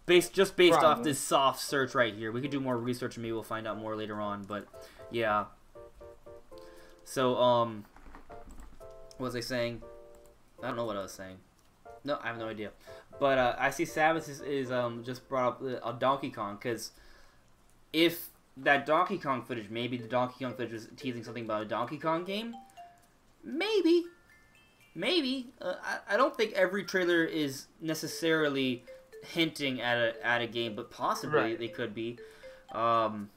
Based off this soft search right here. We could do more research and maybe we'll find out more later on, but yeah. So what was I saying? I don't know what I was saying. No, I have no idea. But I see Samus is just brought up a Donkey Kong, because if that Donkey Kong footage, maybe the Donkey Kong footage was teasing something about a Donkey Kong game. Maybe. I don't think every trailer is necessarily hinting at a game, but possibly they could be. So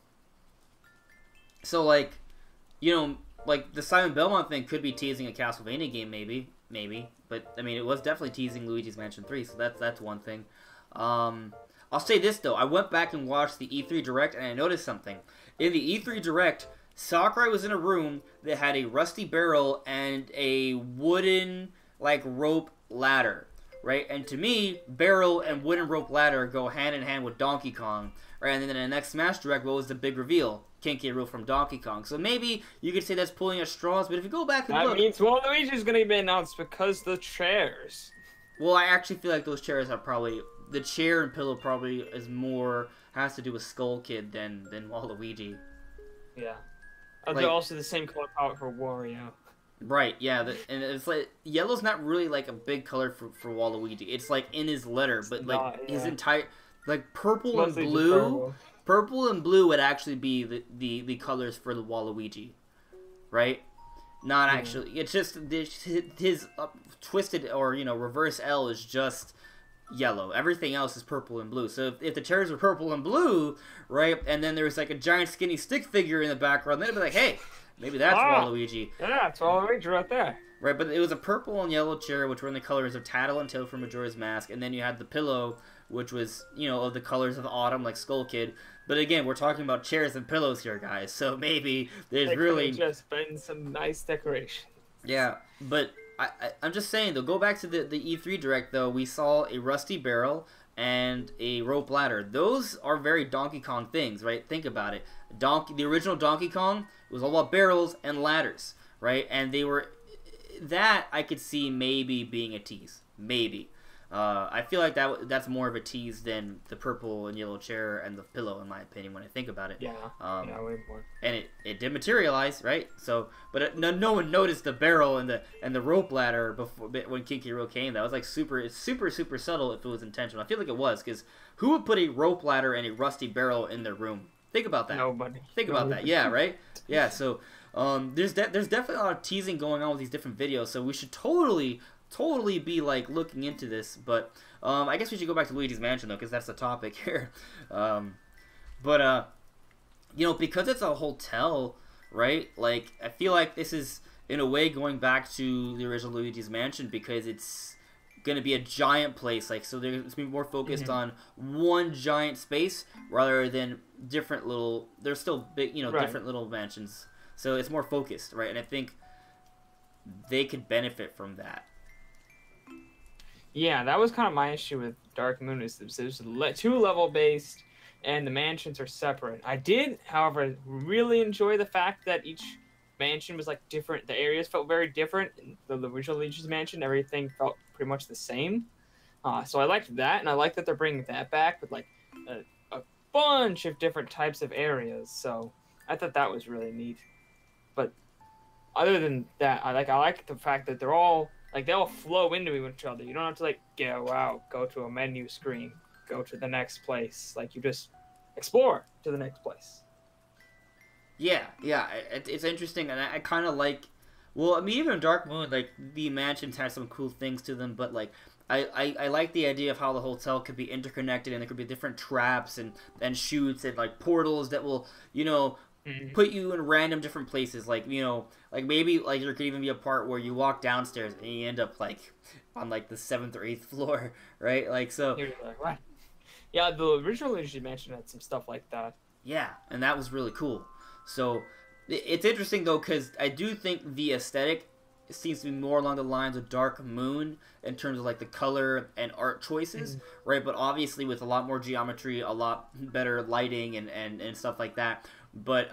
like, you know, like the Simon Belmont thing could be teasing a Castlevania game, maybe. But I mean, it was definitely teasing Luigi's Mansion 3, so that's one thing. I'll say this though, I went back and watched the E3 Direct, and I noticed something. In the E3 Direct, Sakurai was in a room that had a rusty barrel and a wooden, like, rope ladder, right? And to me, barrel and wooden rope ladder go hand in hand with Donkey Kong, right? And then in the next Smash Direct, what was the big reveal? King K. Rool from Donkey Kong. So maybe you could say that's pulling at straws, but if you go back and look... That means Waluigi's going to be announced because the chairs. Well, I actually feel like those chairs are probably... The chair and pillow probably is more... has to do with Skull Kid than Waluigi. Yeah. Like, they're also the same color palette for Wario. Right, yeah, and it's like... Yellow's not really, like, a big color for Waluigi. It's, like, in his letter, but, like, his entire... Like, purple and blue... Purple and blue would actually be the colors for the Waluigi, right? Not actually. It's just his twisted or reverse L is just yellow. Everything else is purple and blue. So if the chairs were purple and blue, right, and then there was like a giant skinny stick figure in the background, then it'd be like, hey, maybe that's Waluigi. Yeah, it's Waluigi right there. Right, but it was a purple and yellow chair, which were in the colors of Tattle and Tail from Majora's Mask, and then you had the pillow, which was, of the colors of autumn, like Skull Kid. But again, we're talking about chairs and pillows here, guys, so maybe there's really... just been some nice decoration. Yeah, but I'm just saying, though, go back to the E3 Direct, though, we saw a rusty barrel and a rope ladder. Those are very Donkey Kong things, right? Think about it. The original Donkey Kong, it was all about barrels and ladders, right? And they were... That I could see maybe being a tease. Maybe. I feel like that's more of a tease than the purple and yellow chair and the pillow, in my opinion, when I think about it. Yeah, way more. And it did materialize, right? So, but no one noticed the barrel and the rope ladder before when King K. Rool came. That was like super subtle if it was intentional. I feel like it was, because who would put a rope ladder and a rusty barrel in their room? Think about that. Nobody. Think about that. Yeah, right? Yeah, so there's definitely a lot of teasing going on with these different videos, so we should totally be like looking into this. But I guess we should go back to Luigi's Mansion though, because that's the topic here. But because it's a hotel, right? Like, I feel like this is in a way going back to the original Luigi's Mansion, because it's gonna be a giant place. Like, so it's gonna be more focused on one giant space rather than different little. There's still big, different little mansions. So it's more focused, right? And I think they could benefit from that. Yeah, that was kind of my issue with Dark Moon, is it was 2-level based, and the mansions are separate. I did, however, really enjoy the fact that each mansion was like different. The areas felt very different. In the original Luigi's Mansion, everything felt pretty much the same. So I liked that, and I like that they're bringing that back with like a bunch of different types of areas. So I thought that was really neat. But other than that, I like the fact that they're all they all flow into each other. You don't have to go out, go to a menu screen, go to the next place. Like, you just explore to the next place. Yeah, it's interesting, and I kind of like. Well, I mean, even in Dark Moon, like, the mansions have some cool things to them, but like, I like the idea of how the hotel could be interconnected, and there could be different traps and chutes and like portals that will put you in random different places. Like, maybe like there could even be a part where you walk downstairs and you end up like on like the 7th or 8th floor, right? Like, so. You're like, what? Yeah, the original Luigi Mansion had some stuff like that. Yeah, and that was really cool. So it's interesting though, because I do think the aesthetic seems to be more along the lines of Dark Moon in terms of like the color and art choices, right? But obviously with a lot more geometry, a lot better lighting and stuff like that. But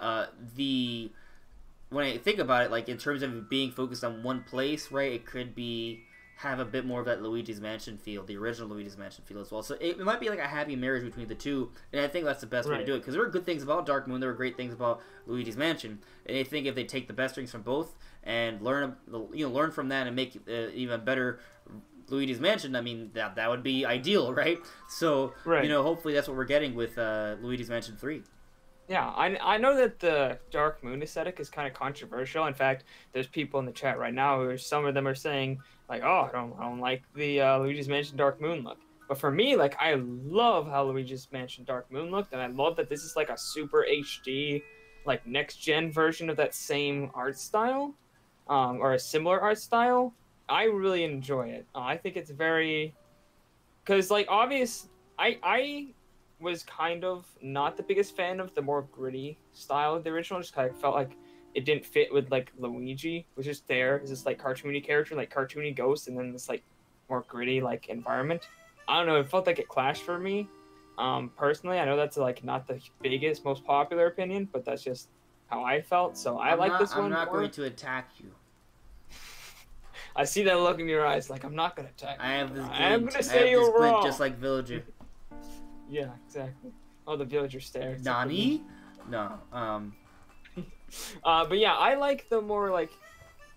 when I think about it, like in terms of being focused on one place, right, it could be have a bit more of that Luigi's Mansion feel, the original Luigi's Mansion feel as well. So it might be like a happy marriage between the two, and I think that's the best way to do it, because there were good things about Dark Moon, there were great things about Luigi's Mansion, and I think if they take the best things from both and learn from that and make even better Luigi's Mansion, I mean, that would be ideal, right? So, hopefully that's what we're getting with Luigi's Mansion 3. Yeah, I know that the Dark Moon aesthetic is kind of controversial. In fact, there's people in the chat right now who some of them are saying like, "Oh, I don't like the Luigi's Mansion Dark Moon look." But for me, like, I love how Luigi's Mansion Dark Moon looked, and I love that this is like a super HD, like next gen version of that same art style, or a similar art style. I really enjoy it. I think it's very, because like I was kind of not the biggest fan of the more gritty style of the original. Just kind of felt like it didn't fit with like Luigi, was just there as this like cartoony character, like cartoony ghost, and then this like more gritty like environment. I don't know, it felt like it clashed for me. Personally, I know that's like not the biggest, most popular opinion, but that's just how I felt. So I like this one. I'm not going to attack you. I see that look in your eyes, like I'm not gonna attack you. I have this glint. I'm gonna say you're wrong. Just like Villager. Yeah, exactly. Oh, the Villager stare. Nani? No. But yeah, I like the more like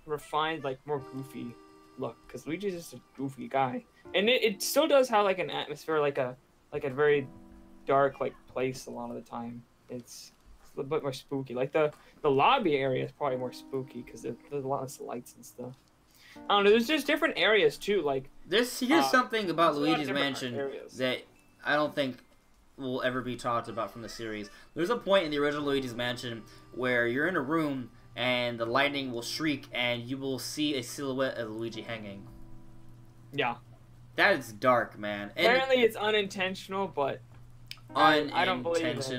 refined, like more goofy look, because Luigi's just a goofy guy, and it still does have like an atmosphere, like a very dark like place a lot of the time. It's a little bit more spooky. Like the lobby area is probably more spooky because there's a lot of lights and stuff. I don't know. There's just different areas too. Like here's something about Luigi's Mansion that I don't think will ever be talked about from the series. There's a point in the original Luigi's Mansion where you're in a room and the lightning will shriek and you will see a silhouette of Luigi hanging. Yeah. That is dark, man. And apparently it's unintentional, but I don't believe it.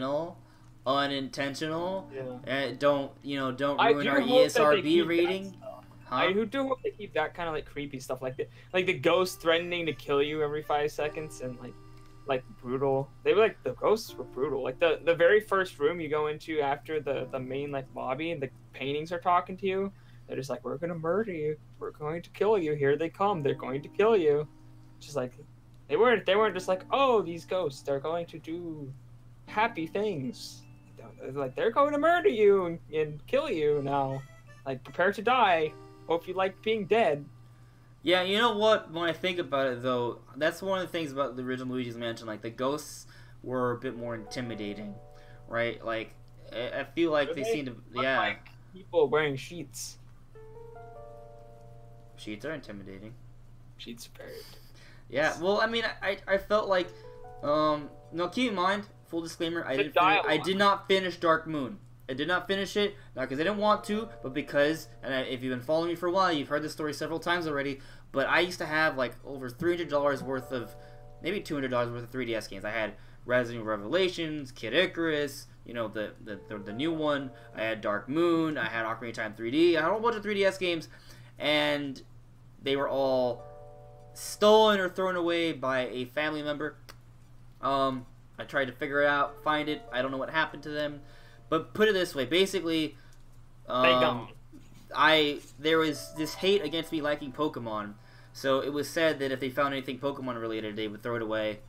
Unintentional. Yeah. Don't ruin our ESRB rating. Huh? I do hope they keep that kind of like creepy stuff, like the ghost threatening to kill you every 5 seconds, and like brutal. They were like, the ghosts were brutal. Like the very first room you go into after the main like lobby, and the paintings are talking to you. They're just like, we're gonna murder you. We're going to kill you. Here they come. They're going to kill you. Just like they weren't just like, oh, these ghosts, they're going to do happy things. Like they're going to murder you and kill you now. Like prepare to die. Hope you like being dead. Yeah, you know what? When I think about it, though, that's one of the things about the original Luigi's Mansion. Like, the ghosts were a bit more intimidating, right? Like, I feel like they seem to... Yeah. Like people wearing sheets. Sheets are intimidating. Sheets are very... Yeah, well, I mean, I felt like... no, keep in mind, full disclaimer, I did not finish Dark Moon. I did not finish it, not because I didn't want to, but because, and if you've been following me for a while, you've heard this story several times already, but I used to have like over $300 worth of, maybe $200 worth of 3DS games. I had Resident Evil Revelations, Kid Icarus, you know, the new one, I had Dark Moon, I had Ocarina of Time 3D, I had a whole bunch of 3DS games, and they were all stolen or thrown away by a family member. I tried to figure it out, find it, I don't know what happened to them. But put it this way, basically, there was this hate against me liking Pokemon, so it was said that if they found anything Pokemon related, they would throw it away,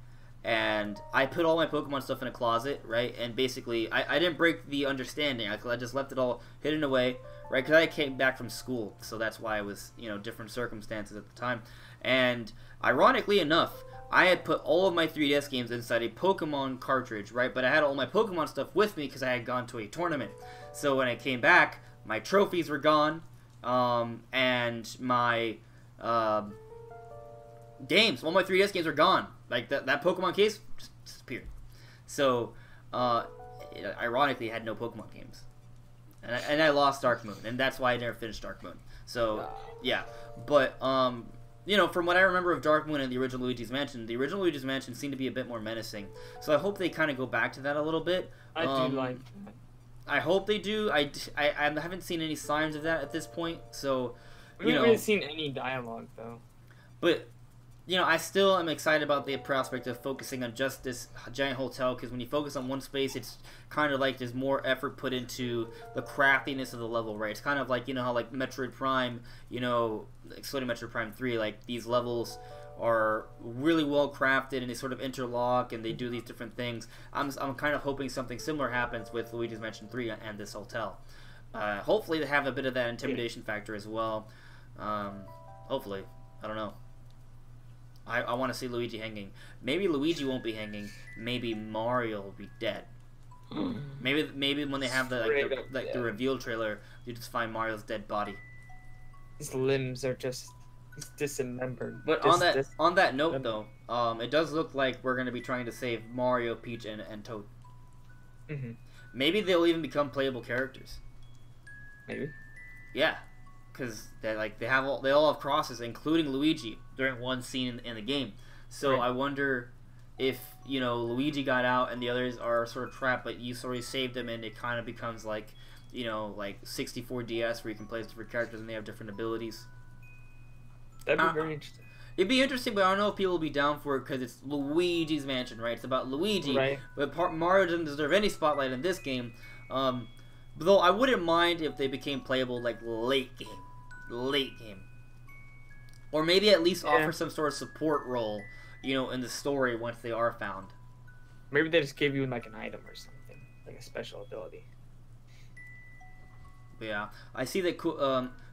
and I put all my Pokemon stuff in a closet, right, and basically, I didn't break the understanding, I just left it all hidden away, right, because I came back from school, so that's why it was, different circumstances at the time, and ironically enough, I had put all of my 3DS games inside a Pokemon cartridge, right? But I had all my Pokemon stuff with me because I had gone to a tournament. So when I came back, my trophies were gone, and my games, all my 3DS games were gone. Like, that Pokemon case just disappeared. So, ironically, I had no Pokemon games. And I lost Dark Moon, and that's why I never finished Dark Moon. So, yeah. But, from what I remember of Dark Moon and the original Luigi's Mansion seemed to be a bit more menacing. So I hope they kind of go back to that a little bit. I do like that. I hope they do. I haven't seen any signs of that at this point. So, we haven't really seen any dialogue, though. But I still am excited about the prospect of focusing on just this giant hotel, because when you focus on one space, it's kind of like there's more effort put into the craftiness of the level, right? It's kind of like, how like Metroid Prime, excluding Metroid Prime 3, like these levels are really well crafted and they sort of interlock and they do these different things. I'm kind of hoping something similar happens with Luigi's Mansion 3 and this hotel. Hopefully they have a bit of that intimidation factor as well. Hopefully. I don't know. I want to see Luigi hanging. Maybe Luigi won't be hanging. Maybe Mario will be dead. Maybe when they have the reveal trailer, you just find Mario's dead body. His limbs are just dismembered. But on that note, though, it does look like we're going to be trying to save Mario, Peach, and Toad. Mm-hmm. Maybe they'll even become playable characters. Maybe. Yeah, because they all have crosses, including Luigi during one scene in the game. So right. I wonder if Luigi got out and the others are sort of trapped, but you sort of saved them, and it kind of becomes like 64 DS where you can play as different characters and they have different abilities. That'd be very interesting. It'd be interesting, but I don't know if people will be down for it because it's Luigi's Mansion, right? It's about Luigi, right. But Mario doesn't deserve any spotlight in this game. Though I wouldn't mind if they became playable like late game, or maybe at least offer some sort of support role, in the story once they are found. Maybe they just give you like an item or something, like a special ability. Yeah, I see that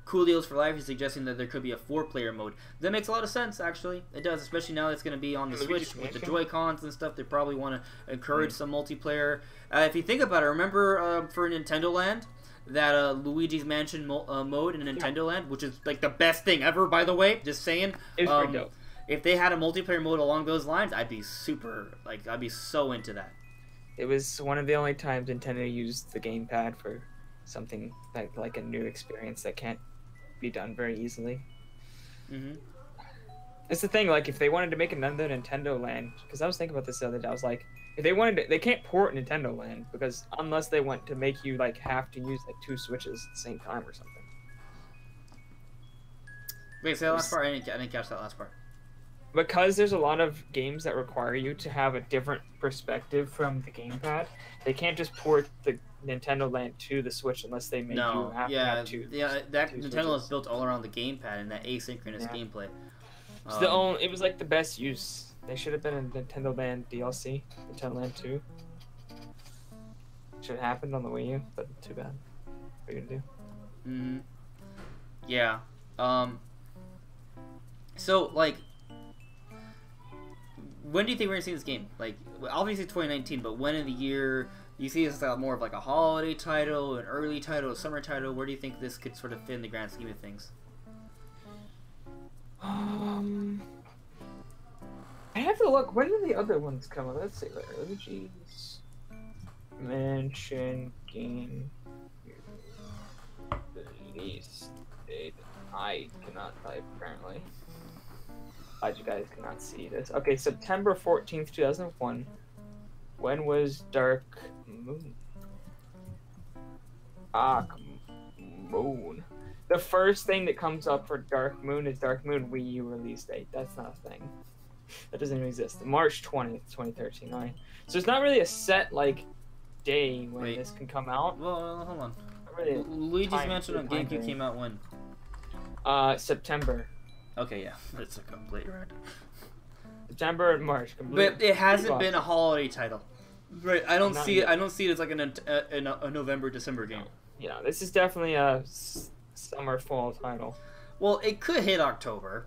Coolio's for Life is suggesting that there could be a 4-player mode. That makes a lot of sense, actually. It does, especially now that it's going to be on the Switch with the Joy-Cons and stuff. They probably want to encourage some multiplayer. If you think about it, remember for Nintendo Land, that Luigi's Mansion mode in Nintendo Land, which is like the best thing ever, by the way. Just saying. It's pretty dope. If they had a multiplayer mode along those lines, I'd be so into that. It was one of the only times Nintendo used the gamepad for something like a new experience that can't be done very easily. Mm-hmm. It's the thing, like if they wanted to make another Nintendo Land, because I was thinking about this the other day, I was like, if they wanted to, they can't port Nintendo Land because unless they want to make you have to use 2 Switches at the same time or something. Wait, say that last part. I didn't catch that last part. Because there's a lot of games that require you to have a different perspective from the gamepad, they can't just port the Nintendo Land to the Switch unless they make you have to have two. Yeah, that Nintendo Switches. Is built all around the gamepad and that asynchronous gameplay. It was the best use. They should have been in Nintendo Land DLC, Nintendo Land 2. Should have happened on the Wii U, but too bad. What are you gonna do? Mm-hmm. Yeah. So when do you think we're gonna see this game? Obviously 2019, but when in the year? You see this more of a holiday title, an early title, a summer title. Where do you think this could sort of fit in the grand scheme of things? I have to look. When do the other ones come out? Let's see. Luigi's Mansion game release date. I cannot type apparently. You guys cannot see this. Okay, September 14th, 2001. When was Dark Moon? Moon. The first thing that comes up for Dark Moon is Dark Moon Wii U release date. That's not a thing. That doesn't even exist. March 20th, 2013. All right. So it's not really a set day when this can come out. Well, hold on. Really Luigi's Mansion on GameCube came out when? September. Okay, yeah, that's a complete ride. September and March. But it hasn't been a holiday title, right? I don't see it. I don't see it as a November, December game. Yeah, this is definitely a summer, fall title. Well, it could hit October,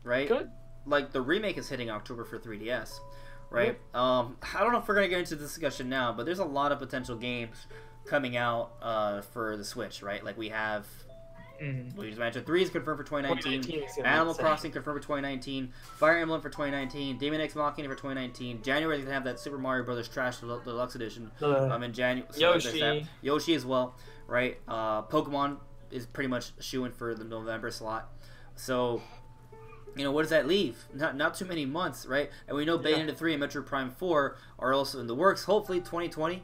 right? Could. The remake is hitting October for 3DS, right? I don't know if we're gonna get into this discussion now, but there's a lot of potential games coming out for the Switch, right? We have. Luigi's Mansion 3 is confirmed for 2019. Animal Crossing confirmed for 2019. Fire Emblem for 2019. Demon X Machina for 2019. January they're gonna have that Super Mario Brothers Trash Deluxe Edition. In January. So Yoshi as well, right? Pokemon is pretty much shooing for the November slot. So, what does that leave? Not too many months, right? And we know Bayonetta 3 and Metroid Prime 4 are also in the works. Hopefully 2020.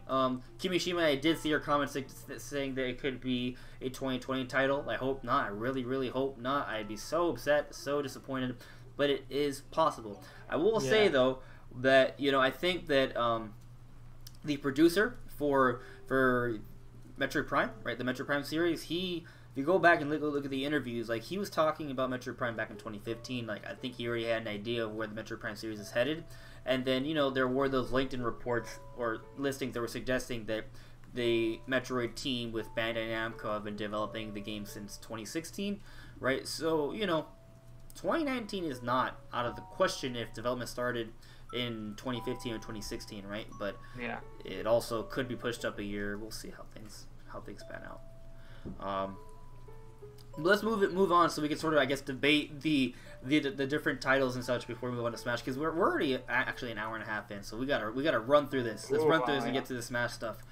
Kimishima, I did see your comments saying that it could be a 2020 title. I hope not. I really, really hope not. I'd be so upset, so disappointed. but it is possible. I will say though that I think that the producer for Metroid Prime, right, the Metroid Prime series, if you go back and look at the interviews, like he was talking about Metroid Prime back in 2015. Like I think he already had an idea of where the Metroid Prime series is headed, and then there were those LinkedIn reports or listings that were suggesting that the Metroid team with Bandai Namco have been developing the game since 2016, right? So 2019 is not out of the question if development started in 2015 or 2016, right? But it also could be pushed up a year. We'll see how things pan out. Let's move on so we can sort of, I guess, debate the different titles and such before we move on to Smash, because we're already actually an hour and a half in, so we gotta run through this. Let's run through this and get to the Smash stuff.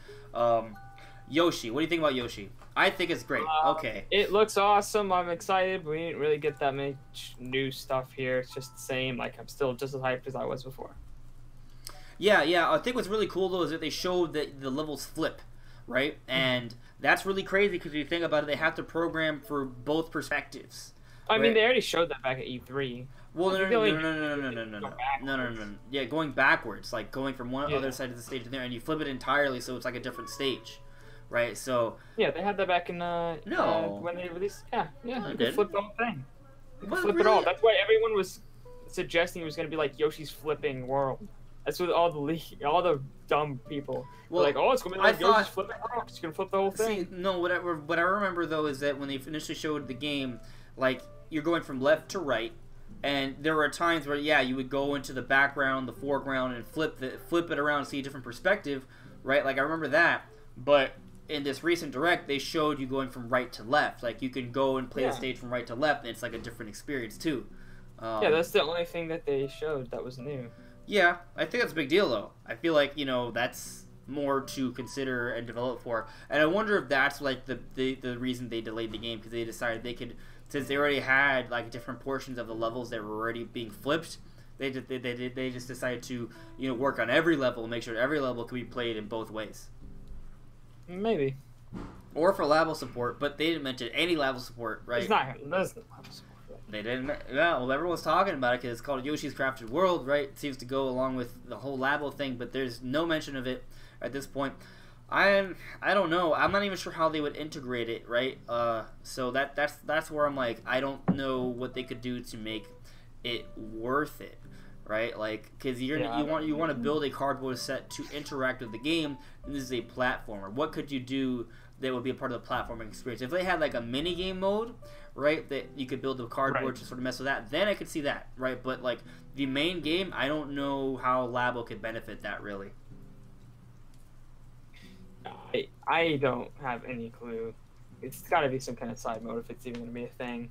Yoshi, what do you think about Yoshi? I think it's great. Okay. It looks awesome. I'm excited. We didn't really get that much new stuff here. It's just the same. Like, I'm still just as hyped as I was before. Yeah. I think what's really cool, though, is that they showed that the levels flip, right? And that's really crazy because if you think about it, they have to program for both perspectives. I mean, they already showed that back at E3. Well, no. Yeah, going backwards, like going from one other side of the stage to there, and you flip it entirely, so it's like a different stage. Right, so... Yeah, they had that back in, when they released... Yeah, you could flip the whole thing. You could flip it all. That's why everyone was suggesting it was going to be like Yoshi's Flipping World. That's what all the dumb people were like, oh, it's going to be like Yoshi's Flipping World. It's going to flip the whole thing. See, no, what I remember, though, is that when they initially showed the game, like, you're going from left to right, and there were times where, you would go into the background, the foreground, and flip it around and see a different perspective, right? Like, I remember that, but... in this recent direct, they showed you going from right to left. Like, you can go and play the stage from right to left, and it's like a different experience, too. That's the only thing that they showed that was new. Yeah, I think that's a big deal, though. I feel like, that's more to consider and develop for. And I wonder if that's, like, the reason they delayed the game, because they decided they could, since they already had, like, different portions of the levels that were already being flipped, they just decided to, work on every level and make sure every level could be played in both ways. Maybe. Or for Labo support, but they didn't mention any Labo support, right? There's no Labo support. They didn't. Yeah, well, everyone's talking about it because it's called Yoshi's Crafted World, right? It seems to go along with the whole Labo thing, but there's no mention of it at this point. I don't know. I'm not even sure how they would integrate it, right? So that's where I'm like, I don't know what they could do to make it worth it. Right, like, because you want to build a cardboard set to interact with the game, and this is a platformer. What could you do that would be a part of the platforming experience? If they had like a mini game mode, right, that you could build the cardboard to sort of mess with that, then I could see that, right? But like the main game, I don't know how Labo could benefit that really. I don't have any clue. It's got to be some kind of side mode if it's even going to be a thing.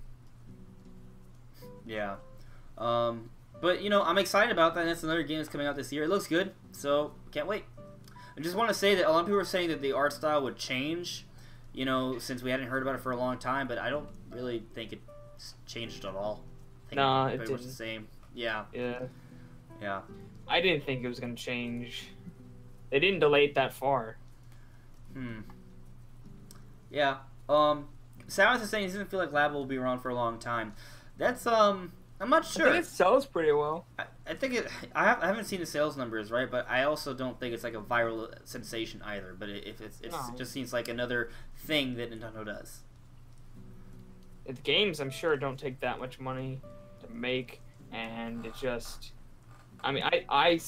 Yeah. But, I'm excited about that, and that's another game that's coming out this year. It looks good, so can't wait. I just want to say that a lot of people are saying that the art style would change, since we hadn't heard about it for a long time, but I don't really think it's changed at all. I think it didn't. The same. Yeah. Yeah. I didn't think it was going to change. They didn't delay it that far. Yeah. Samus is saying he doesn't feel like Labo will be around for a long time. That's, I'm not sure. I think it sells pretty well. I think it. I haven't seen the sales numbers, right? But I also don't think it's like a viral sensation either. But it just seems like another thing that Nintendo does. The games, I'm sure, don't take that much money to make, and it just. I mean, I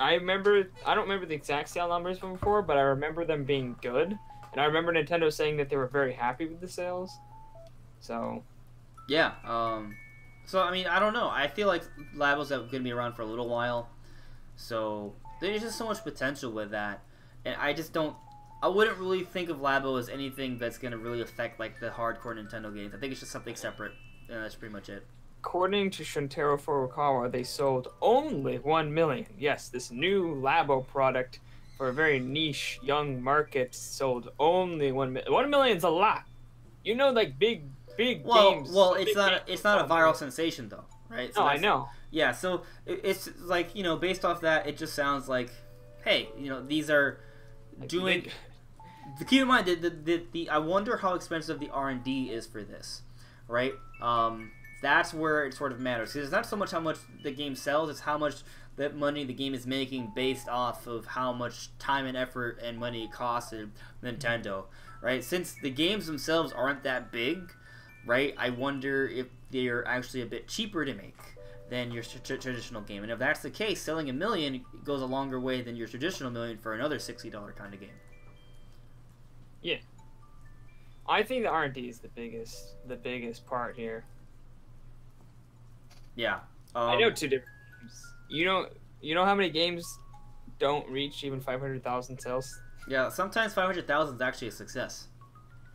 remember. I don't remember the exact sale numbers from before, but I remember them being good, and I remember Nintendo saying that they were very happy with the sales. So. Yeah. So, I mean, I don't know. I feel like Labo's going to be around for a little while. So, there's just so much potential with that. And I just don't... I wouldn't really think of Labo as anything that's going to really affect, like, the hardcore Nintendo games. I think it's just something separate. And that's pretty much it. According to Shuntaro Furukawa, they sold only 1 million. Yes, this new Labo product for a very niche, young market sold only 1 million. 1 million's a lot. Like, big games. Well, it's not a viral sensation though, right? So I know. Yeah, so it's like based off that, it just sounds like, hey, these are doing. Keep in mind that I wonder how expensive the R&D is for this, right? that's where it sort of matters. Because it's not so much how much the game sells, it's how much that money the game is making based off of how much time and effort and money it costed Nintendo, right? Since the games themselves aren't that big, right, I wonder if they're actually a bit cheaper to make than your traditional game. And if that's the case, selling 1 million goes a longer way than your traditional million for another $60 kind of game. Yeah. I think the R&D is the biggest part here. Yeah. I know 2 different games. You know how many games don't reach even 500,000 sales? Yeah, sometimes 500,000 is actually a success.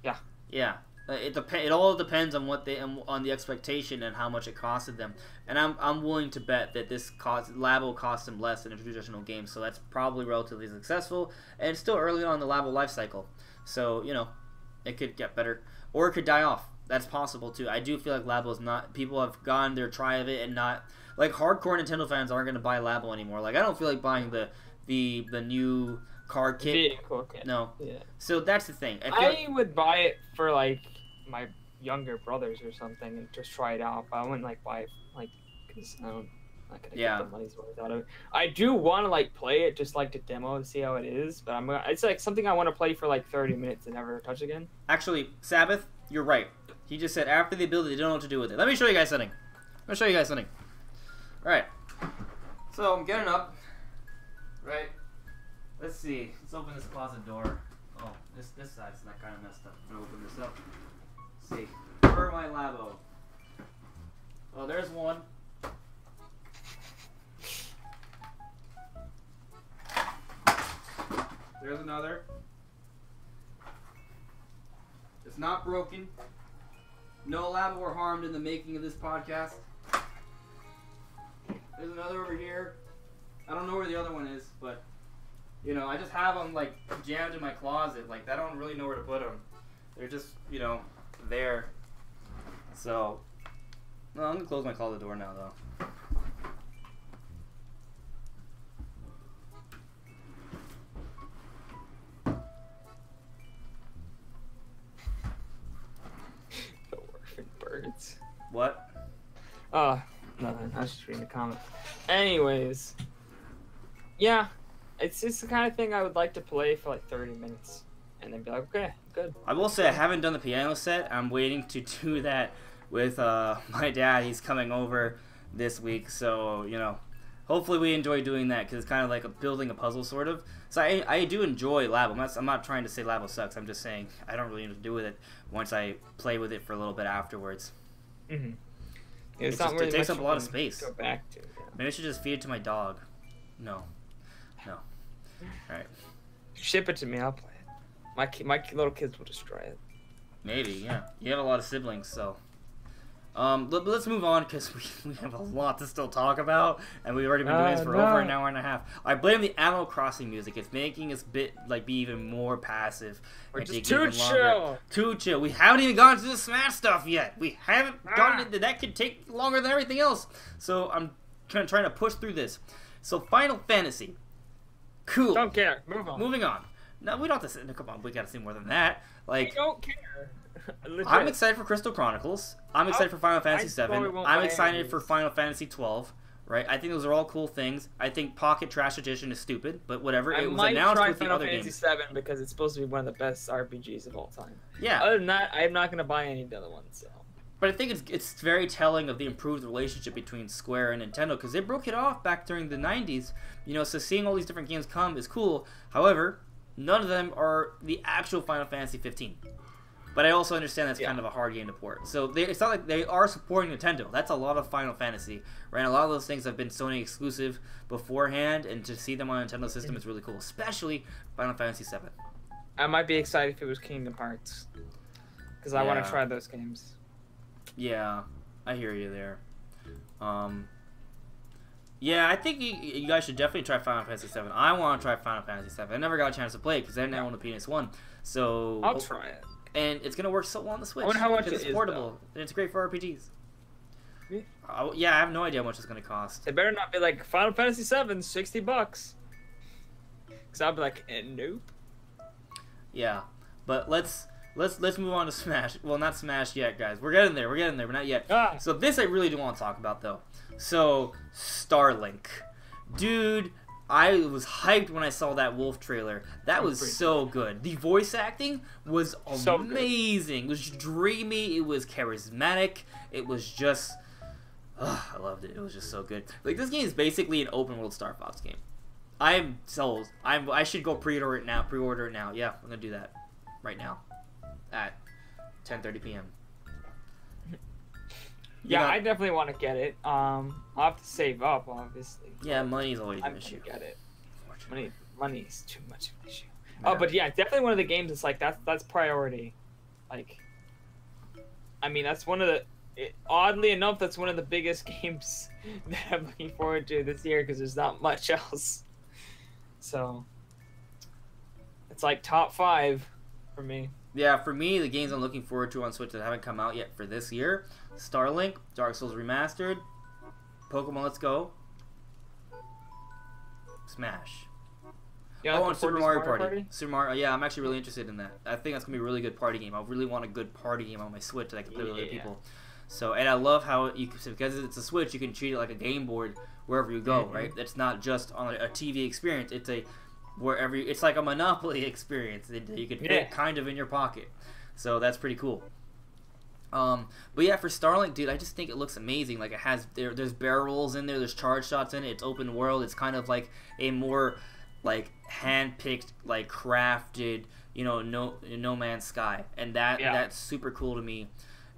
Yeah. Yeah. It all depends on what on the expectation and how much it costed them. And I'm willing to bet that Labo cost them less than a traditional game, so that's probably relatively successful. And it's still early on in the Labo life cycle, so it could get better or it could die off. That's possible too. I do feel like Labo is not. People have gone their try of it and not like hardcore Nintendo fans aren't going to buy Labo anymore. Like I don't feel like buying the new card kit. Vehicle kit. No. Yeah. So that's the thing. I would buy it for like my younger brothers or something and just try it out. But I wouldn't like buy it like because I'm not gonna get the money's worth out of it. I do want to like play it just like to demo to see how it is, but it's like something I want to play for like 30 minutes and never touch again. Actually, Sabbath, you're right. He just said after the ability, they don't know what to do with it. Let me show you guys something. All right. So I'm getting up. Right. Let's see. Let's open this closet door. Oh, this side's not kind of messed up. I'm gonna open this up. Let's see. Where are my Labo? Oh, there's one. There's another. It's not broken. No Labo were harmed in the making of this podcast. There's another over here. I don't know where the other one is, but I just have them like jammed in my closet. Like I don't really know where to put them. They're just there. So no, I'm gonna close my closet door now though. The orphan birds. What? Nothing. I was just reading the comment. Anyways, yeah, it's just the kind of thing I would like to play for like 30 minutes and then be like, okay, good. I will say I haven't done the piano set. I'm waiting to do that with my dad. He's coming over this week, so hopefully we enjoy doing that because it's kind of like building a puzzle sort of. So I do enjoy Labo. I'm not trying to say Labo sucks. I'm just saying I don't really know what to do with it once I play with it for a little bit afterwards. Mm-hmm. It takes up a lot of space. Go back to. Yeah. Maybe I should just feed it to my dog. No. All right. Ship it to me. I'll play it. My little kids will destroy it. Maybe, yeah. You have a lot of siblings, so. But let's move on because we have a lot to still talk about, and we've already been doing this for over an hour and a half. I blame the Animal Crossing music. It's making us be even more passive. We're just too chill. Too chill. We haven't even gotten to the Smash stuff yet. We haven't gotten it. That could take longer than everything else. So I'm trying to push through this. So Final Fantasy. Cool. Don't care. Move on. Moving on. No, we don't have to say. Come on, we gotta see more than that. Like, we don't care. I'm excited for Crystal Chronicles. I'm excited for Final Fantasy VII. I'm excited for Final Fantasy 12. Right? I think those are all cool things. I think Pocket Trash Edition is stupid, but whatever. It was announced with the other games. I might try Final Fantasy VII because it's supposed to be one of the best RPGs of all time. Yeah. Other than that, I'm not gonna buy any of the other ones. So. But I think it's very telling of the improved relationship between Square and Nintendo because they broke it off back during the 90s. So seeing all these different games come is cool. However, none of them are the actual Final Fantasy 15. But I also understand that's kind of a hard game to port. So it's not like they are supporting Nintendo. That's a lot of Final Fantasy, right? A lot of those things have been Sony exclusive beforehand, and to see them on a Nintendo system is really cool, especially Final Fantasy VII. I might be excited if it was Kingdom Hearts, because I want to try those games. Yeah, I hear you there. Yeah, I think you guys should definitely try Final Fantasy VII. I want to try Final Fantasy VII. I never got a chance to play it because I didn't own a PS1. So I'll try it. And it's going to work so well on the Switch. I wonder how much it is, it's portable, and it's great for RPGs. Yeah, I have no idea how much it's going to cost. It better not be like Final Fantasy VII, $60. Because I'll be like, nope. Yeah, but let's let's move on to Smash. Well, not Smash yet, guys. We're getting there. We're not yet. Ah. So this I really do want to talk about though. So Starlink, dude. I was hyped when I saw that Wolf trailer. That was so good. The voice acting was amazing. It was dreamy. It was charismatic. It was just, I loved it. It was just so good. Like, this game is basically an open world Star Fox game. I'm sold. I should go pre-order it now. Yeah, I'm gonna do that right now at 10:30 p.m. Yeah, I definitely want to get it. I'll have to save up, obviously. Yeah, money's always an issue. Get it. Money is too much of an issue. Yeah. Oh, but yeah, definitely one of the games. It's like that's priority. Like, I mean, that's one of the. Oddly enough, that's one of the biggest games that I'm looking forward to this year because there's not much else. So, it's like top 5 for me. Yeah, for me, the games I'm looking forward to on Switch that haven't come out yet for this year: Starlink, Dark Souls Remastered, Pokemon Let's Go, Smash. Yeah, and Super Mario Party. Super Mario. Yeah, I'm actually really interested in that. I think that's gonna be a really good party game. I really want a good party game on my Switch that I can play with other people. So, and I love how because it's a Switch, you can treat it like a game board wherever you go. Right? It's not just on a TV experience. It's it's like a Monopoly experience that you can fit kind of in your pocket. So that's pretty cool. But yeah, for Starlink, dude, I just think it looks amazing. Like, it has there's barrel rolls in there, there's charge shots in it. It's open world. It's kind of like a more like hand-picked, like crafted, No Man's Sky, and that's super cool to me.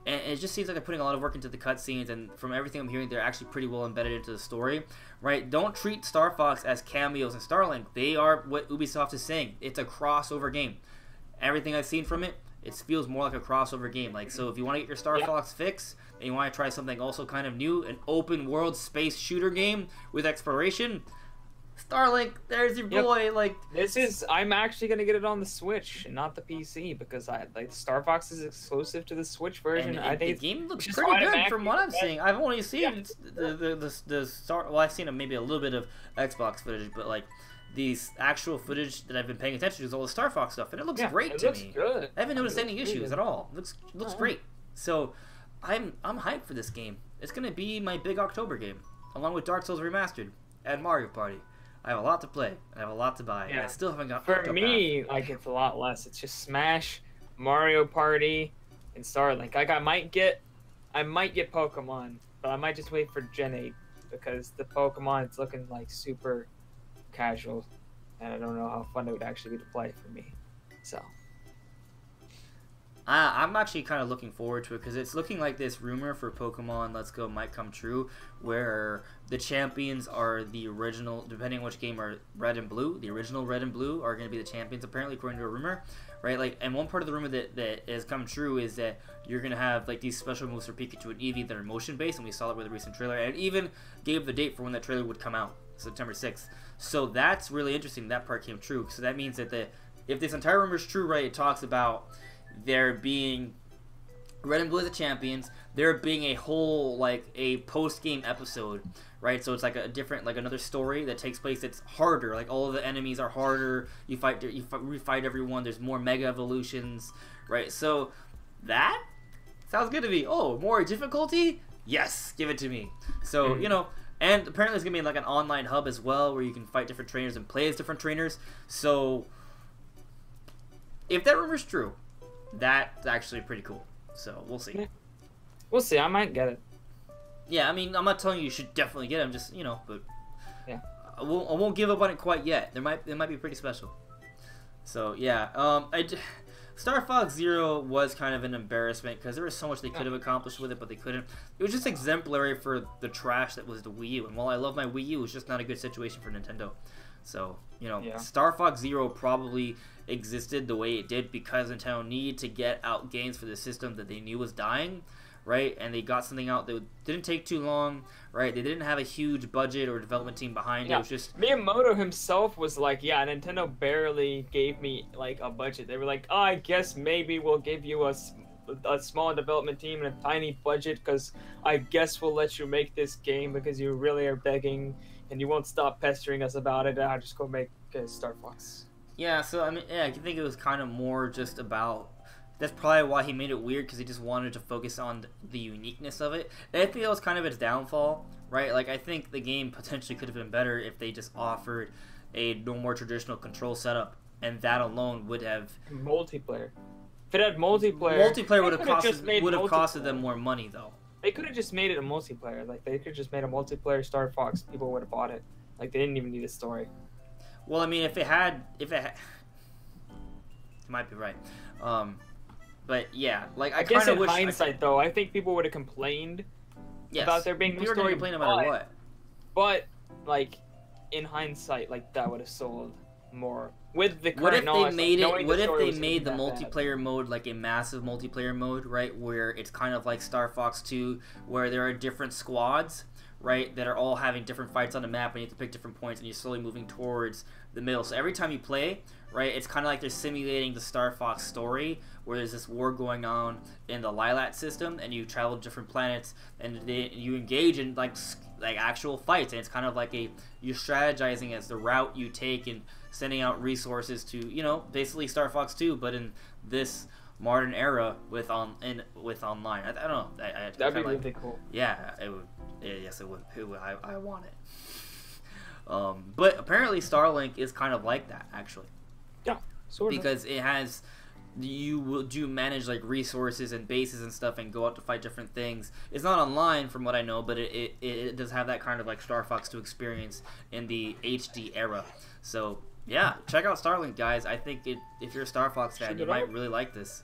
And it just seems like they're putting a lot of work into the cutscenes, and from everything I'm hearing, they're actually pretty well embedded into the story, right? Don't treat Star Fox as cameos in Starlink. They are what Ubisoft is saying. It's a crossover game. Everything I've seen from it, it feels more like a crossover game. Like, so if you want to get your Star Fox fix, and you want to try something also kind of new, an open world space shooter game with exploration, Starlink, there's your boy. Like, I'm actually gonna get it on the Switch and not the PC because Star Fox is exclusive to the Switch version. I think the game looks pretty good from what I'm seeing. I've only seen I've seen maybe a little bit of Xbox footage, but like the actual footage that I've been paying attention to is all the Star Fox stuff, and it looks great to me. Good. I haven't noticed any issues at all. It looks great. So I'm hyped for this game. It's gonna be my big October game, along with Dark Souls Remastered and Mario Party. I have a lot to play. I have a lot to buy. And I still haven't got. For me, like, it's a lot less. It's just Smash, Mario Party, and Starlink. Like, I might get Pokemon, but I might just wait for Gen 8 because the Pokemon, it's looking like super casual, and I don't know how fun it would actually be to play for me. So. I'm actually kind of looking forward to it because it's looking like this rumor for Pokemon Let's Go might come true, where the champions are the original, depending on which game, are Red and Blue. The original Red and Blue are going to be the champions, apparently, according to a rumor, right? Like, and one part of the rumor that has come true is that you're going to have like these special moves for Pikachu and Eevee that are motion based, and we saw it with a recent trailer, and it even gave the date for when that trailer would come out, September 6th. So that's really interesting. That part came true. So that means that if this entire rumor is true, right, it talks about there being Red and Blue as the champions, there being a whole, like, a post-game episode, right? So it's like a different, like, another story that takes place that's harder. Like, all of the enemies are harder. You refight everyone. There's more mega evolutions, right? So that sounds good to me. Oh, more difficulty? Yes, give it to me. So, and apparently there's going to be, like, an online hub as well where you can fight different trainers and play as different trainers. So if that rumor's true, that's actually pretty cool. So we'll see. We'll see. I might get it. Yeah, I mean, I'm not telling you should definitely get it. I'm just, but yeah, I won't give up on it quite yet. It might be pretty special. So yeah, Star Fox Zero was kind of an embarrassment because there was so much they could have accomplished with it, but they couldn't. It was just exemplary for the trash that was the Wii U. And while I love my Wii U, it was just not a good situation for Nintendo. So, Star Fox Zero probably existed the way it did because Nintendo needed to get out games for the system that they knew was dying, right? And they got something out that didn't take too long, right? They didn't have a huge budget or development team behind it. It was just Miyamoto himself was like, yeah, Nintendo barely gave me like a budget. They were like, oh, I guess maybe we'll give you a small development team and a tiny budget because I guess we'll let you make this game because you really are begging and you won't stop pestering us about it. I'll just go make Star Fox. Yeah, so I mean, I think it was kind of more just about that's probably why he made it weird, because he just wanted to focus on the uniqueness of it. And I think that was kind of its downfall, right? Like, I think the game potentially could have been better if they just offered a no more traditional control setup, and that alone would have multiplayer. If it had multiplayer would have costed them more money, though. They could have just made it a multiplayer. Like, they could have just made a multiplayer Star Fox. People would have bought it. Like, they didn't even need a story. Well, I mean, if it had, you might be right. But yeah, like, I guess kind of wish. In hindsight, though, I think people would have complained about there being no story. People complain no matter what. But like, in hindsight, like, that would have sold more with the current knowledge. What if they made the multiplayer mode like a massive multiplayer mode, right? Where it's kind of like Star Fox 2, where there are different squads, right, that are all having different fights on the map, and you have to pick different points, and you're slowly moving towards the middle. So every time you play, right, it's kind of like they're simulating the Star Fox story, where there's this war going on in the Lilat system, and you travel to different planets, and you engage in like actual fights, and it's kind of like you're strategizing as the route you take and sending out resources to, you know, basically Star Fox 2, but in this modern era with online. I don't know. That'd be really cool. Yeah, it would. Yes, it would. I want it. But apparently Starlink is kind of like that, actually. Yeah, sort of. Because it has, you do manage like resources and bases and stuff, and go out to fight different things. It's not online from what I know, but it does have that kind of like Star Fox 2 experience in the HD era. So yeah, check out Starlink, guys. I think if you're a Star Fox fan, you might really like this.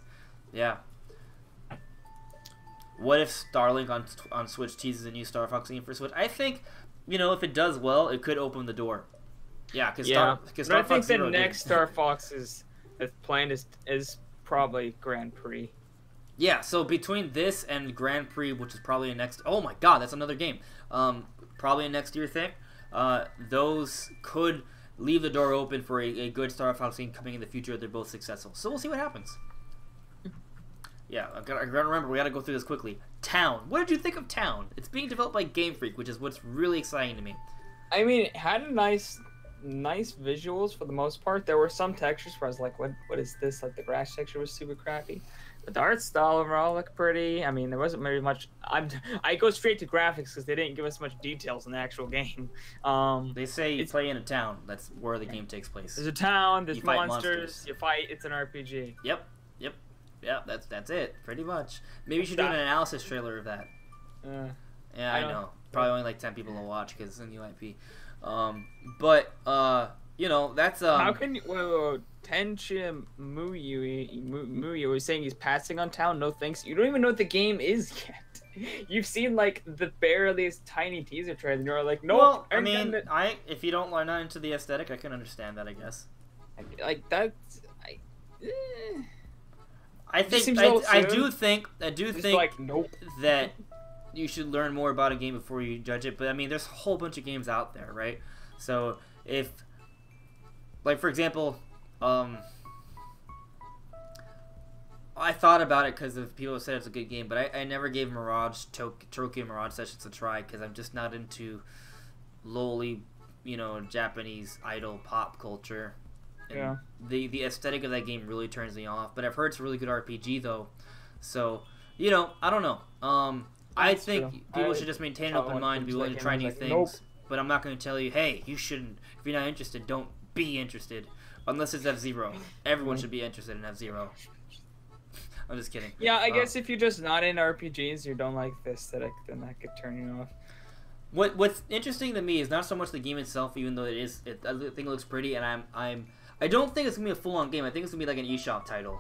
Yeah. What if Starlink on Switch teases a new Star Fox game for Switch? I think, you know, if it does well, it could open the door. Yeah, because I think the next Star Fox is planned is probably Grand Prix. Yeah, so between this and Grand Prix, which is probably a next... Oh my god, that's another game. Probably a next year thing. Those could leave the door open for a good Star Fox game coming in the future if they're both successful. So we'll see what happens. Yeah, I gotta remember, we gotta go through this quickly. Town. What did you think of Town? It's being developed by Game Freak, which is what's really exciting to me. I mean, it had a nice visuals for the most part. There were some textures where I was like, what is this? Like, the grass texture was super crappy. But the art style overall looked pretty. I mean, there wasn't very much. I go straight to graphics because they didn't give us much details in the actual game. They say you play in a town. That's where the game takes place. There's a town. There's monsters. You fight. It's an RPG. Yep. Yeah, that's it, pretty much. Maybe you should do an analysis trailer of that. Yeah, I know. Probably only like 10 people will watch because it's a new IP. But you know, that's How can you? Whoa. Tenchi Muyu is saying he's passing on Town. No thanks. You don't even know what the game is yet. You've seen like the barely tiny teaser trailer, and you're like, nope. Well, I mean, if you don't learn into the aesthetic, I can understand that, I guess. Like that's I do think like, nope. that you should learn more about a game before you judge it. But I mean, there's a whole bunch of games out there, right? So if, like, for example, I thought about it because of people said it's a good game, but I never gave Tokyo Mirage Sessions a try because I'm just not into lowly, you know, Japanese idol pop culture. And yeah. The aesthetic of that game really turns me off. But I've heard it's a really good RPG, though. So, you know, I don't know. I think people should just maintain an open mind and be willing to try new things. Nope. But I'm not going to tell you, hey, you shouldn't. If you're not interested, don't be interested. Unless it's F-Zero. Everyone should be interested in F-Zero. I'm just kidding. Yeah, I guess if you're just not in RPGs, you don't like the aesthetic, then that could turn you off. What's interesting to me is not so much the game itself, even though I think it looks pretty, and I don't think it's gonna be a full-on game. I think it's gonna be like an eShop title,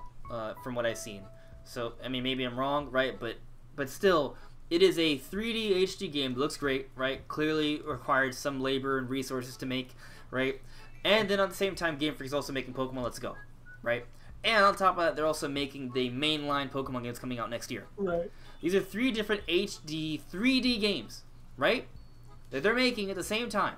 from what I've seen. So I mean, maybe I'm wrong, right? But still, it is a 3D HD game. It looks great, right? Clearly required some labor and resources to make, right? And then at the same time, Game Freak is also making Pokemon Let's Go, right? And on top of that, they're also making the mainline Pokemon games coming out next year. Right. These are 3 different HD 3D games, right? That they're making at the same time.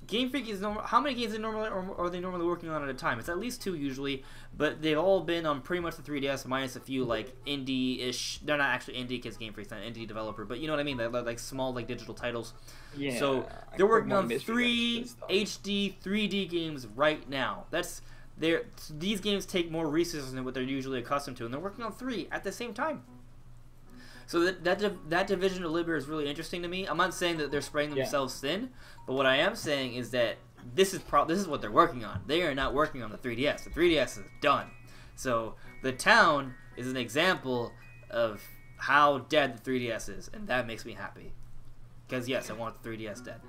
Game Freak is normal. How many games are they normally working on at a time? It's at least 2 usually, but they've all been on pretty much the 3DS minus a few like indie-ish. They're not actually indie because Game Freak's not an indie developer, but you know what I mean. They're like small like digital titles. Yeah. So they're working on 3 HD 3D games right now. these games take more resources than what they're usually accustomed to, and they're working on 3 at the same time. So that division of labor is really interesting to me. I'm not saying that they're spreading themselves thin, but what I am saying is that this is what they're working on. They are not working on the 3DS. The 3DS is done. So the town is an example of how dead the 3DS is, and that makes me happy. Because yes, I want the 3DS dead.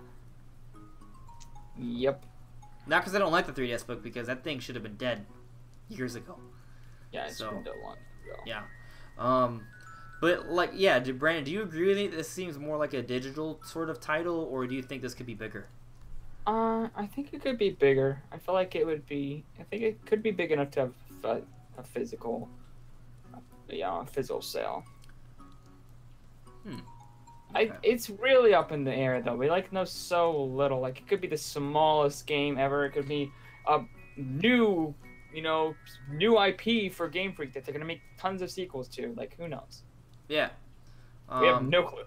Yep. Not because I don't like the 3DS, but because that thing should have been dead years ago. Yeah, it's been dead long ago. Yeah. But like, yeah, Brandon, do you agree with me? This seems more like a digital sort of title, or do you think this could be bigger? I think it could be bigger. I feel like it would be. I think it could be big enough to have a physical, a physical sale. Okay. It's really up in the air though. We know so little. Like it could be the smallest game ever. It could be a new, new IP for Game Freak that they're gonna make tons of sequels to. Like who knows? Yeah. We have no clue.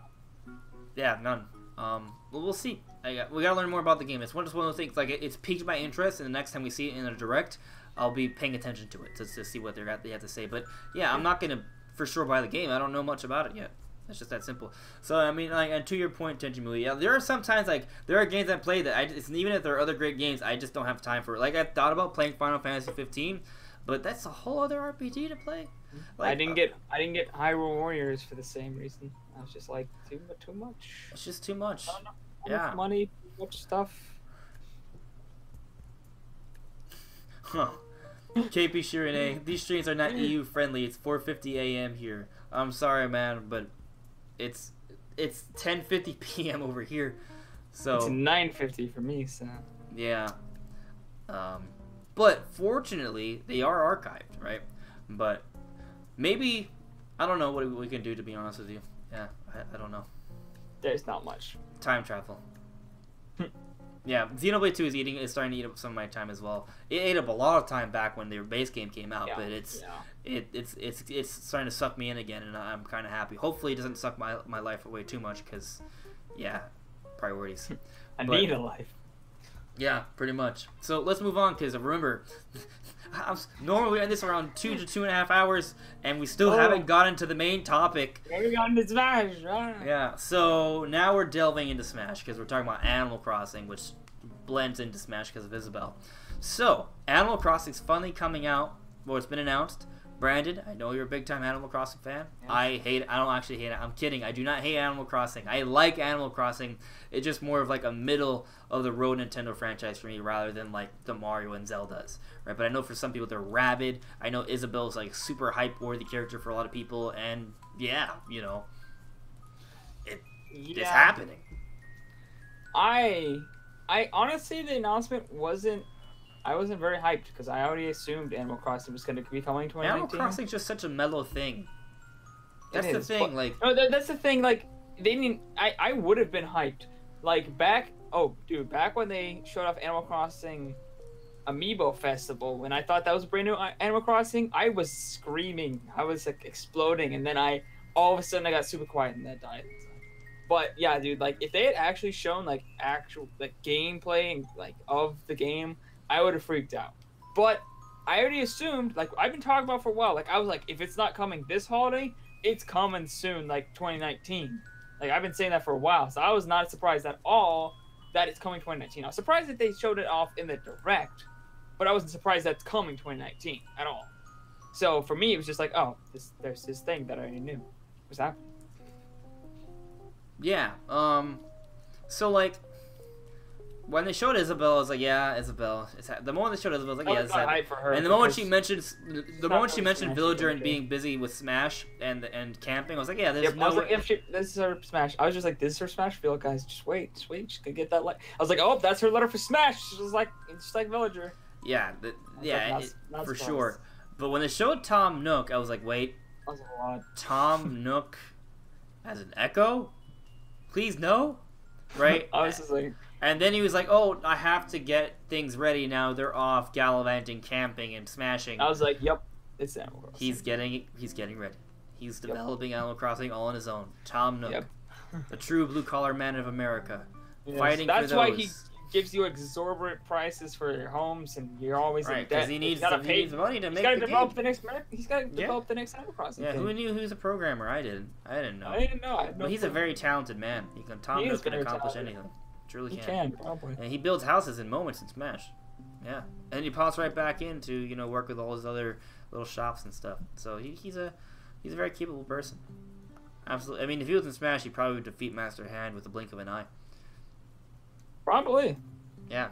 Yeah, none. Well, we'll see. We gotta learn more about the game. It's one of those things. Like it's piqued my interest, and the next time we see it in a direct, I'll be paying attention to it to see what they have to say. But yeah, I'm not gonna for sure buy the game. I don't know much about it yet. It's just that simple. So I mean, like, and to your point, Tenjimui, yeah, there are sometimes there are games I play that even if there are other great games, I just don't have time for it. Like I thought about playing Final Fantasy 15, but that's a whole other RPG to play. Like, I didn't get Hyrule Warriors for the same reason. I was just like too much. It's just too much. Yeah. Money, too much stuff. Huh. KP Shirine, these streams are not EU friendly. It's 4:50 a.m. here. I'm sorry, man, but it's 10:50 p.m. over here. So it's 9:50 for me. So yeah. But fortunately, they are archived, right? But maybe I don't know what we can do, to be honest with you. Yeah, I don't know. There's not much. Time travel. Yeah, Xenoblade 2 is starting to eat up some of my time as well. It ate up a lot of time back when their base game came out, but it's starting to suck me in again, and I'm kind of happy. Hopefully, it doesn't suck my life away too much, because yeah, priorities. I need a life. Yeah, pretty much. So let's move on, because remember, normally we end this around 2 to 2.5 hours, and we still haven't gotten to the main topic. We haven't gotten to Smash. Yeah, so now we're delving into Smash, because we're talking about Animal Crossing, which blends into Smash because of Isabelle. So, Animal Crossing's finally coming out. Well, it's been announced. Brandon, I know you're a big-time Animal Crossing fan. Yeah. I don't actually hate it. I'm kidding. I do not hate Animal Crossing. I like Animal Crossing. It's just more of like a middle-of-the-road Nintendo franchise for me rather than like the Mario and Zeldas, right? But I know for some people they're rabid. I know Isabelle's like super hype-worthy character for a lot of people, and yeah, it's happening. I honestly, the announcement I wasn't very hyped because I already assumed Animal Crossing was going to be coming 2019. Animal Crossing's just such a mellow thing. That's the thing, that's the thing, like, they didn't... I would have been hyped. Like, back when they showed off Animal Crossing Amiibo Festival, when I thought that was a brand new Animal Crossing, I was screaming. I was, like, exploding, and then all of a sudden I got super quiet and that died. But, yeah, dude, like, if they had actually shown, like, actual, like, gameplay and, like, of the game... I would have freaked out. But I already assumed, like, I've been talking about for a while, like, I was like, if it's not coming this holiday, it's coming soon, like, 2019. Like, I've been saying that for a while, so I was not surprised at all that it's coming 2019. I was surprised that they showed it off in the direct, but I wasn't surprised that's coming 2019 at all. So, for me, it was just like, oh, there's this thing that I already knew was happening. Yeah, so, like... When they showed Isabelle, I was like, "Yeah, Isabelle." The moment they showed Isabelle, I was like, "Yeah, it's happening." And the moment she mentioned Villager and being busy with Smash and camping, I was like, "Yeah, there's no way." This is her Smash. I was just like, "This is her Smash feel, guys. Just wait. She's gonna get that letter." I was like, "Oh, that's her letter for Smash." She was like, "It's just like Villager." Yeah, not for sure. But when they showed Tom Nook, I was like, "Wait, that was a lot." Tom Nook as an Echo? Please no, right?" I was just like. And then he was like, "Oh, I have to get things ready now. They're off gallivanting, camping, and smashing." I was like, "Yep, it's Animal Crossing." He's getting ready. He's developing Animal Crossing all on his own. Tom Nook, the true blue collar man of America, fighting for those. That's why he gives you exorbitant prices for your homes, and you're always in debt. Because he needs money to make the game. He's got to develop the next Animal Crossing. Yeah, who knew he was a programmer? I didn't know. I didn't know. But he's a very talented man. Tom Nook can accomplish anything. Truly he can. Probably. And he builds houses in moments in Smash. Yeah, and he pops right back in to work with all his other little shops and stuff. So he's a very capable person. Absolutely. I mean, if he was in Smash, he probably would defeat Master Hand with the blink of an eye. Probably. Yeah.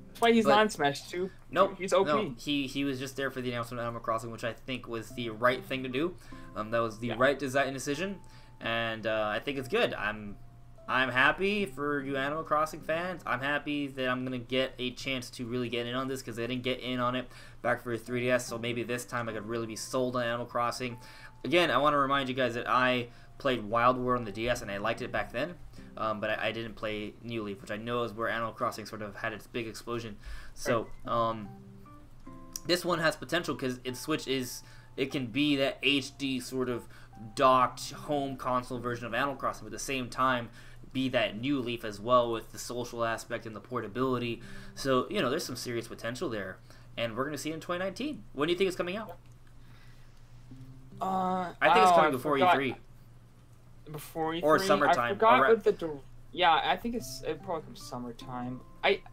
That's why he's not in Smash 2. Nope. He's OP. No, he was just there for the announcement of Animal Crossing, which I think was the right thing to do. That was the right design decision, and I think it's good. I'm happy for you Animal Crossing fans. I'm happy that I'm going to get a chance to really get in on this because I didn't get in on it back for 3DS, so maybe this time I could really be sold on Animal Crossing. Again, I want to remind you guys that I played Wild War on the DS and I liked it back then, but I didn't play New Leaf, which I know is where Animal Crossing sort of had its big explosion. So this one has potential because it can be that HD sort of docked home console version of Animal Crossing, but at the same time be that New Leaf as well with the social aspect and the portability. So, there's some serious potential there. And we're going to see it in 2019. When do you think it's coming out? I think it's coming before E3. Before E3? Or summertime. I think it probably comes summertime.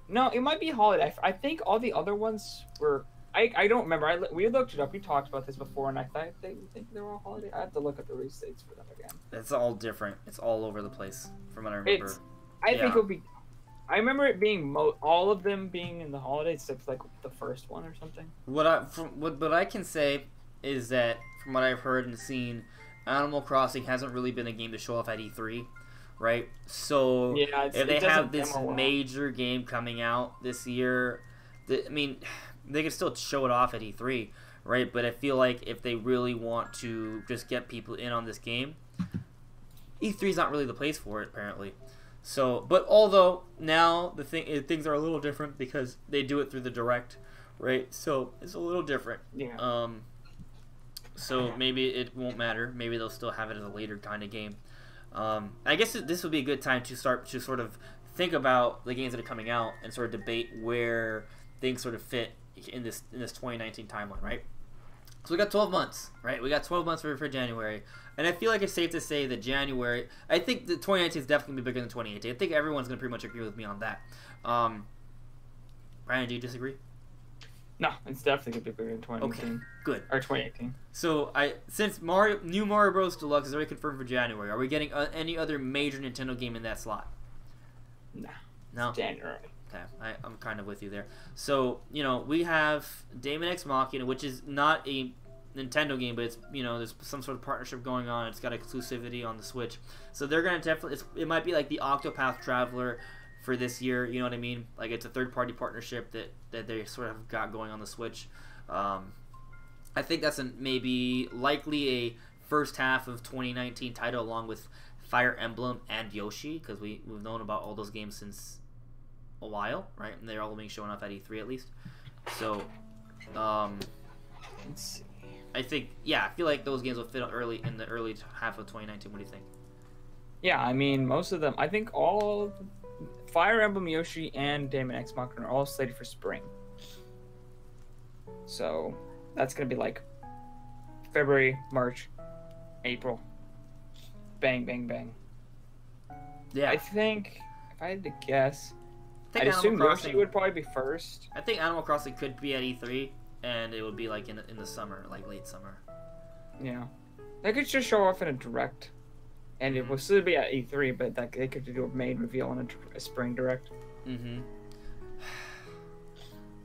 No, it might be holiday. I think all the other ones were... I don't remember. We looked it up. We talked about this before, and I thought they were all holiday. I have to look at the release dates for them again. It's all different. It's all over the place, from what I remember. I think it'll be... I remember it being all of them being in the holidays, except like the first one or something. What I can say is that from what I've heard and seen, Animal Crossing hasn't really been a game to show off at E3, right? So if they have this major game coming out this year, they can still show it off at E3, right? But I feel like if they really want to just get people in on this game, E3's not really the place for it, apparently. So, but although now things are a little different because they do it through the Direct, right? So it's a little different. Yeah. So maybe it won't matter. Maybe they'll still have it as a later kind of game. I guess this would be a good time to start to sort of think about the games that are coming out and sort of debate where things sort of fit in this 2019 timeline, right? So we got 12 months, right? We got 12 months for January. And I feel like it's safe to say that January... I think that 2019 is definitely going to be bigger than 2018. I think everyone's going to pretty much agree with me on that. Brian, do you disagree? No, it's definitely going to be bigger than 2018. Okay, good. Or 2018. So, since New Mario Bros. Deluxe is already confirmed for January, are we getting any other major Nintendo game in that slot? No. No? It's January. Okay, I'm kind of with you there. So, we have Daemon X Machina, which is not a Nintendo game, but it's, there's some sort of partnership going on. It's got exclusivity on the Switch. So they're going to definitely... It might be like the Octopath Traveler for this year, you know what I mean? Like, it's a third-party partnership that they sort of got going on the Switch. I think that's maybe likely a first half of 2019 title along with Fire Emblem and Yoshi, because we've known about all those games since a while, right? And they're all being shown off at E3 at least. So, let's see. I feel like those games will fit in the early half of 2019. What do you think? Yeah, I mean, most of them. I think all Fire Emblem, Yoshi, and Daemon X Machina are all slated for spring. So that's gonna be like February, March, April. Bang, bang, bang. Yeah. I think if I had to guess, I'd assume Yoshi would probably be first. I think Animal Crossing could be at E3. And it would be like in the summer, like late summer. Yeah, they could just show off in a Direct, and it will still be at E3, but they could do a main reveal in a spring Direct. Mm-hmm.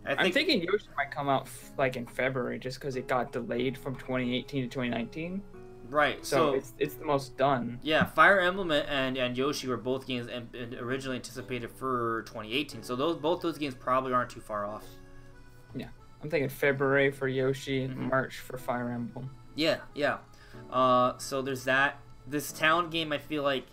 I'm thinking Yoshi might come out like in February, just because it got delayed from 2018 to 2019. Right. So it's the most done. Yeah, Fire Emblem and Yoshi were both games originally anticipated for 2018. So both those games probably aren't too far off. Yeah. I'm thinking February for Yoshi and March for Fire Emblem. Yeah. So there's that. This town game, I feel like...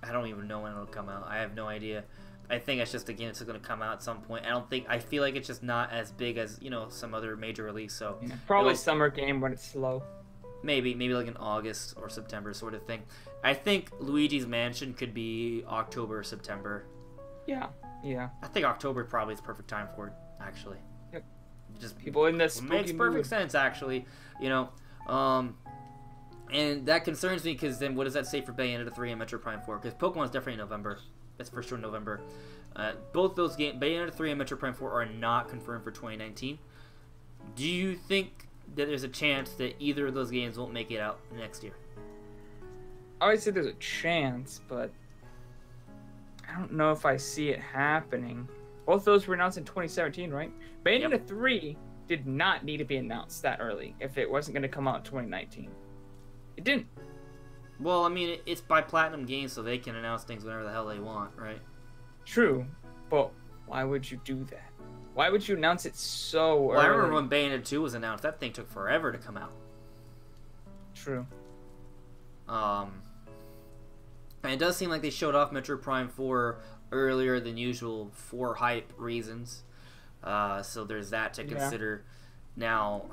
I don't even know when it'll come out. I have no idea. I think it's just a game that's going to come out at some point. I feel like it's just not as big as, some other major release. So yeah, probably summer game when it's slow. Maybe like in August or September sort of thing. I think Luigi's Mansion could be October or September. Yeah. Yeah. I think October probably is the perfect time for it, actually. Yep. Just People in this makes perfect sense, actually. You know, and that concerns me because then what does that say for Bayonetta 3 and Metro Prime 4? Because Pokemon's definitely in November. That's for sure in November. Both those games, Bayonetta 3 and Metro Prime 4, are not confirmed for 2019. Do you think that there's a chance that either of those games won't make it out next year? I would say there's a chance, but I don't know if I see it happening. Both those were announced in 2017, right? Bayonetta 3 did not need to be announced that early if it wasn't going to come out in 2019. It didn't. Well, I mean, it's by Platinum Games, so they can announce things whenever the hell they want, right? True, but why would you do that? Why would you announce it so early? I remember when Bayonetta 2 was announced, that thing took forever to come out. True. And it does seem like they showed off Metro Prime 4 earlier than usual for hype reasons. So there's that to consider. Now,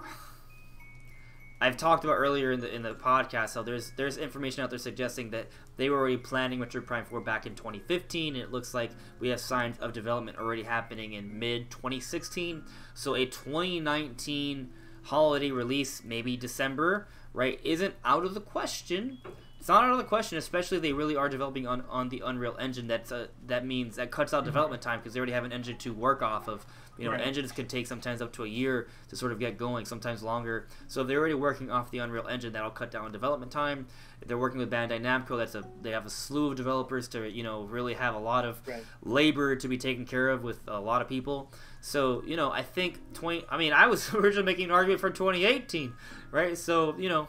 I've talked about earlier in the podcast how there's information out there suggesting that they were already planning Metro Prime 4 back in 2015, and it looks like we have signs of development already happening in mid-2016. So a 2019 holiday release, maybe December, right, isn't out of the question. It's not out of the question, especially if they really are developing on the Unreal Engine. That means that cuts out development time because they already have an engine to work off of. You know, engines can take sometimes up to a year to sort of get going, sometimes longer. So if they're already working off the Unreal Engine, that'll cut down development time. If they're working with Bandai Namco, they have a slew of developers to, you know, really have a lot of labor to be taken care of with a lot of people. So, you know, I think I was originally making an argument for 2018, right? So, you know,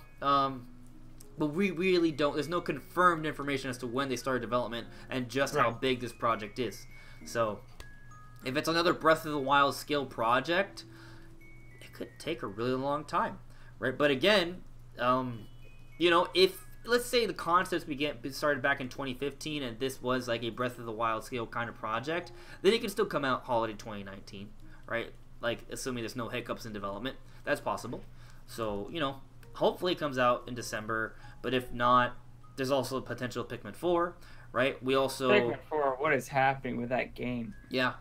but we really don't. There's no confirmed information as to when they started development and just how big this project is. So, if it's another Breath of the Wild scale project, it could take a really long time, right? But again, you know, if let's say the concepts started back in 2015 and this was like a Breath of the Wild scale kind of project, then it can still come out holiday 2019, right? Like, assuming there's no hiccups in development, that's possible. So, you know, hopefully it comes out in December. But if not, there's also potential Pikmin 4, right? We also Pikmin 4. What is happening with that game? Yeah.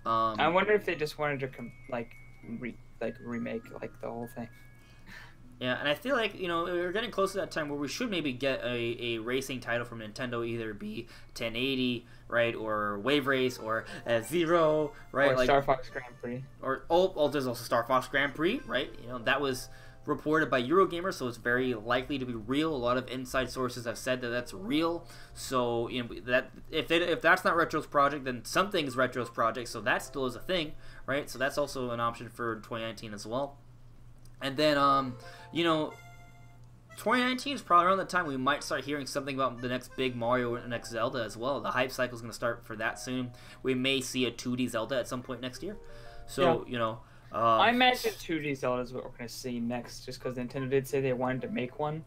I wonder if they just wanted to remake like the whole thing. Yeah, and I feel like, you know, we're getting close to that time where we should maybe get a racing title from Nintendo, either be 1080, right, or Wave Race, or Zero, right? Or like, Star Fox Grand Prix. Or there's also Star Fox Grand Prix, right? You know, that was reported by Eurogamer, so it's very likely to be real. A lot of inside sources have said that that's real. So, you know, that if that's not Retro's project, then something's Retro's project. So that still is a thing, right? So that's also an option for 2019 as well. And then, you know, 2019 is probably around the time we might start hearing something about the next big Mario or next Zelda as well. The hype cycle is going to start for that soon. We may see a 2D Zelda at some point next year. So, you know, I imagine 2D Zelda is what we're going to see next, just because Nintendo did say they wanted to make one.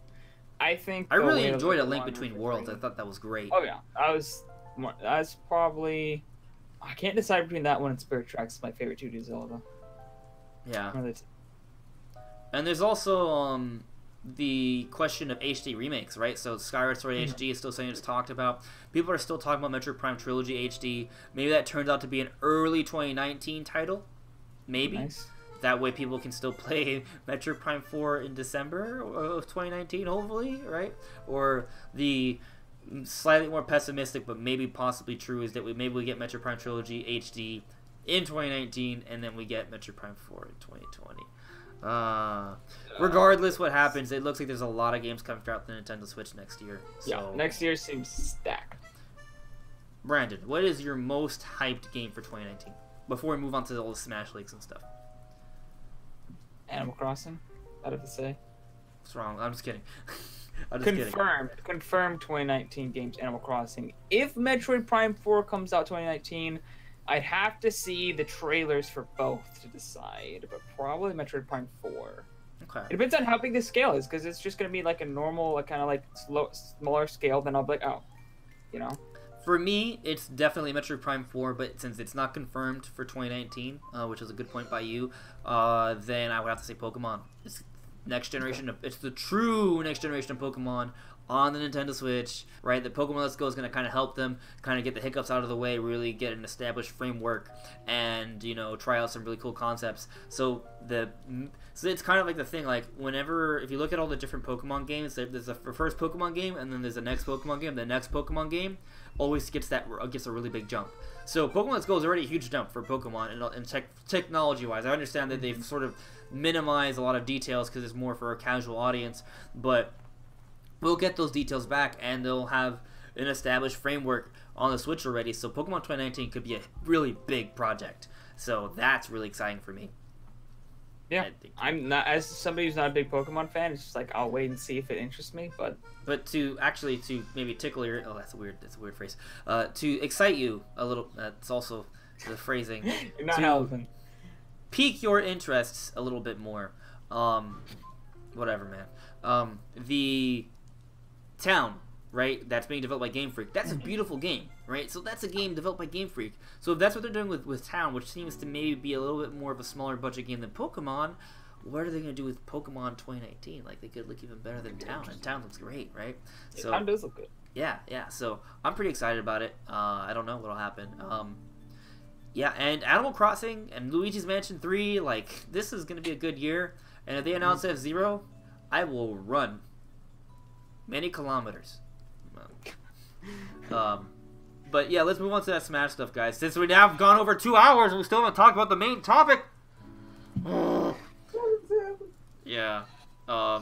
I really enjoyed A Link Between Worlds. I thought that was great. Oh yeah, that's probably. I can't decide between that one and Spirit Tracks. My favorite 2D Zelda. Yeah. And there's also the question of HD remakes, right? So Skyward Sword HD is still something that's talked about. People are still talking about Metroid Prime Trilogy HD. Maybe that turns out to be an early 2019 title. Maybe. Nice. That way people can still play Metroid Prime 4 in December of 2019, hopefully, right? Or the slightly more pessimistic, but maybe possibly true, is that maybe we get Metroid Prime Trilogy HD in 2019, and then we get Metroid Prime 4 in 2020. Regardless what happens, it looks like there's a lot of games coming out the Nintendo Switch next year. So. Yeah, next year seems stacked. Brandon, what is your most hyped game for 2019? Before we move on to all the Smash Leaks and stuff. Animal Crossing? I'd have to say. What's wrong? I'm just kidding. Confirmed 2019 games, Animal Crossing. If Metroid Prime 4 comes out 2019, I'd have to see the trailers for both to decide, but probably Metroid Prime 4. Okay. It depends on how big the scale is, because it's just going to be like a normal, kind of like smaller scale, then I'll be like, oh, you know? For me, it's definitely Metroid Prime 4, but since it's not confirmed for 2019, which is a good point by you, then I would have to say Pokemon. next generation. It's the true next generation of Pokemon on the Nintendo Switch, right? The Pokemon Let's Go is going to kind of help them kind of get the hiccups out of the way, really get an established framework, and try out some really cool concepts. So it's kind of like the thing, like if you look at all the different Pokemon games, there's the first Pokemon game, and then there's the next Pokemon game. The next Pokemon game always gets a really big jump. So Pokemon Let's Go is already a huge jump for Pokemon, and technology-wise, I understand that they've sort of minimized a lot of details because it's more for a casual audience, but we'll get those details back, and they'll have an established framework on the Switch already. So Pokemon 2019 could be a really big project. So that's really exciting for me. Yeah, I'm not, as somebody who's not a big Pokemon fan, it's just like I'll wait and see if it interests me. But to maybe tickle your that's a weird phrase. To excite you a little. That's also the phrasing. You're not helping. Pique your interests a little bit more. Whatever, man. The town, right, that's being developed by Game Freak, that's a beautiful game, right? So that's a game developed by Game Freak. So if that's what they're doing with Town, which seems to maybe be a little bit more of a smaller budget game than Pokemon, what are they going to do with Pokemon 2019? Like, they could look even better than Town, and Town looks great, right? So Town does look good. Yeah, so I'm pretty excited about it. I don't know what'll happen. Yeah, and Animal Crossing and Luigi's Mansion 3, like, this is going to be a good year, and if they announce F-Zero, I will run many kilometers. But yeah, let's move on to that Smash stuff, guys. Since we now have gone over 2 hours and we still haven't talked about the main topic. Yeah. We're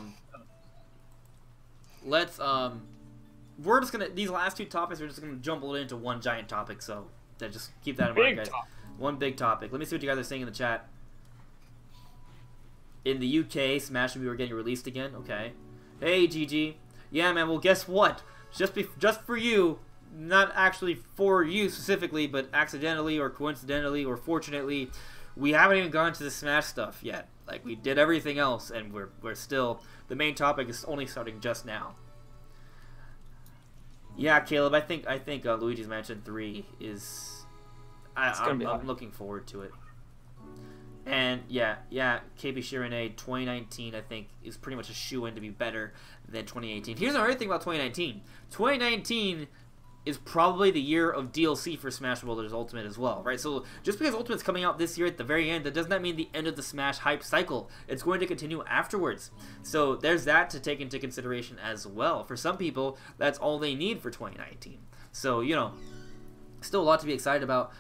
just gonna, these last 2 topics, we're just gonna jumble it into one giant topic. So just keep that in mind, guys. One big topic. Let me see what you guys are saying in the chat. In the UK, Smash will be getting released again. Okay. Hey, GG. Yeah, man. Well, guess what? Just for you, not actually for you specifically, but accidentally or coincidentally or fortunately, we haven't even gone to the Smash stuff yet. Like, we did everything else, and we're still, the main topic is only starting just now. Yeah, Caleb. I think Luigi's Mansion 3 is. I'm looking forward to it. And yeah, KB Shirane 2019 I think is pretty much a shoe-in to be better than 2018. Here's another thing about 2019. 2019 is probably the year of DLC for Smash Bros. Ultimate as well, right? So just because Ultimate's coming out this year at the very end, that does not mean the end of the Smash hype cycle. It's going to continue afterwards. So there's that to take into consideration as well. For some people, that's all they need for 2019. So, still a lot to be excited about.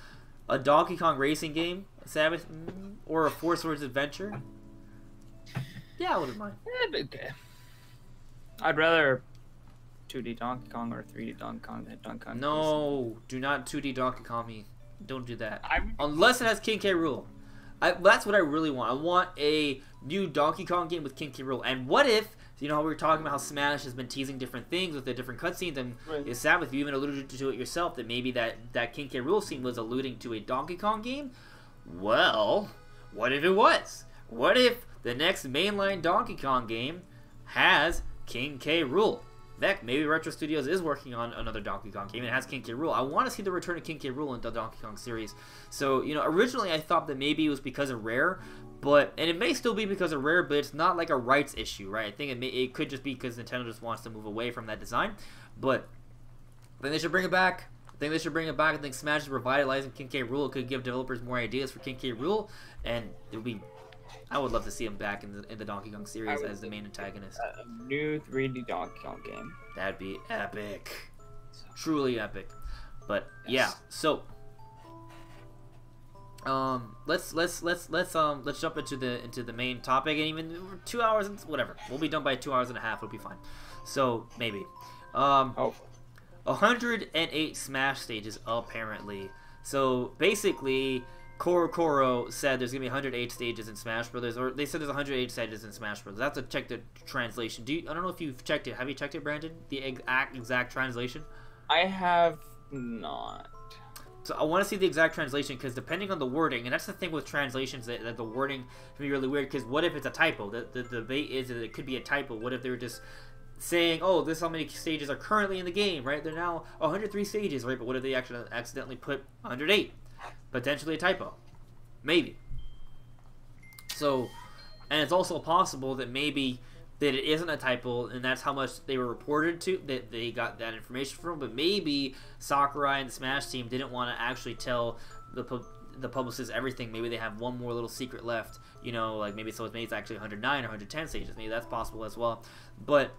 A Donkey Kong racing game, Sabbath, or a Four Swords adventure. Yeah, I wouldn't mind. Okay. I'd rather 2D Donkey Kong or 3D Donkey Kong than Donkey Kong. No, do not 2D Donkey Kong me. Don't do that. Unless it has King K. Rool. That's what I really want. I want a new Donkey Kong game with King K. Rool. And what if, how we were talking about how Smash has been teasing different things with the different cutscenes, and right. Sabbath, you even alluded to it yourself, that maybe that King K. Rool scene was alluding to a Donkey Kong game? Well, what if it was? What if the next mainline Donkey Kong game has King K. Rool? Heck, maybe Retro Studios is working on another Donkey Kong game and it has King K. Rool. I want to see the return of King K. Rool in the Donkey Kong series. So, originally I thought that maybe it was because of Rare, and it may still be because of Rare, but it's not like a rights issue, right? I think it could just be because Nintendo just wants to move away from that design. But I think they should bring it back. I think Smash is revitalizing King K. Rool. It could give developers more ideas for King K. Rool, and I would love to see him back in the Donkey Kong series as the main antagonist. A new 3D Donkey Kong game. That'd be epic. Truly epic. But yeah, so let's jump into the main topic, and even 2 hours and whatever. We'll be done by 2 hours and a half. It'll be fine. So maybe 108 Smash stages apparently. So basically, Koro said there's gonna be 108 stages in Smash Brothers, or they said there's 108 stages in Smash Brothers. I have to check the translation. I don't know if you've checked it. Have you checked it, Brandon? The exact translation? I have not. So I want to see the exact translation, because depending on the wording, and that's the thing with translations, that the wording can be really weird, because what if it's a typo? The debate is that it could be a typo. What if they were just saying, oh, this is how many stages are currently in the game, right? They're now 103 stages, right? But what if they actually accidentally put 108? Potentially a typo. Maybe. So And it's also possible that maybe that it isn't a typo, and that's how much they were reported to, that they got that information from. But maybe Sakurai and the Smash team didn't want to actually tell the publicist everything. Maybe they have one more little secret left, you know, like maybe it's actually 109 or 110 stages. Maybe that's possible as well. But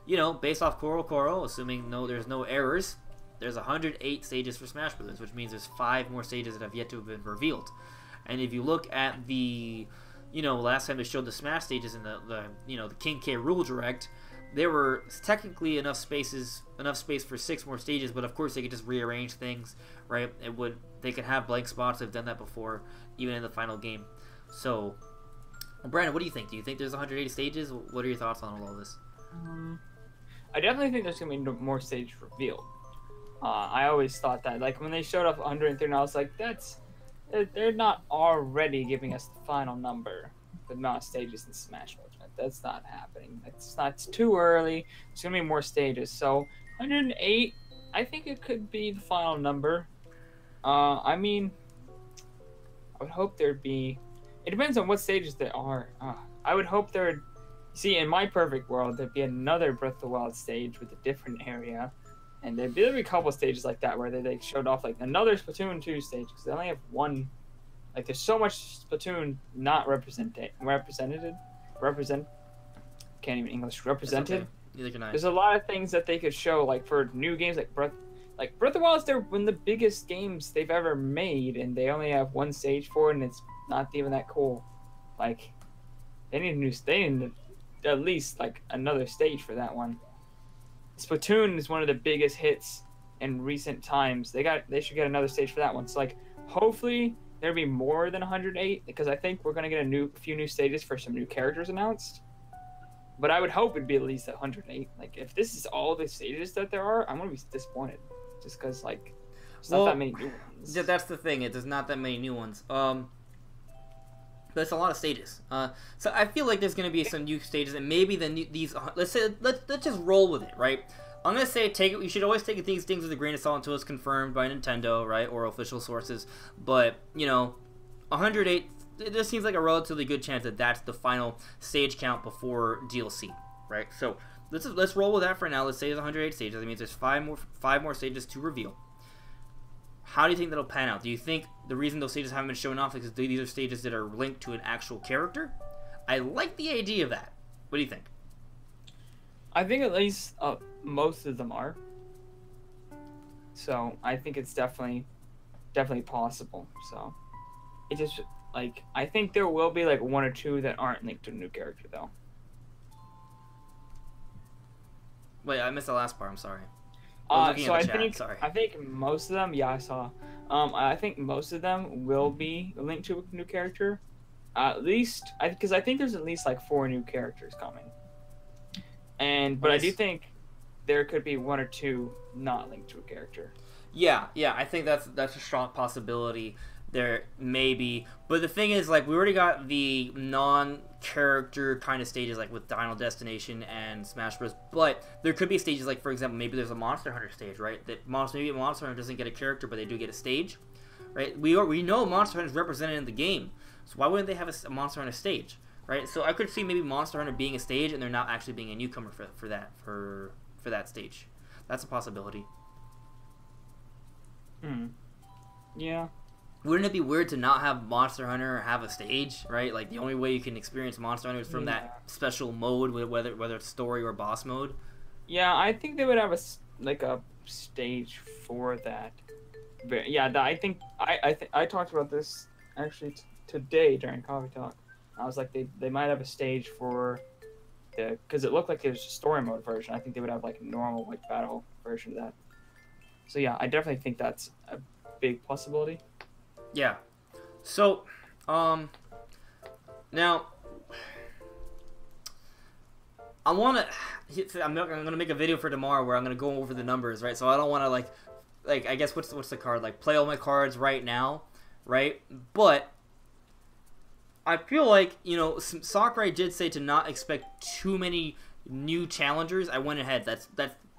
you know, based off Coral, assuming there's no errors, there's 108 stages for Smash Bros., which means there's 5 more stages that have yet to have been revealed. And if you look at the, you know, last time they showed the Smash stages in the you know, the King K. Rool Direct, there were technically enough space for 6 more stages, but of course they could just rearrange things, right? They could have blank spots. They've done that before, even in the final game. So, well, Brandon, what do you think? Do you think there's 180 stages? What are your thoughts on all of this? I definitely think there's gonna be more stages revealed. I always thought that, like, when they showed up 130, I was like, they're not already giving us the final number, the amount of stages in Smash Bros. That's not happening. It's too early. There's gonna be more stages. So 108, I think it could be the final number. I mean, I would hope there'd be. It depends on what stages there are. I would hope there'd. See, in my perfect world, there'd be another Breath of the Wild stage with a different area, and there'd be a couple stages like that where they showed off like another Splatoon 2 stage because they only have one. Like, there's so much Splatoon not represented. Can't even English. Represented. Neither can I. There's a lot of things that they could show, like for new games, like Breath of the Wild is one of the biggest games they've ever made, and they only have one stage for it, and it's not even that cool. Like, they need at least like another stage for that one. Splatoon is one of the biggest hits in recent times. They should get another stage for that one. So like, hopefully there'll be more than 108, because I think we're gonna get a few new stages for some new characters announced. But I would hope it'd be at least 108. Like, if this is all the stages that there are, I'm gonna be disappointed. Just because, like, there's not that many new ones. Yeah, that's the thing. There's not that many new ones. But it's a lot of stages. So I feel like there's gonna be some new stages, and maybe these. Let's just roll with it, right? I'm gonna say you should always take these things with a grain of salt until it's confirmed by Nintendo, right, or official sources. But you know, 108. It just seems like a relatively good chance that that's the final stage count before DLC, right? So let's roll with that for now. Let's say there's 108 stages. That means there's five more stages to reveal. How do you think that'll pan out? Do you think the reason those stages haven't been shown off is because these are stages that are linked to an actual character? I like the idea of that. What do you think? I think at least most of them are. So I think it's definitely possible. So it just. Like, I think there will be, like, 1 or 2 that aren't linked to a new character, though. Wait, I missed the last part. I'm sorry. I think most of them, yeah, I saw. I think most of them will be linked to a new character. At least, because I think there's at least, like, 4 new characters coming. But I do think there could be 1 or 2 not linked to a character. Yeah, I think that's a strong possibility. There may be, but the thing is, like, we already got the non-character kind of stages, like with Final Destination and Smash Bros. But there could be stages, like, for example, maybe there's a Monster Hunter stage, right? Maybe Monster Hunter doesn't get a character, but they do get a stage, right? We know Monster Hunter is represented in the game, so why wouldn't they have a Monster Hunter stage, right? So I could see maybe Monster Hunter being a stage, and they're not actually being a newcomer for that stage. That's a possibility. Yeah. Wouldn't it be weird to not have Monster Hunter have a stage, right? Like, the only way you can experience Monster Hunter is from that special mode, whether it's story or boss mode. Yeah, I think they would have a stage for that. But yeah, I talked about this actually today during Coffee Talk. I was like, they might have a stage for because it looked like it was a story mode version. I think they would have like a normal like battle version of that. So yeah, I definitely think that's a big possibility. Yeah. So, now, I'm gonna make a video for tomorrow where I'm gonna go over the numbers, right? So I don't want to like I guess what's the card, like, play all my cards right now, right? But I feel like, you know, Sakurai did say to not expect too many new challengers. I went ahead. That's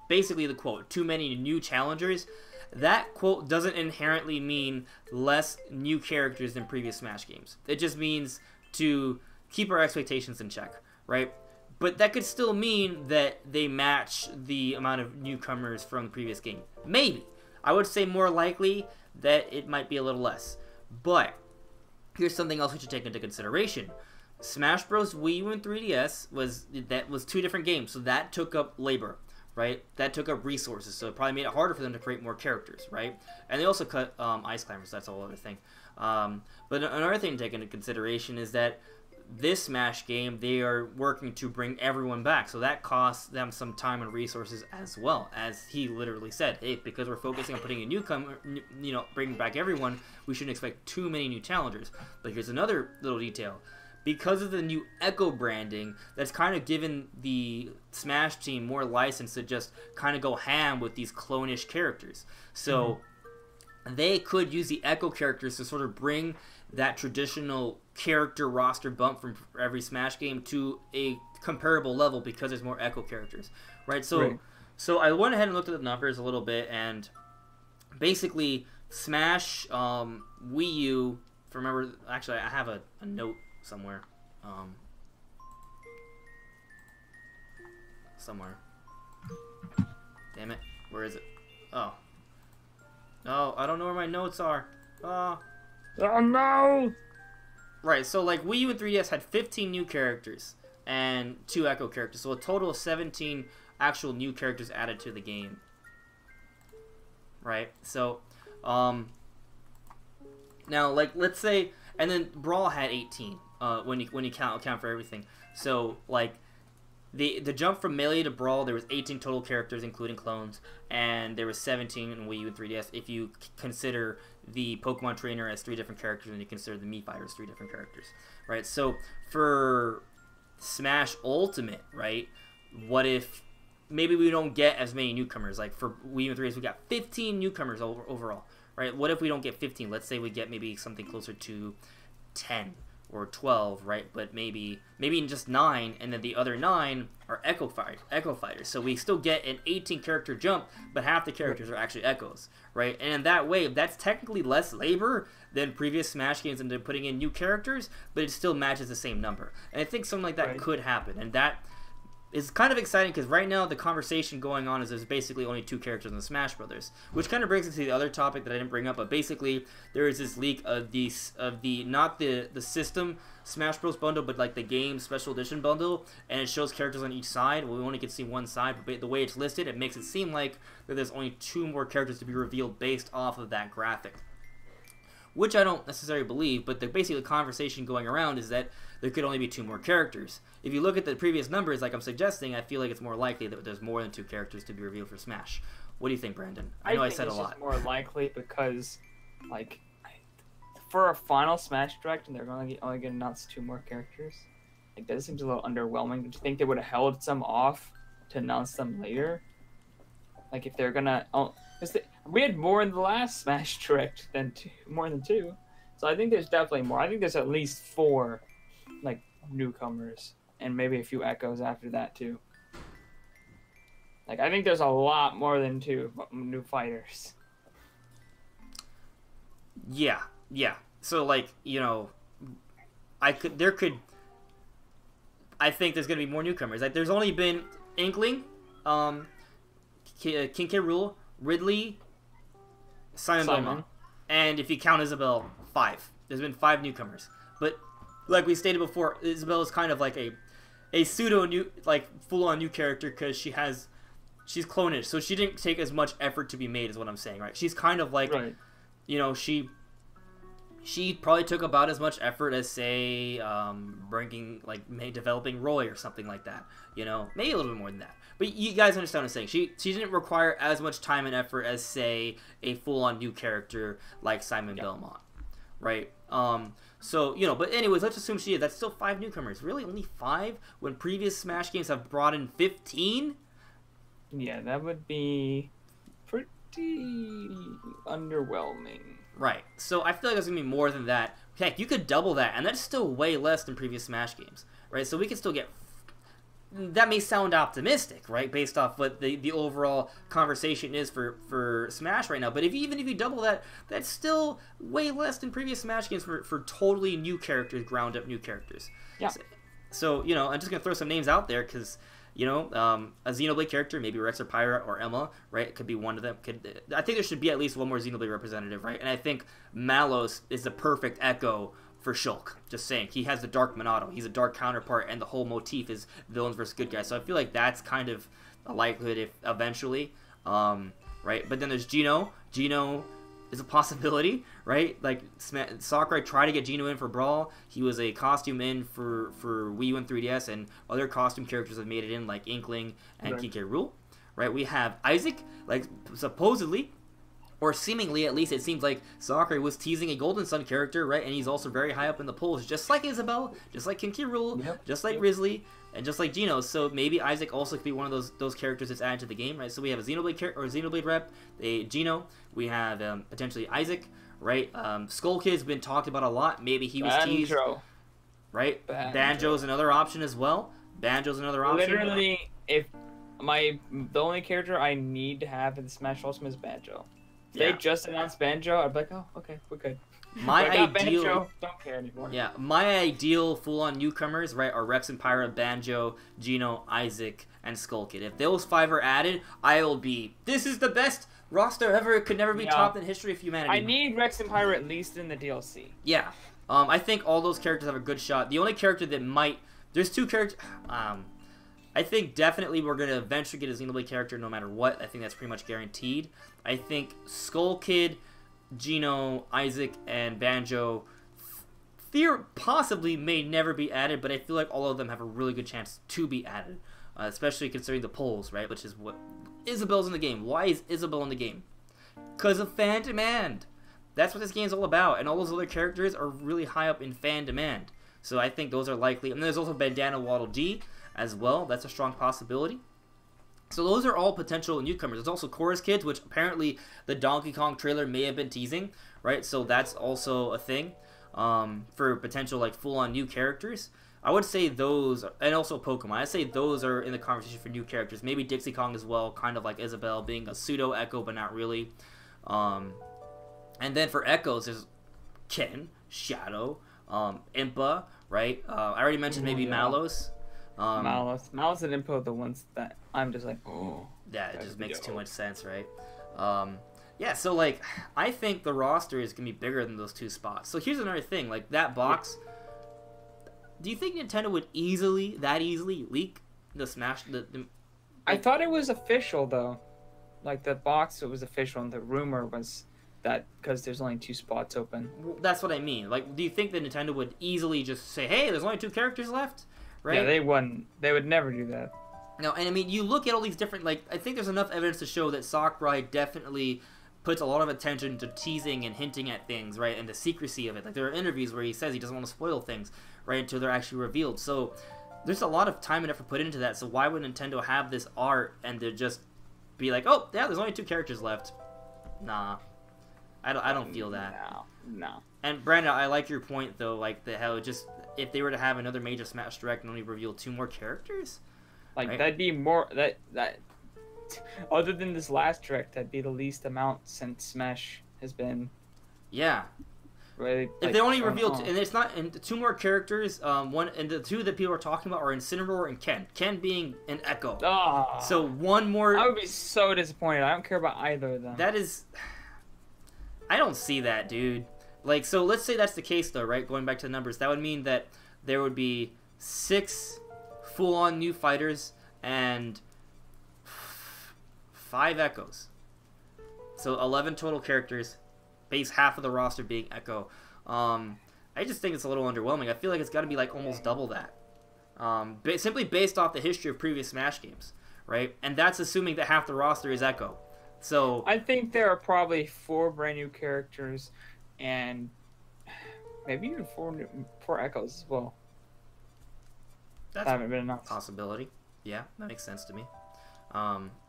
basically the quote. Too many new challengers. That quote doesn't inherently mean less new characters than previous Smash games. It just means to keep our expectations in check, right? But that could still mean that they match the amount of newcomers from the previous game. Maybe. I would say more likely that it might be a little less. But here's something else we should take into consideration. Smash Bros. Wii U and 3DS was 2 different games, so that took up labor, right? That took up resources, so it probably made it harder for them to create more characters, right? And they also cut Ice Climbers, so that's a whole other thing. But another thing to take into consideration is that this Smash game, they are working to bring everyone back, so that costs them some time and resources as well. As he literally said, hey, because we're focusing on putting a newcomer, bringing back everyone, we shouldn't expect too many new challengers. But here's another little detail. Because of the new Echo branding, that's kind of given the Smash team more license to just kind of go ham with these clone-ish characters. So they could use the Echo characters to sort of bring that traditional character roster bump from every Smash game to a comparable level because there's more Echo characters, right? So I went ahead and looked at the numbers a little bit, and basically Smash Wii U, remember, actually I have a note somewhere. Somewhere. Damn it. Where is it? Oh. No, I don't know where my notes are. Oh no! Right, so like Wii U and 3DS had 15 new characters and 2 Echo characters, so a total of 17 actual new characters added to the game. Right, so now like let's say, and then Brawl had 18 when you count for everything. So like the jump from Melee to Brawl, there was 18 total characters including clones, and there was 17 in Wii U and 3DS if you consider the Pokemon Trainer as 3 different characters and you consider the Mii Fighter as 3 different characters, right? So for Smash Ultimate, right, what if maybe we don't get as many newcomers? Like for Wii U and 3DS, we got 15 newcomers overall, right? What if we don't get 15? Let's say we get maybe something closer to 10 or 12, right? But maybe just 9, and then the other 9 are Echo Fighters. So we still get an 18 character jump, but half the characters are actually Echoes, right? And in that way, that's technically less labor than previous Smash games into putting in new characters, but it still matches the same number. And I think something like that could happen, and that is kind of exciting because right now the conversation going on is there's basically only 2 characters in the Smash Brothers, which kind of brings us to the other topic that I didn't bring up. But basically, there is this leak of the not the system Smash Bros bundle, but like the game special edition bundle, and it shows characters on each side. Well, we only can see one side, but the way it's listed, it makes it seem like that there's only 2 more characters to be revealed based off of that graphic, which I don't necessarily believe. But basically the conversation going around is that there could only be 2 more characters. If you look at the previous numbers, like I'm suggesting, I feel like it's more likely that there's more than 2 characters to be revealed for Smash. What do you think, Brandon? I know I said a lot. It's more likely because, like, for a final Smash Direct, and th're only going to announce 2 more characters, like, that seems a little underwhelming. Don't you think they would have held some off to announce them later? Like, if they're going to... we had more in the last Smash Direct than more than 2. So I think there's definitely more. I think there's at least 4, like, newcomers, and maybe a few Echoes after that too. Like, I think there's a lot more than 2 new fighters. Yeah. So like, I think there's gonna be more newcomers. Like, there's only been Inkling, King K. Rool, Ridley, Simon Belmont, and if you count Isabelle, 5. There's been 5 newcomers, but like we stated before, Isabelle is kind of like a pseudo new, like full-on new character because she's clone-ish, so she didn't take as much effort to be made, is what I'm saying, right? She's kind of like, she probably took about as much effort as, say, developing Roy or something like that, maybe a little bit more than that. But you guys understand what I'm saying. She didn't require as much time and effort as, say, a full-on new character like Simon Belmont, right? So, but anyways, let's assume she is. That's still 5 newcomers. Really? Only 5? When previous Smash games have brought in 15? Yeah, that would be pretty underwhelming. Right. So I feel like there's going to be more than that. Heck, you could double that, and that's still way less than previous Smash games, right? So we could still get that may sound optimistic, right? Based off what the overall conversation is for Smash right now. But even if you double that, that's still way less than previous Smash games for totally new characters, ground up new characters. Yeah. So you know, I'm just gonna throw some names out there because you know, a Xenoblade character, maybe Rex or Pyra or Emma, right? It could be one of them. I think there should be at least one more Xenoblade representative, right? And I think Malos is the perfect echo for Shulk. Just saying. He has the Dark Monado. He's a dark counterpart, and the whole motif is villains versus good guys. So I feel like that's kind of a likelihood if eventually, right? But then there's Geno. Geno is a possibility, right? Like, Sakurai tried to get Geno in for Brawl. He was a costume in for Wii U and 3DS, and other costume characters have made it in, like Inkling and Kike Rule, right? We have Isaac, like, supposedly, or seemingly, at least, it seems like Sakurai was teasing a Golden Sun character, right? And he's also very high up in the polls, just like Isabelle, just like Kinky Rule, just like Risley, and just like Geno. So maybe Isaac also could be one of those characters that's added to the game, right? So we have a Xenoblade rep, a Geno. We have potentially Isaac, right? Skull Kid's been talked about a lot. Maybe he was teased, right? Banjo's another option as well. Banjo's another option. Literally, if the only character I need to have in the Smash Ultimate is Banjo. If they just announced Banjo, I'd be like, oh, okay, we're good. My ideal, Banjo, don't care anymore. Yeah, my ideal full-on newcomers, right, are Rex and Pyra, Banjo, Geno, Isaac, and Skull Kid. If those 5 are added, I will be. This is the best roster ever. It could never be topped in the history of humanity. I need Rex and Pyra at least in the DLC. Yeah, I think all those characters have a good shot. The only character that might, there's 2 characters. I think definitely we're gonna eventually get a Xenoblade character no matter what. I think that's pretty much guaranteed. I think Skull Kid, Geno, Isaac, and Banjo possibly may never be added, but I feel like all of them have a really good chance to be added, especially considering the polls, right? Which is what Isabelle's in the game. Why is Isabelle in the game? Because of fan demand. That's what this game's all about, and all those other characters are really high up in fan demand. So I think those are likely. And there's also Bandana Waddle Dee as well. That's a strong possibility. So those are all potential newcomers. There's also Chorus Kids, which apparently the Donkey Kong trailer may have been teasing, right? So that's also a thing for potential like full-on new characters. I would say those, and also Pokemon. I'd say those are in the conversation for new characters. Maybe Dixie Kong as well, kind of like Isabelle, being a pseudo Echo, but not really. And then for Echoes, there's Ken, Shadow, Impa, right? I already mentioned maybe Malos. Malos and Impa are the ones that I'm just like, oh. Yeah, it just makes too much sense, right? Yeah, so, like, I think the roster is going to be bigger than those 2 spots. So here's another thing. Like, that box, do you think Nintendo would easily leak the Smash? I thought it was official, though. Like, the box, it was official, and the rumor was that because there's only 2 spots open. That's what I mean. Like, do you think that Nintendo would easily just say, hey, there's only 2 characters left? Right? Yeah, they wouldn't. They would never do that. No, and I mean, you look at all these different, like, I think there's enough evidence to show that Sakurai definitely puts a lot of attention to teasing and hinting at things, right, and the secrecy of it. Like, there are interviews where he says he doesn't want to spoil things, right, until they're actually revealed. So, there's a lot of time and effort put into that, so why would Nintendo have this art and to just be like, oh, yeah, there's only 2 characters left? Nah. I don't feel that. No. And Brandon, I like your point though, like how just if they were to have another major Smash Direct and only reveal 2 more characters, like right? That'd be more that other than this last Direct, that'd be the least amount since Smash has been. Yeah. Really. If they only revealed, and it's not, and 2 more characters, one and the 2 that people are talking about are Incineroar and Ken. Ken being an Echo. So 1 more. I would be so disappointed. I don't care about either of them. That is. I don't see that, dude. Like, so let's say that's the case, though, right? Going back to the numbers, that would mean that there would be 6 full-on new fighters and 5 Echoes. So 11 total characters, base half of the roster being Echo. I just think it's a little underwhelming. I feel like it's got to be like almost double that. Simply based off the history of previous Smash games, right? And that's assuming that half the roster is Echo. So I think there are probably 4 brand new characters, and maybe even 4 Echoes as well. That's haven't been announced. Possibility. Yeah, that makes sense to me.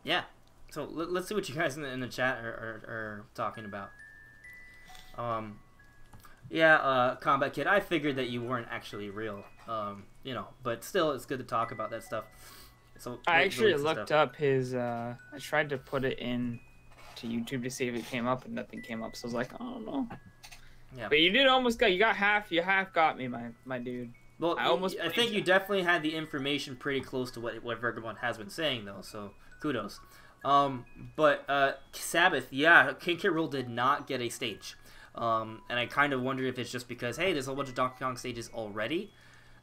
Yeah. So let's see what you guys in the chat are talking about. Yeah, Combat Kid. I figured that you weren't actually real. But still, it's good to talk about that stuff. So I the actually leaks and looked stuff. up his. I tried to put it in to YouTube to see if it came up, and nothing came up. So I was like, I don't know. Yeah. But you did almost got. You got half. You half got me, my dude. Well, I almost. I think you definitely had the information pretty close to what everyone has been saying, though. So kudos. But Sabbath, yeah, King K. Rool did not get a stage. And I kind of wonder if it's just because, hey, there's a bunch of Donkey Kong stages already.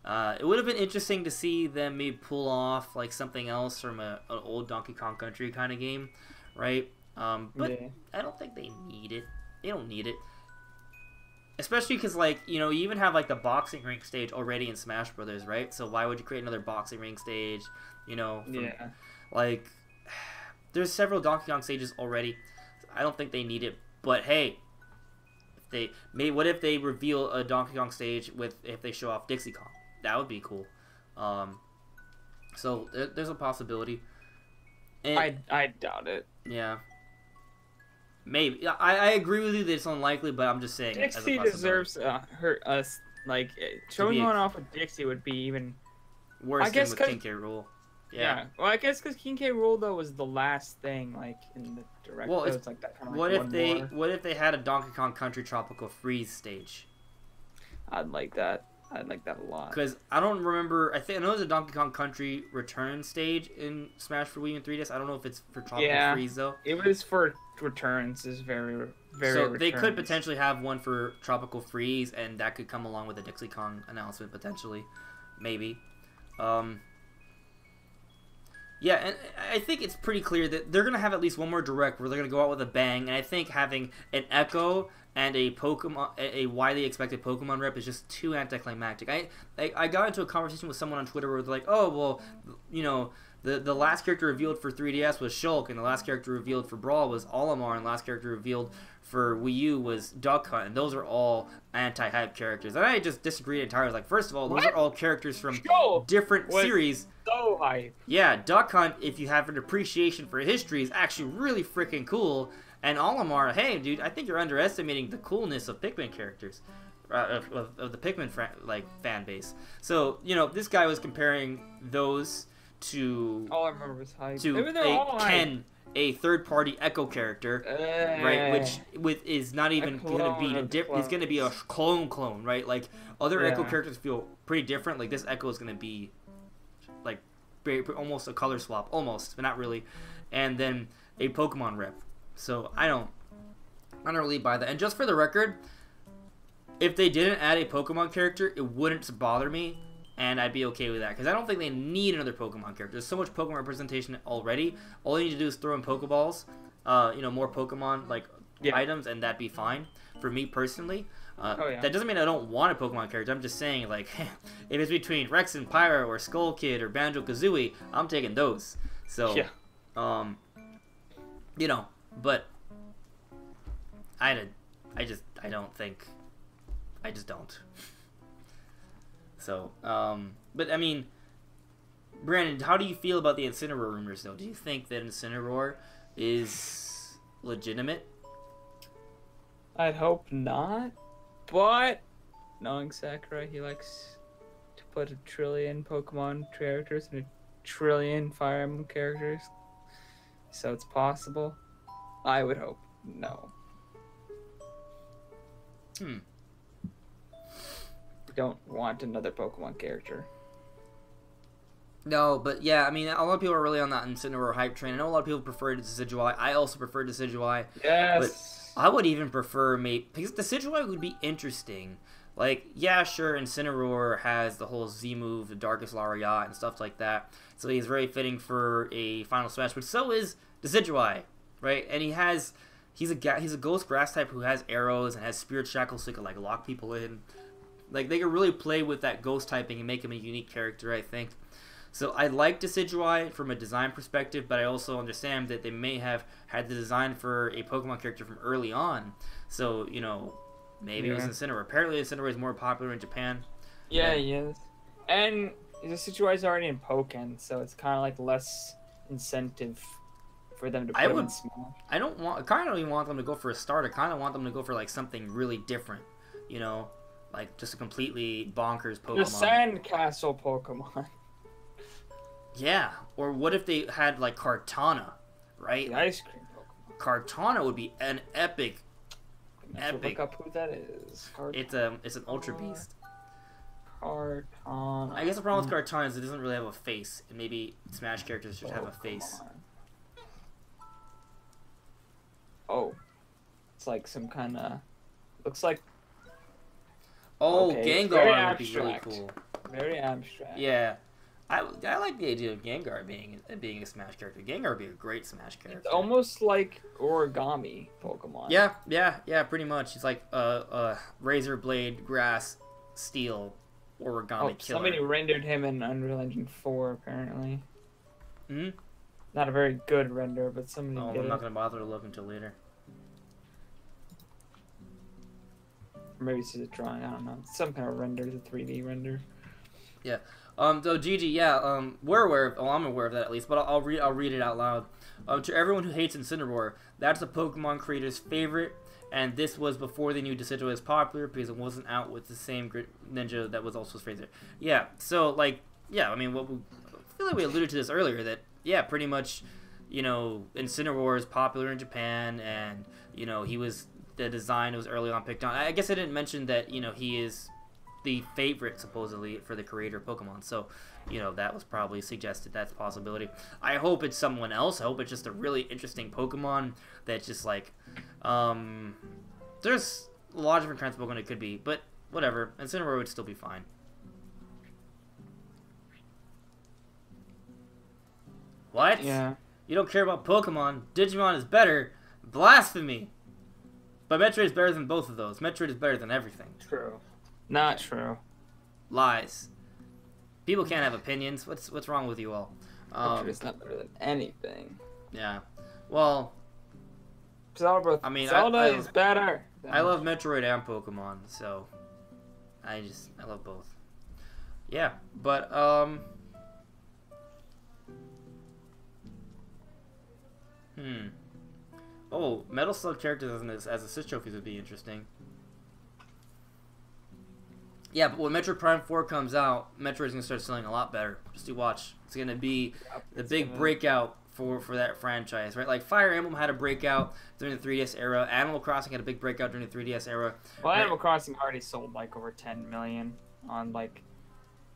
It would have been interesting to see them maybe pull off like something else from an old Donkey Kong Country kind of game, right? But Yeah. I don't think they need it. They don't need it. Especially because, like, you even have, like, the boxing ring stage already in Smash Brothers, right? So why would you create another boxing ring stage, Yeah. Like, there's several Donkey Kong stages already. I don't think they need it. But, hey, what if they reveal a Donkey Kong stage if they show off Dixie Kong? That would be cool. So there's a possibility. And, I doubt it. yeah. Maybe. I agree with you that it's unlikely, but I'm just saying. Dixie deserves hurt us. Like showing one off with Dixie would be even worse I guess than with King K. Rool. Yeah. Well, I guess because King K. Rool though was the last thing like in the direct. Well, it's like that kind of. What if they had a Donkey Kong Country Tropical Freeze stage? I'd like that. I'd like that a lot. Because I don't remember. I know there's a Donkey Kong Country Return stage in Smash for Wii and 3DS. I don't know if it's for Tropical Freeze though. It was for returns. Is very very. So returns. they could potentially have one for Tropical Freeze, and that could come along with a Dixie Kong announcement potentially, maybe. Yeah, and I think it's pretty clear that they're gonna have at least one more direct where they're gonna go out with a bang, and I think having an Echo and a Pokemon, a widely expected Pokemon rep is just too anticlimactic. I got into a conversation with someone on Twitter where they're like, oh well, the last character revealed for 3DS was Shulk, and the last character revealed for Brawl was Olimar, and the last character revealed for Wii U was Duck Hunt, and those are all anti-hype characters. And I just disagreed entirely. Like, first of all, those are all characters from different series. So hype. Yeah, Duck Hunt, if you have an appreciation for history, is actually really freaking cool. And Olimar, hey, dude, I think you're underestimating the coolness of Pikmin characters, of the Pikmin fan base. So, this guy was comparing those to All I remember was hype. Ken, a third-party Echo character, right? Which is not even going to be is going to be a clone, right? Like other Echo characters feel pretty different. Like this Echo is going to be like almost a color swap, almost, but not really. And then a Pokemon rep. So I don't really buy that. And just for the record, if they didn't add a Pokemon character, it wouldn't bother me. And I'd be okay with that. Because I don't think they need another Pokemon character. There's so much Pokemon representation already. All you need to do is throw in Pokeballs. More Pokemon items. And that'd be fine. For me personally. That doesn't mean I don't want a Pokemon character. I'm just saying, like, if it's between Rex and Pyro or Skull Kid or Banjo-Kazooie, I'm taking those. So, but I just don't. So, but I mean, Brandon, how do you feel about the Incineroar rumors, though? Do you think that Incineroar is legitimate? I'd hope not, but knowing Sakurai, he likes to put 1 trillion Pokemon characters and 1 trillion Fire Emblem characters, so it's possible. I would hope no. Don't want another Pokemon character. No, but yeah, I mean, a lot of people are really on that Incineroar hype train. I know a lot of people prefer Decidueye. I also prefer Decidueye. Yes. But I would even prefer because Decidueye would be interesting. Like, yeah, sure, Incineroar has the whole Z move, the Darkest Lariat, and stuff like that. So he's very fitting for a Final Smash, but so is Decidueye, right? And he's a Ghost Grass type who has arrows and has Spirit Shackles, so he can like lock people in. Like, they can really play with that ghost typing and make him a unique character, I think. So I like Decidueye from a design perspective, but I also understand that they may have had the design for a Pokemon character from early on. So, maybe it was Incineroar. Apparently Incineroar is more popular in Japan. Yeah, he is. And Decidueye is already in Pokken, so it's kind of like less incentive for them to put him in Smash. I kind of don't even want them to go for a starter. I kind of want them to go for like something really different. you know, like just a completely bonkers Pokemon. The Sandcastle Pokemon. Yeah, or what if they had like Kartana, right? The ice cream Pokemon. Kartana would be an epic. Look up who that is. It's an Ultra Beast. Kartana. I guess the problem with Kartana is it doesn't really have a face, and maybe Smash characters should have a face. Oh, it's like some kind of. Looks like. Oh, okay, Gengar would be really cool. Very abstract. Yeah, I like the idea of Gengar being a Smash character. Gengar would be a great Smash character. It's almost like origami Pokemon. Yeah, pretty much. It's like razor blade, grass, steel, origami killer. Somebody rendered him in Unreal Engine 4 apparently. Hmm. Not a very good render, but somebody did I'm it. not gonna bother to look until later. Or maybe it's just a drawing. I don't know. It's some kind of render. It's a 3D render. Yeah. So Gigi, yeah, we're aware of. I'm aware of that at least, but I'll read it out loud. To everyone who hates Incineroar, that's the Pokemon creator's favorite, and this was before they knew Decidueye was popular because it wasn't out with the same ninja that was also his favorite. Yeah. So like, yeah, I mean, I feel like we alluded to this earlier that yeah, pretty much, you know, Incineroar is popular in Japan, and you know the design was early on picked on. I guess I didn't mention that you know he is the favorite supposedly for the creator of Pokemon, so you know that was probably suggested. That's a possibility. I hope it's someone else. I hope it's just a really interesting Pokemon that's just like there's a lot of different kinds of Pokemon it could be, but whatever. Incineroar would still be fine. What? Yeah. You don't care about Pokemon. Digimon is better. Blasphemy. But Metroid is better than both of those. Metroid is better than everything. True. Not true. Lies. People can't have opinions. What's wrong with you all? Metroid is not better than anything. Yeah. Well, Zelda is better. I love Metroid and Pokemon, so I love both. Yeah, but Oh, Metal Slug characters as assist trophies would be interesting. Yeah, but when Metroid Prime 4 comes out, Metroid's gonna start selling a lot better. Just you watch. It's gonna be the big breakout for that franchise, right? Like Fire Emblem had a breakout during the 3DS era. Animal Crossing had a big breakout during the 3DS era. Well, Animal Crossing already sold like over 10 million on like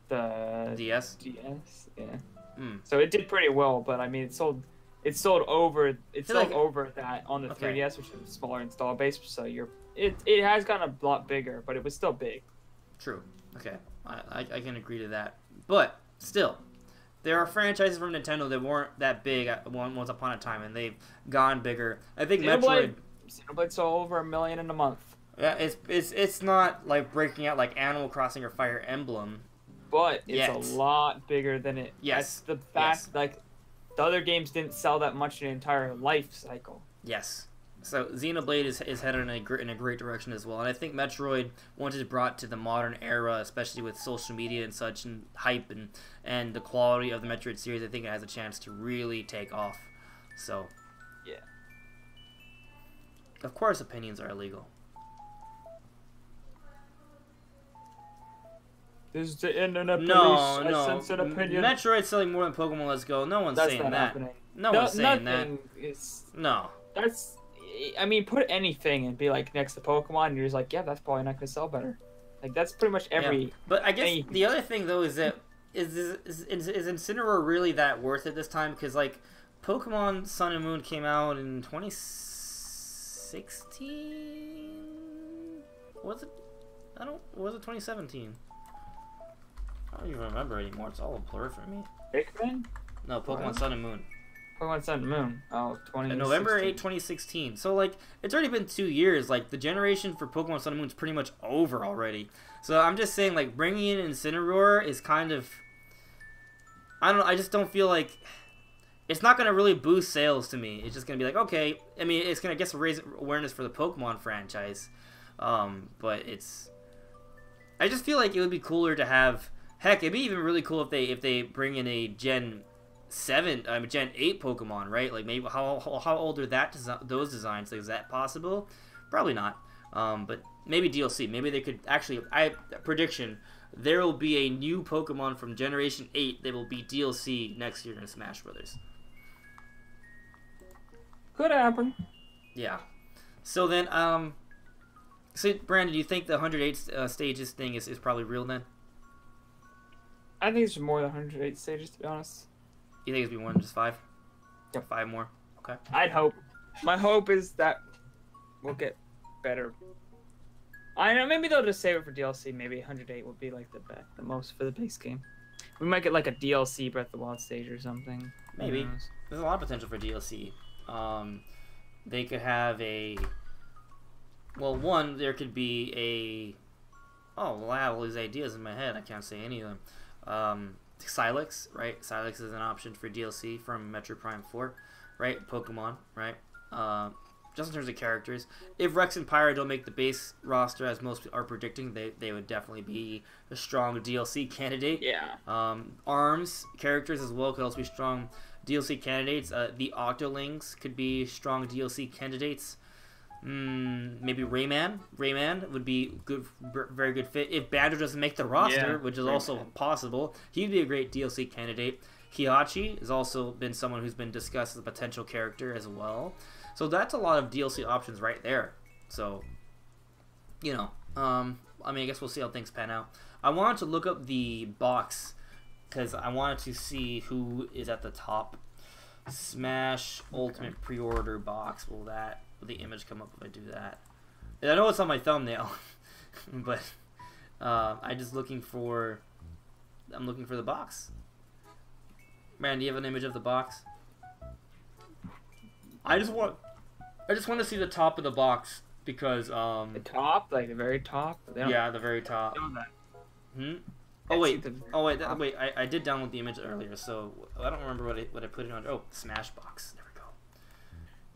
the DS. Yeah. So it did pretty well, but I mean, it sold over that on the 3DS, which is a smaller install base. So it has gotten a lot bigger, but it was still big. True. Okay, I can agree to that. But still, there are franchises from Nintendo that weren't that big once upon a time, and they've gone bigger. I think Xenoblade sold over 1 million in a month. Yeah, it's not like breaking out like Animal Crossing or Fire Emblem. But it's a lot bigger than it. Yes. That's the fact. Like the other games didn't sell that much in the entire life cycle. Yes. So Xenoblade is headed in a great direction as well, and I think Metroid, once it's brought to the modern era, especially with social media and such, and hype and the quality of the Metroid series, I think it has a chance to really take off. So, yeah. Of course, opinions are illegal. This is the internet police. No. Censored opinion. Metroid's selling more than Pokemon Let's Go. No one's saying that. Happening. No one's saying that. No. That's. I mean, put anything and be like next to Pokemon, and you're just like, yeah, that's probably not gonna sell better. Like that's pretty much every. Yeah. But I guess the other thing though is that is Incineroar really that worth it this time? Because like Pokemon Sun and Moon came out in 2016. Was it? Was it 2017? I don't even remember anymore. It's all a blur for me. Pikmin? No, Pokemon Sun and Moon. Pokemon Sun and Moon. Oh, 2016. November 8, 2016. So, like, it's already been 2 years. Like, the generation for Pokemon Sun and Moon is pretty much over already. So, I'm just saying, like, bringing in Incineroar is kind of... I don't know. I just don't feel like... It's not going to really boost sales to me. It's just going to be like, okay. I mean, it's going to, I guess, raise awareness for the Pokemon franchise. But it's... I just feel like it would be cooler to have... Heck, it'd be even really cool if they bring in a Gen 8 Pokemon, right? Like maybe how old are those designs? Like, is that possible? Probably not. But maybe DLC. Maybe they could actually. Prediction. There will be a new Pokemon from Generation 8 that will be DLC next year in Smash Brothers. Could happen. Yeah. So then, so Brandon, do you think the 108 stages thing is probably real then? I think it's more than 108 stages, to be honest. You think it's be more than just 5? Yep. 5 more? Okay. I'd hope. My hope is that we'll get better. I know, maybe they'll just save it for DLC. Maybe 108 would be like the most for the base game. We might get like a DLC Breath of the Wild stage or something. Maybe. There's a lot of potential for DLC. They could have a... Well, one, there could be a... Oh, well, I have all these ideas in my head. I can't say any of them. Silex, right? Silex is an option for DLC from Metro Prime 4, right? Pokemon, right? Just in terms of characters. If Rex and Pyra don't make the base roster, as most are predicting, they would definitely be a strong DLC candidate. Yeah. ARMS characters as well could also be strong DLC candidates. The Octolings could be strong DLC candidates. Maybe Rayman. Rayman would be good, very good fit. If Banjo doesn't make the roster, which is also possible, he'd be a great DLC candidate. Hiachi has also been someone who's been discussed as a potential character as well. So that's a lot of DLC options right there. So, you know, I mean, I guess we'll see how things pan out. I wanted to look up the box because I wanted to see who is at the top. Smash Ultimate Pre-Order box. Will the image come up if I do that? And I know it's on my thumbnail, but I'm looking for the box. Man, do you have an image of the box? I just want to see the top of the box because the top, like the very top. Yeah, the very top. Oh wait, I did download the image earlier, so I don't remember what I put it on. Oh, Smash box. There we go.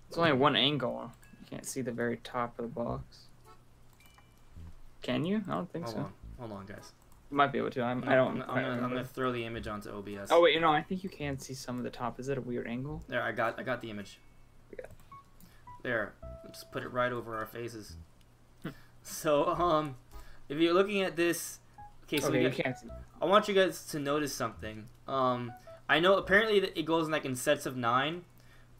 It's only one angle. You can't see the very top of the box. Can you? I don't think so. Hold on, guys. You might be able to. I'm gonna throw the image onto OBS. Oh wait, I think you can see some of the top. Is it a weird angle? There, I got the image. There, just put it right over our faces. So, if you're looking at this, okay, so you can't see. I want you guys to notice something. I know apparently it goes in sets of 9,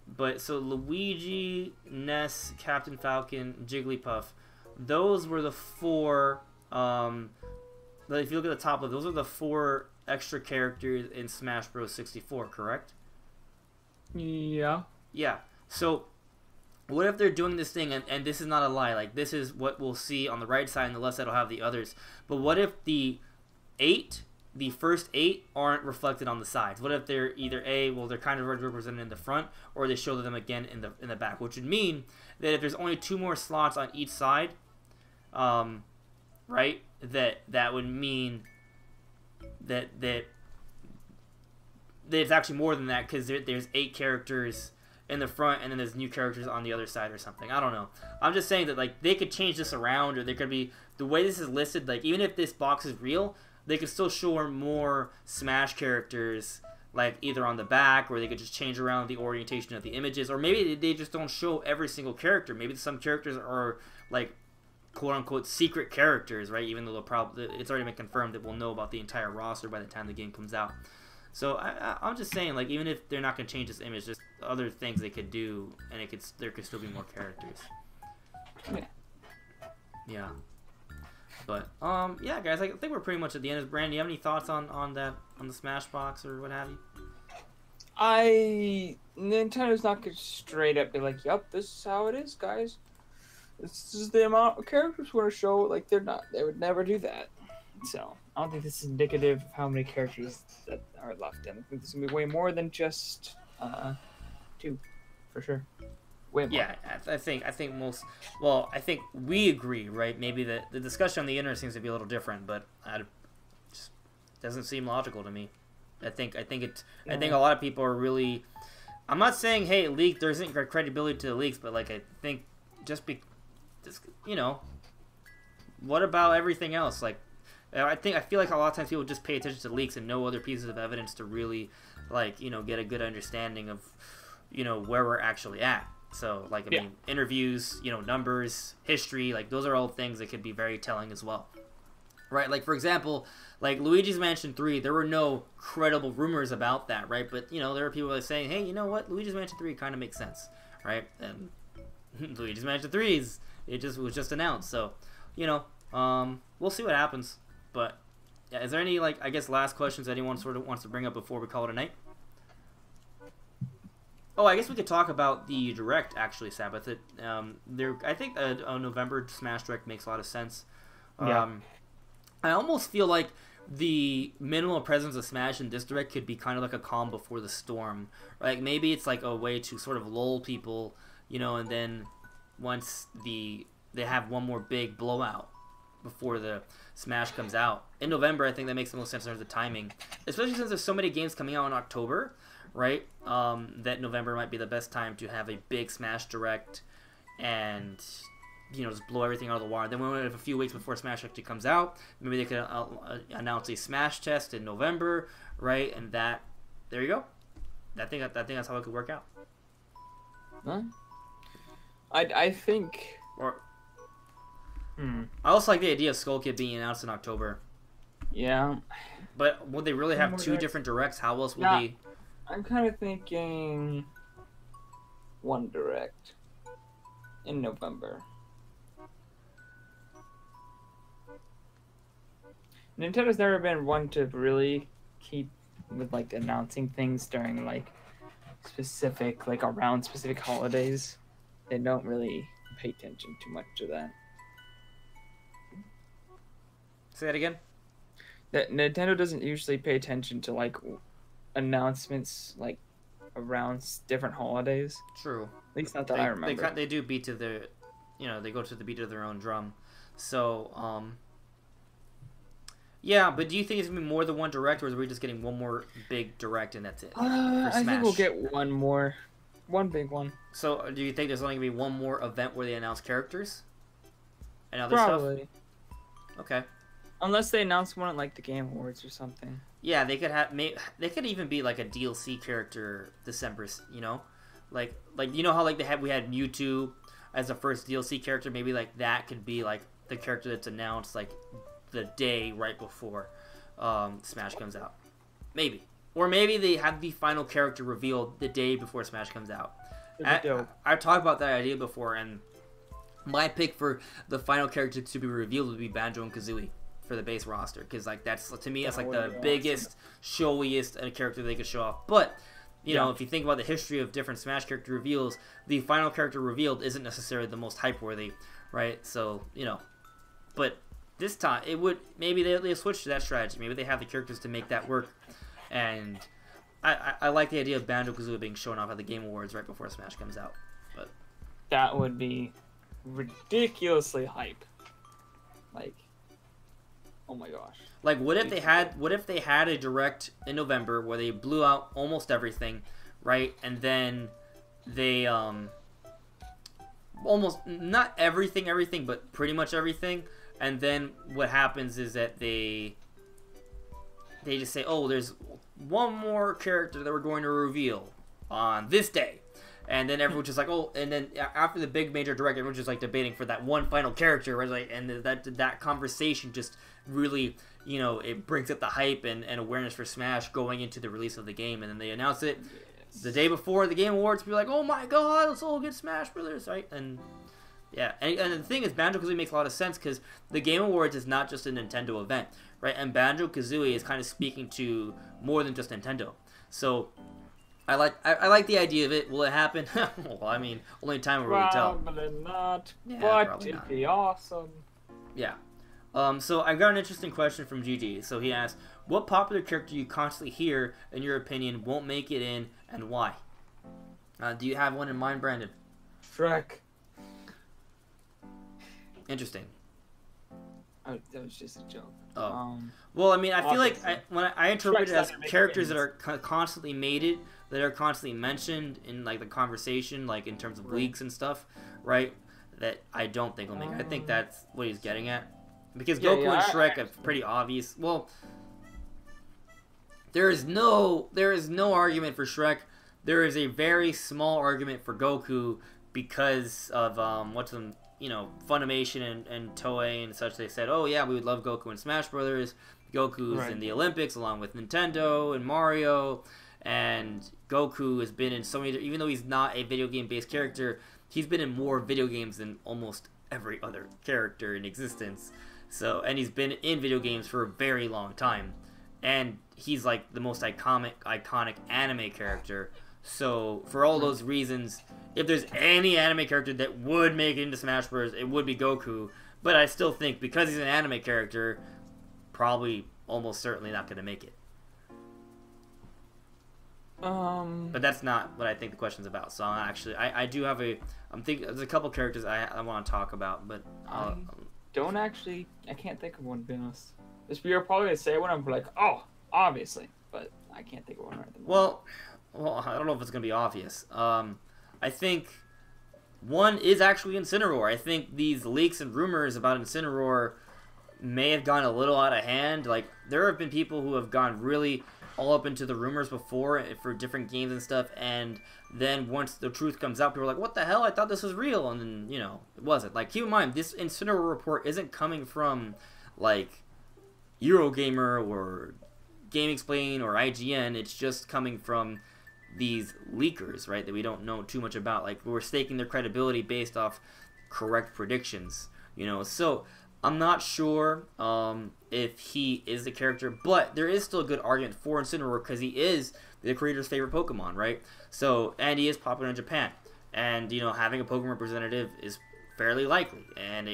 but so Luigi, Ness, Captain Falcon, Jigglypuff, those were the 4. If you look at the top of those are the 4 extra characters in Smash Bros. 64, correct? Yeah. Yeah. So, what if they're doing this thing, and this is not a lie, like, this is what we'll see on the right side, and the left side will have the others, but what if the first 8 aren't reflected on the sides? What if they're either they're kind of represented in the front, or they show them again in the back, which would mean that if there's only 2 more slots on each side, right, that would mean that it's actually more than that, because there's 8 characters in the front, and then there's new characters on the other side or something. I don't know. I'm just saying that they could change this around, or there could be the way this is listed. Even if this box is real, they could still show more Smash characters, either on the back, or they could just change around the orientation of the images, or maybe they just don't show every single character. Maybe some characters are quote unquote secret characters, right? Even though it's already been confirmed that we'll know about the entire roster by the time the game comes out. So I'm just saying, even if they're not going to change this image, there's other things they could do, and there could still be more characters. Yeah. But yeah, guys, I think we're pretty much at the end. Brandon, do you have any thoughts on the Smash box or what have you? Nintendo's not going to straight up be like, "Yep, this is how it is, guys. This is the amount of characters we're going to show." They would never do that. So, I don't think this is indicative of how many characters that are left in. I think this is going to be way more than just 2, for sure. Way more. Yeah, I think I think we agree, right? Maybe the discussion on the internet seems to be a little different, but it just doesn't seem logical to me. I think a lot of people are really... I'm not saying, hey, leak, there isn't credibility to the leaks, but I think what about everything else? I feel like a lot of times people just pay attention to leaks and no other pieces of evidence to really, get a good understanding of, where we're actually at. So, like, I mean, interviews, you know, numbers, history, like, those are all things that could be very telling as well. Right? Like, for example, like, Luigi's Mansion 3, there were no credible rumors about that, right? But, you know, there were people that were saying, hey, you know what? Luigi's Mansion 3 kind of makes sense, right? And Luigi's Mansion 3 was just announced, so, you know, we'll see what happens. But, yeah, is there any, like, I guess, last questions anyone sort of wants to bring up before we call it a night? Oh, I guess we could talk about the Direct, actually, Sabbath. I think a November Smash Direct makes a lot of sense. Yeah. I almost feel like the minimal presence of Smash in this Direct could be kind of like a calm before the storm. Like, maybe it's like a way to sort of lull people, you know, and then once they have one more big blowout before the Smash comes out. In November, I think that makes the most sense in terms of timing. Especially since there's so many games coming out in October, right? That November might be the best time to have a big Smash Direct and, you know, just blow everything out of the water. Then we wait a few weeks before Smash actually comes out. Maybe they could announce a Smash test in November, right? And there you go. I think that's how it could work out. Huh? I think... Or... I also like the idea of Skull Kid being announced in October. Yeah. But would they really have two different Directs? How else would they... I'm kind of thinking one Direct in November. Nintendo's never been one to really keep with like announcing things during like specific, like around specific holidays. They don't really pay attention too much to that. Say that again? Nintendo doesn't usually pay attention to like announcements like around different holidays. True. At least not that I remember. They do beat to the, you know, they go to the beat of their own drum. So, yeah, but do you think it's gonna be more than one Direct, or are we just getting one more big Direct and that's it? I think we'll get one big one. So, do you think there's only gonna be one more event where they announce characters and other Probably. stuff? Okay. Unless they announce one at like the Game Awards or something. Yeah, they could have. They could even be like a DLC character December. You know, like you know how like we had Mewtwo as the first DLC character. Maybe like that could be like the character that's announced like the day right before Smash comes out. Maybe, or maybe they have the final character revealed the day before Smash comes out. I've talked about that idea before, and my pick for the final character to be revealed would be Banjo and Kazooie for the base roster, because like that's, to me, that's like the biggest, showiest character they could show off. But you know, if you think about the history of different Smash character reveals, the final character revealed isn't necessarily the most hype worthy, right? So you know, but this time it would, maybe they switch to that strategy. Maybe they have the characters to make that work, and I like the idea of Banjo-Kazooie being shown off at the Game Awards right before Smash comes out. But that would be ridiculously hype. Like, oh my gosh. Like, what if they had a Direct in November where they blew out almost everything, right? And then they almost not everything, but pretty much everything. And then what happens is that they just say, "Oh, there's one more character that we're going to reveal on this day." And then everyone's just like, "Oh," and then after the big major Direct, everyone's just like debating for that one final character, right? Like, and that conversation just really, you know, it brings up the hype and awareness for Smash going into the release of the game. And then they announce it the day before the Game Awards, be like, "Oh my God, let's all get Smash Brothers," right? And yeah, and the thing is, Banjo-Kazooie makes a lot of sense because the Game Awards is not just a Nintendo event, right? And Banjo-Kazooie is kind of speaking to more than just Nintendo. So I like the idea of it. Will it happen? Well, I mean, only time will really tell. Probably not, Yeah, but probably it'd not. be awesome. Yeah. So I got an interesting question from GG. So he asked, what popular character you constantly hear, in your opinion, won't make it in, and why? Do you have one in mind, Brandon? Shrek. Interesting. Oh, that was just a joke. Oh. Well, I mean, I feel like when I interpret Shrek's it as not gonna make characters it. that are constantly mated, that are constantly mentioned in like the conversation, like in terms of leaks and stuff, right? That I don't think will make it. I think that's what he's getting at. Because Goku and Shrek are pretty obvious. Well, there is no argument for Shrek there is a very small argument for Goku because of Funimation and Toei and such. They said, oh yeah, we would love Goku in Smash Brothers. Goku's in the Olympics along with Nintendo and Mario, and Goku has been in so many. Even though he's not a video game based character, he's been in more video games than almost every other character in existence. So, and he's been in video games for a very long time, and he's like the most iconic anime character. So, for all those reasons, if there's any anime character that would make it into Smash Bros., it would be Goku. But I still think because he's an anime character, probably almost certainly not going to make it. But that's not what I think the question's about. So I do have I'm thinking there's a couple characters I want to talk about, but I can't think of one, to be honest. You're probably going to say one, I'm like, oh, obviously, but I can't think of one right at the moment. Well, I don't know if it's going to be obvious. I think one is actually Incineroar. I think these leaks and rumors about Incineroar may have gone a little out of hand. Like, there have been people who have gone really all up into the rumors before for different games and stuff, and then once the truth comes out, people are like, what the hell? I thought this was real, and then, it wasn't. Like, keep in mind, this Incineroar report isn't coming from, like, Eurogamer or GameXplain or IGN. It's just coming from these leakers, right, that we don't know too much about. Like, we're staking their credibility based off correct predictions, so I'm not sure if he is the character, but there is still a good argument for Incineroar because he is the creator's favorite Pokemon, right? So, and he is popular in Japan, and having a Pokemon representative is fairly likely, and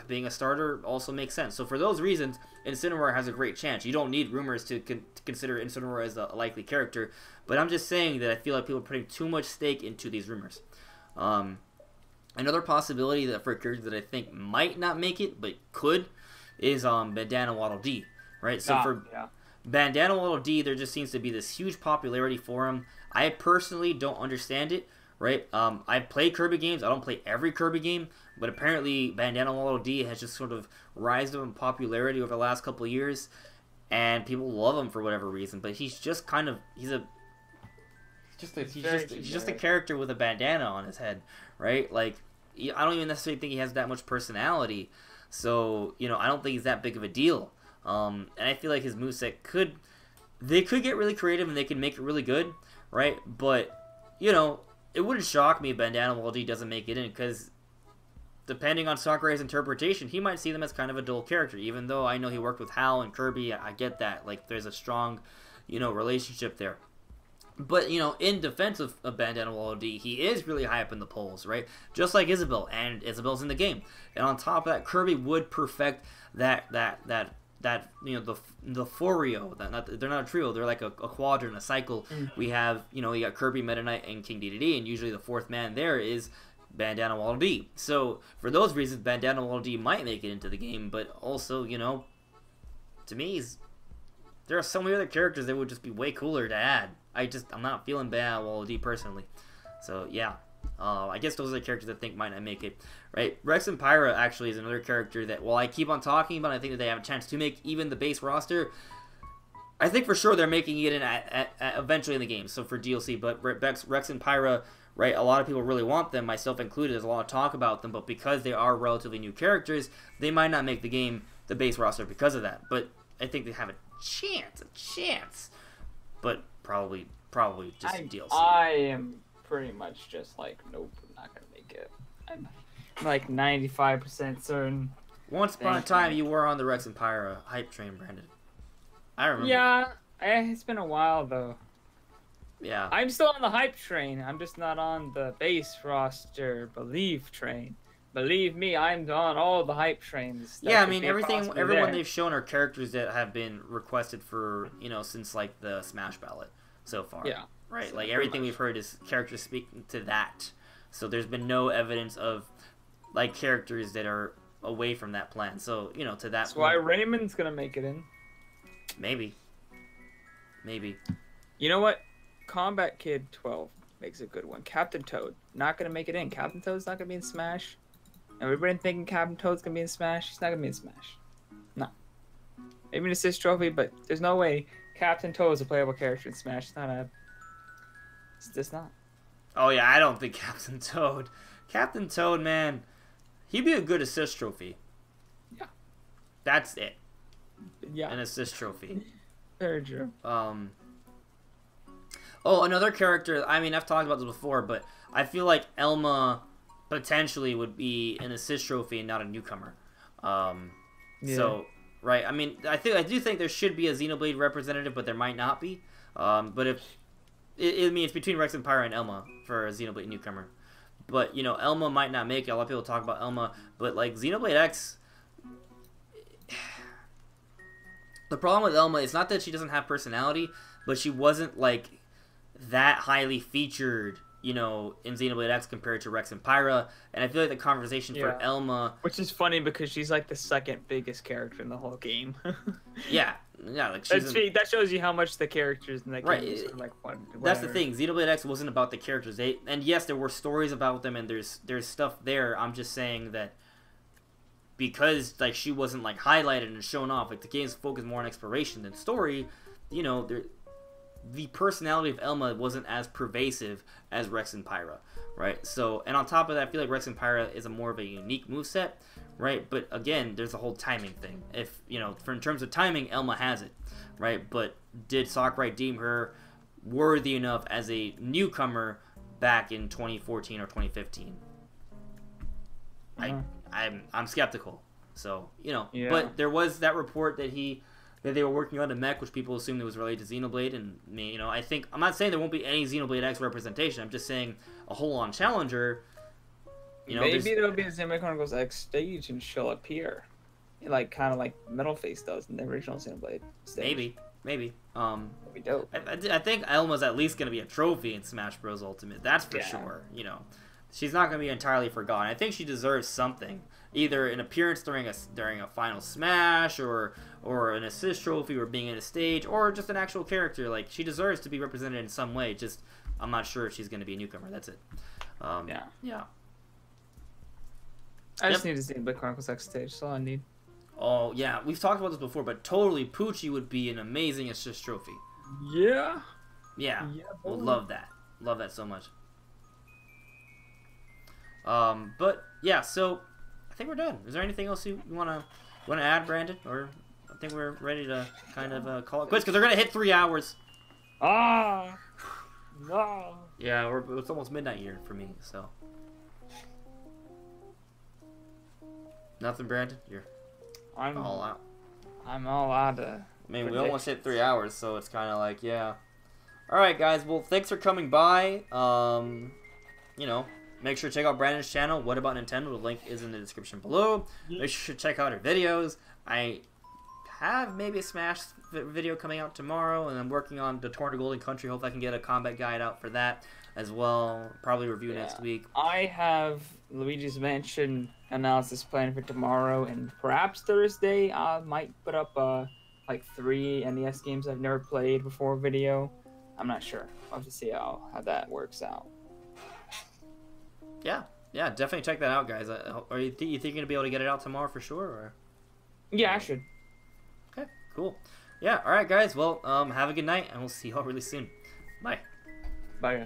being a starter also makes sense. So for those reasons, Incineroar has a great chance. You don't need rumors to consider Incineroar as a likely character, but I'm just saying that I feel like people are putting too much stake into these rumors. Another possibility that for a character that I think might not make it, but could, is Bandana Waddle Dee, right? So Bandana Waddle Dee, there just seems to be this huge popularity for him. I personally don't understand it, right? I play Kirby games. I don't play every Kirby game, but apparently Bandana Waddle Dee has just sort of risen in popularity over the last couple of years, and people love him for whatever reason. But he's just he's just a character with a bandana on his head, right? Like, I don't even necessarily think he has that much personality, so I don't think he's that big of a deal. And I feel like his moveset could get really creative and they can make it really good, right? But it wouldn't shock me if Bandana Waddle Dee doesn't make it in, because depending on Sakurai's interpretation, he might see them as kind of a dull character. Even though I know he worked with Hal and Kirby, I get that. Like, there's a strong relationship there. But, in defense of Bandana Waddle Dee, he is really high up in the polls, right? Just like Isabelle, and Isabelle's in the game. And on top of that, Kirby would perfect the Forio. They're not a trio, they're like a quadrant, a cycle. We have, you got Kirby, Meta Knight, and King Dedede, and usually the fourth man there is Bandana Waddle Dee. So, for those reasons, Bandana Waddle Dee might make it into the game, but also, to me, there are so many other characters that would just be way cooler to add. I'm not feeling Bandana Waddle Dee personally. So, yeah. I guess those are the characters I think might not make it. Right? Rex and Pyra actually is another character that, while I keep on talking about, I think that they have a chance to make even the base roster. I think for sure they're making it in eventually in the game, so for DLC. But Rex and Pyra, right, a lot of people really want them, myself included. There's a lot of talk about them, but because they are relatively new characters, they might not make the base roster because of that. But I think they have a chance. But probably just DLC. I am pretty much just like, nope, I'm not gonna make it. I'm like 95% certain. Once upon a time, you were on the Rex and Pyra hype train, Brandon. I remember. Yeah, it's been a while though. Yeah. I'm still on the hype train. I'm just not on the base roster believe train. Believe me, I'm on all the hype trains. Yeah, I mean, everyone they've shown are characters that have been requested for, since like the Smash ballot so far. Yeah. Right, so like everything we've heard is characters speaking to that. So there's been no evidence of like characters that are away from that plan. So, to that That's point, why Raymond's gonna make it in. Maybe. You know what? Combat Kid 12 makes a good one. Captain Toad, not gonna make it in. Captain Toad's not gonna be in Smash. Everybody thinking Captain Toad's gonna be in Smash. He's not gonna be in Smash. No. Maybe an assist trophy, but there's no way Captain Toad is a playable character in Smash. It's not a Is this not? Oh yeah, I don't think Captain Toad. Captain Toad, man, he'd be a good assist trophy. Yeah. That's it. Yeah. An assist trophy. Very true. Oh, another character. I mean, I've talked about this before, but I feel like Elma potentially would be an assist trophy and not a newcomer. So, right. I mean, I do think there should be a Xenoblade representative, but there might not be. But if I mean, it's between Rex and Pyra and Elma for a Xenoblade newcomer. But you know, Elma might not make it. A lot of people talk about Elma, but like Xenoblade X. The problem with Elma is not that she doesn't have personality, but she wasn't like that highly featured, you know, in Xenoblade X compared to Rex and Pyra. And I feel like the conversation for Elma, which is funny because she's like the second biggest character in the whole game. yeah, like she's that shows you how much the characters in that game is like fun. That's the thing. Xenoblade X wasn't about the characters. And yes, there were stories about them, and there's stuff there. I'm just saying that because like she wasn't like highlighted and shown off, like the game's focused more on exploration than story. You know, the personality of Elma wasn't as pervasive as Rex and Pyra, right? So, and on top of that, I feel like Rex and Pyra is a more of a unique moveset, right? But again, there's a whole timing thing. If, you know, in terms of timing, Elma has it, right? But did Sakurai deem her worthy enough as a newcomer back in 2014 or 2015? I'm skeptical. So, you know, but there was that report that they were working on a mech, which people assumed it was related to Xenoblade, and you know, I'm not saying there won't be any Xenoblade X representation. I'm just saying a whole-on challenger. You know, maybe there'll be a Xenoblade Chronicles X stage and she'll appear, like kind of like Metal Face does in the original Xenoblade stage. Maybe. That'd be dope. I think Elma's at least gonna be a trophy in Smash Bros. Ultimate. That's for sure. You know, she's not gonna be entirely forgotten. I think she deserves something. Either an appearance during a final Smash, or an assist trophy, or being in a stage, or just an actual character. Like, she deserves to be represented in some way. Just, I'm not sure if she's going to be a newcomer. That's it. Yeah. I just need to see the Chronicles X stage. That's all I need. Oh yeah, we've talked about this before, but totally, Poochie would be an amazing assist trophy. Yeah. Yeah. Would love that. Love that so much. But yeah, so I think we're done. Is there anything else you wanna add, Brandon? Or I think we're ready to kind of call it quits because they're gonna hit 3 hours. No. Yeah, it's almost midnight here for me, so. Nothing, Brandon. I'm all out. I'm all out. I mean, we almost hit 3 hours, so it's kind of like, yeah. All right, guys. Well, thanks for coming by. You know. Make sure to check out Brandon's channel, What About Nintendo? The link is in the description below. Make sure to check out her videos. I have maybe a Smash video coming out tomorrow, and I'm working on the Tour to Golden Country. Hope I can get a combat guide out for that as well. Probably review next week. I have Luigi's Mansion analysis planned for tomorrow, and perhaps Thursday I might put up like 3 NES games I've never played before video. I'm not sure. I'll have to see how that works out. Yeah, definitely check that out, guys. Are you think you're gonna be able to get it out tomorrow for sure? Or? Yeah, I should. Okay, cool. Yeah, all right, guys. Well, have a good night, and we'll see y'all really soon. Bye. Bye, guys.